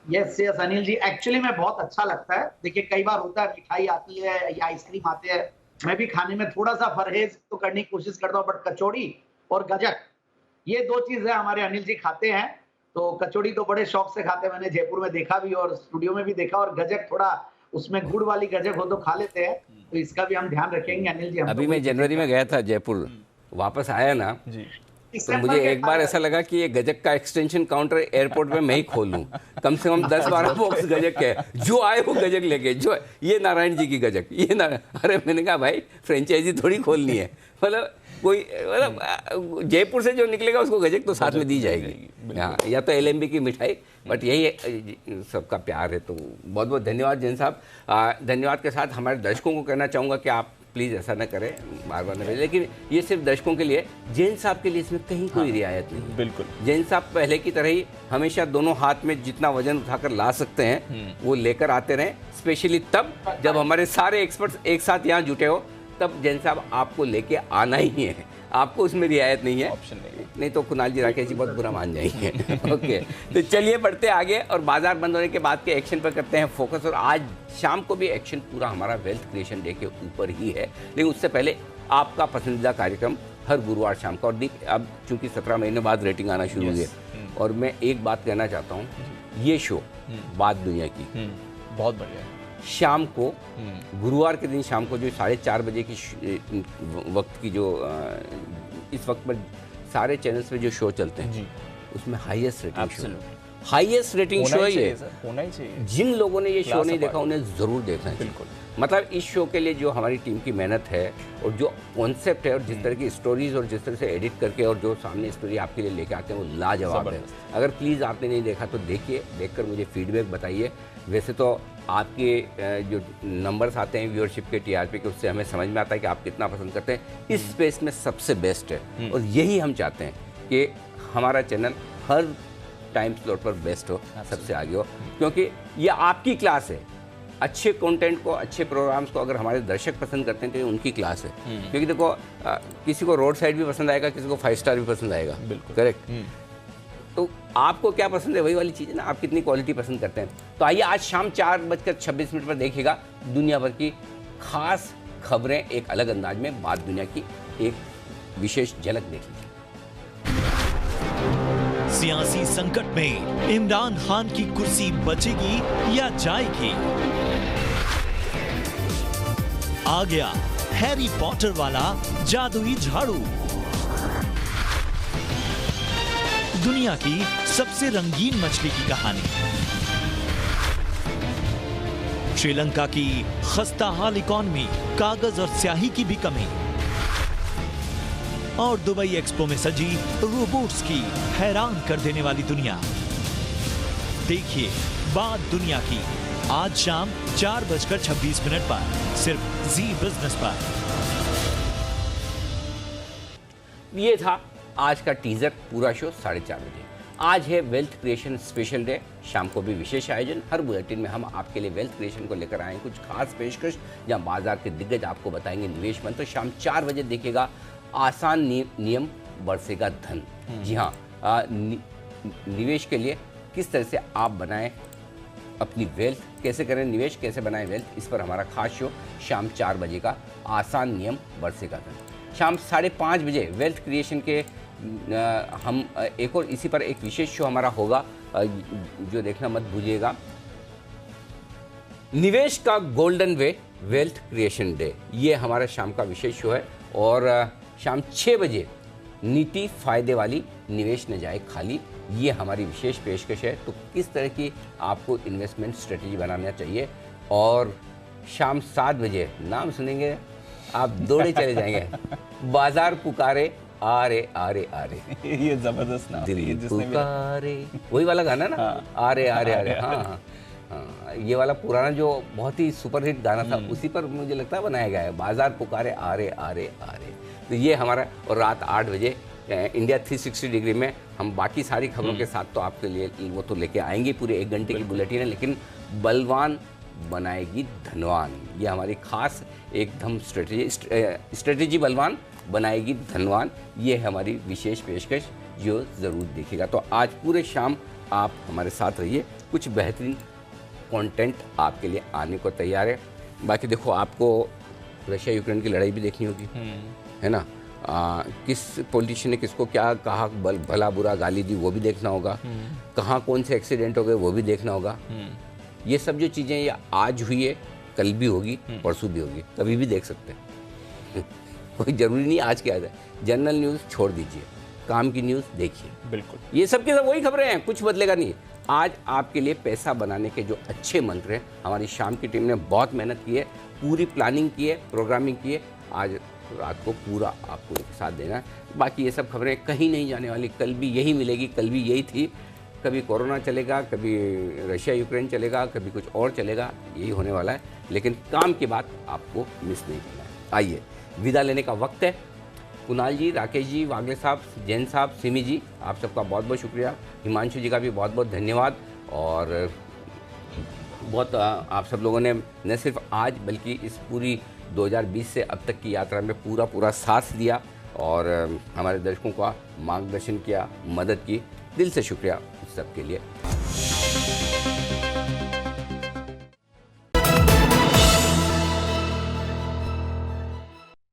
यस अनिल जी, एक्चुअली में बहुत अच्छा लगता है। देखिए कई बार होता है मिठाई आती है या आइसक्रीम आते हैं, मैं भी खाने में थोड़ा सा परहेज तो करने की कोशिश करता हूँ, बट कचौड़ी और गजक ये दो चीजें हमारे अनिल जी खाते हैं। तो कचौड़ी तो बड़े शौक से खाते हैं, मैंने जयपुर में देखा भी और स्टूडियो में भी देखा, और गजक थोड़ा उसमें गुड़ वाली गजक हो तो खा लेते हैं, तो इसका भी हम ध्यान रखेंगे अनिल जी। अभी मैं जनवरी में गया था जयपुर, वापस आया ना जी, तो मुझे एक बार ऐसा लगा कि ये गजक का एक्सटेंशन काउंटर एयरपोर्ट में मैं ही खोल लूं। कम से कम 10-12 बॉक्स गजक के, जो आए वो गजक लेके, जो ये नारायण जी की गजक, ये नारायण। अरे मैंने कहा भाई फ्रेंचाइजी थोड़ी खोलनी है, मतलब कोई, मतलब जयपुर से जो निकलेगा उसको गजक तो साथ में दी जाएगी। हाँ, या तो LMB की मिठाई, बट यही सबका प्यार है। तो बहुत बहुत धन्यवाद जैन साहब। धन्यवाद के साथ हमारे दर्शकों को कहना चाहूँगा कि आप प्लीज़ ऐसा न करें, बार बार न भेजें, लेकिन ये सिर्फ दर्शकों के लिए। जैन साहब के लिए इसमें कहीं कोई रियायत नहीं। बिल्कुल, जैन साहब पहले की तरह ही हमेशा दोनों हाथ में जितना वजन उठाकर ला सकते हैं वो लेकर आते रहें, स्पेशली तब जब हमारे सारे एक्सपर्ट्स एक साथ यहाँ जुटे हो, तब जैन साहब आपको लेके आना ही है, आपको उसमें रियायत नहीं है, ऑप्शन नहीं तो कुणाल जी राकेश जी बहुत बुरा मान जाएंगे। ओके, तो चलिए बढ़ते आगे और बाजार बंद होने के बाद के एक्शन पर करते हैं फोकस। और आज शाम को भी एक्शन पूरा हमारा वेल्थ क्रिएशन डे के ऊपर ही है, लेकिन उससे पहले आपका पसंदीदा कार्यक्रम हर गुरुवार शाम का। और दीप, अब चूंकि 17 महीने बाद रेटिंग आना शुरू हुई है, और मैं एक बात कहना चाहता हूँ, ये शो बात दुनिया की बहुत बढ़िया है। शाम को, गुरुवार के दिन शाम को जो 4:30 बजे की वक्त की जो इस वक्त पर सारे चैनल्स पे जो शो चलते हैं उसमें highest rating show, highest rating show है ये, होना ही चाहिए। जिन लोगों ने ये शो नहीं देखा उन्हें ज़रूर देखना है। बिल्कुल, मतलब इस शो के लिए जो हमारी टीम की मेहनत है और जो कॉन्सेप्ट है और जिस तरह की स्टोरीज और जिस तरह से एडिट करके और जो सामने स्टोरी आपके लिए लेके आते हैं वो लाजवाब है। अगर प्लीज़ आपने नहीं देखा तो देखिए, देखकर मुझे फीडबैक बताइए। वैसे तो आपके जो नंबर्स आते हैं व्यूअरशिप के, TRP के, उससे हमें समझ में आता है कि आप कितना पसंद करते हैं। इस स्पेस में सबसे बेस्ट है और यही हम चाहते हैं कि हमारा चैनल हर टाइम स्लॉट पर बेस्ट हो, सबसे आगे हो, क्योंकि ये आपकी क्लास है। अच्छे कंटेंट को, अच्छे प्रोग्राम्स को अगर हमारे दर्शक पसंद करते हैं तो ये उनकी क्लास है। क्योंकि देखो किसी को रोड साइड भी पसंद आएगा, किसी को 5 स्टार भी पसंद आएगा। बिल्कुल करेक्ट। तो आपको क्या पसंद है वही वाली चीज़ है ना, आप कितनी क्वालिटी पसंद करते हैं। तो आइए आज शाम 4:26 पर देखिएगा दुनिया भर की खास खबरें एक अलग अंदाज में, बात दुनिया की एक विशेष झलक देख लीजिए। सियासी संकट में इमरान खान की कुर्सी बचेगी या जाएगी? आ गया हैरी पॉटर वाला जादुई झाड़ू। दुनिया की सबसे रंगीन मछली की कहानी, श्रीलंका की खस्ता हाल इकॉनमी, कागज और स्याही की भी कमी, और दुबई एक्सपो में सजी रोबोट्स की हैरान कर देने वाली दुनिया। देखिए बात दुनिया की आज शाम 4:26 पर सिर्फ जी बिजनेस पर। ये था आज का टीजर, पूरा शो 4:30 बजे। आज है वेल्थ क्रिएशन स्पेशल डे, शाम को भी विशेष आयोजन। हर बुलेटिन में हम आपके लिए वेल्थ क्रिएशन को लेकर आए कुछ खास पेशकश, जहां बाजार के दिग्गज आपको बताएंगे निवेश मंत्र। शाम 4 बजे देखिएगा आसान नियम बरसेगा धन। जी हाँ, निवेश के लिए किस तरह से आप बनाएं अपनी वेल्थ, कैसे करें निवेश, कैसे बनाएं वेल्थ, इस पर हमारा खास शो शाम 4 बजे का आसान नियम बरसेगा धन। शाम 5:30 बजे वेल्थ क्रिएशन के हम एक और इसी पर एक विशेष शो हमारा होगा, जो देखना मत भूलिएगा। निवेश का गोल्डन वे, वेल्थ क्रिएशन डे, ये हमारा शाम का विशेष शो है। और शाम 6 बजे नीति फायदे वाली, निवेश न जाए खाली, ये हमारी विशेष पेशकश है। तो किस तरह की आपको इन्वेस्टमेंट स्ट्रेटजी बनाना चाहिए। और शाम 7 बजे नाम सुनेंगे आप दौड़े चले जाएंगे, बाजार पुकारे आरे आरे आरे। ये जबरदस्त नाम, दिल पुकारे, वही वाला गाना ना, आरे आरे आरे। हाँ, ये वाला पुराना जो बहुत ही सुपरहिट गाना था, उसी पर मुझे लगता है बनाया गया है, बाजार पुकारे आरे आरे आरे। तो ये हमारा, और रात 8 बजे इंडिया 360 डिग्री में हम बाकी सारी खबरों के साथ तो आपके लिए वो तो लेके आएंगे, पूरे 1 घंटे की बुलेटिन है, लेकिन बलवान बनाएगी धनवान, ये हमारी खास एकदम स्ट्रेटेजी बलवान बनाएगी धनवान, ये है हमारी विशेष पेशकश, जो ज़रूर देखिएगा। तो आज पूरे शाम आप हमारे साथ रहिए, कुछ बेहतरीन कंटेंट आपके लिए आने को तैयार है। बाकी देखो, आपको रशिया यूक्रेन की लड़ाई भी देखनी होगी, है ना, किस पॉलिटिशियन ने किसको क्या कहा, भला बुरा गाली दी, वो भी देखना होगा, कहाँ कौन से एक्सीडेंट हो गए वो भी देखना होगा। ये सब जो चीज़ें ये आज हुई है, कल भी होगी, परसों भी होगी, कभी भी देख सकते हैं। कोई ज़रूरी नहीं आज क्या है, जनरल न्यूज़ छोड़ दीजिए, काम की न्यूज़ देखिए। बिल्कुल, ये सब के सब वही खबरें हैं, कुछ बदलेगा नहीं। आज आपके लिए पैसा बनाने के जो अच्छे मंत्र हैं, हमारी शाम की टीम ने बहुत मेहनत की है, पूरी प्लानिंग की है, प्रोग्रामिंग की है। आज रात को पूरा आपको एक साथ देना है। बाकी ये सब खबरें कहीं नहीं जाने वाली, कल भी यही मिलेगी, कल भी यही थी। कभी कोरोना चलेगा, कभी रशिया यूक्रेन चलेगा, कभी कुछ और चलेगा, यही होने वाला है। लेकिन काम की बात आपको मिस नहीं करना है। आइए, विदा लेने का वक्त है। कुणाल जी, राकेश जी, वागले साहब, जैन साहब, सिमी जी, आप सबका बहुत बहुत शुक्रिया। हिमांशु जी का भी बहुत बहुत धन्यवाद। और बहुत आप सब लोगों ने न सिर्फ आज बल्कि इस पूरी 2020 से अब तक की यात्रा में पूरा साथ दिया और हमारे दर्शकों का मार्गदर्शन किया, मदद की। दिल से शुक्रिया उस सब के लिए।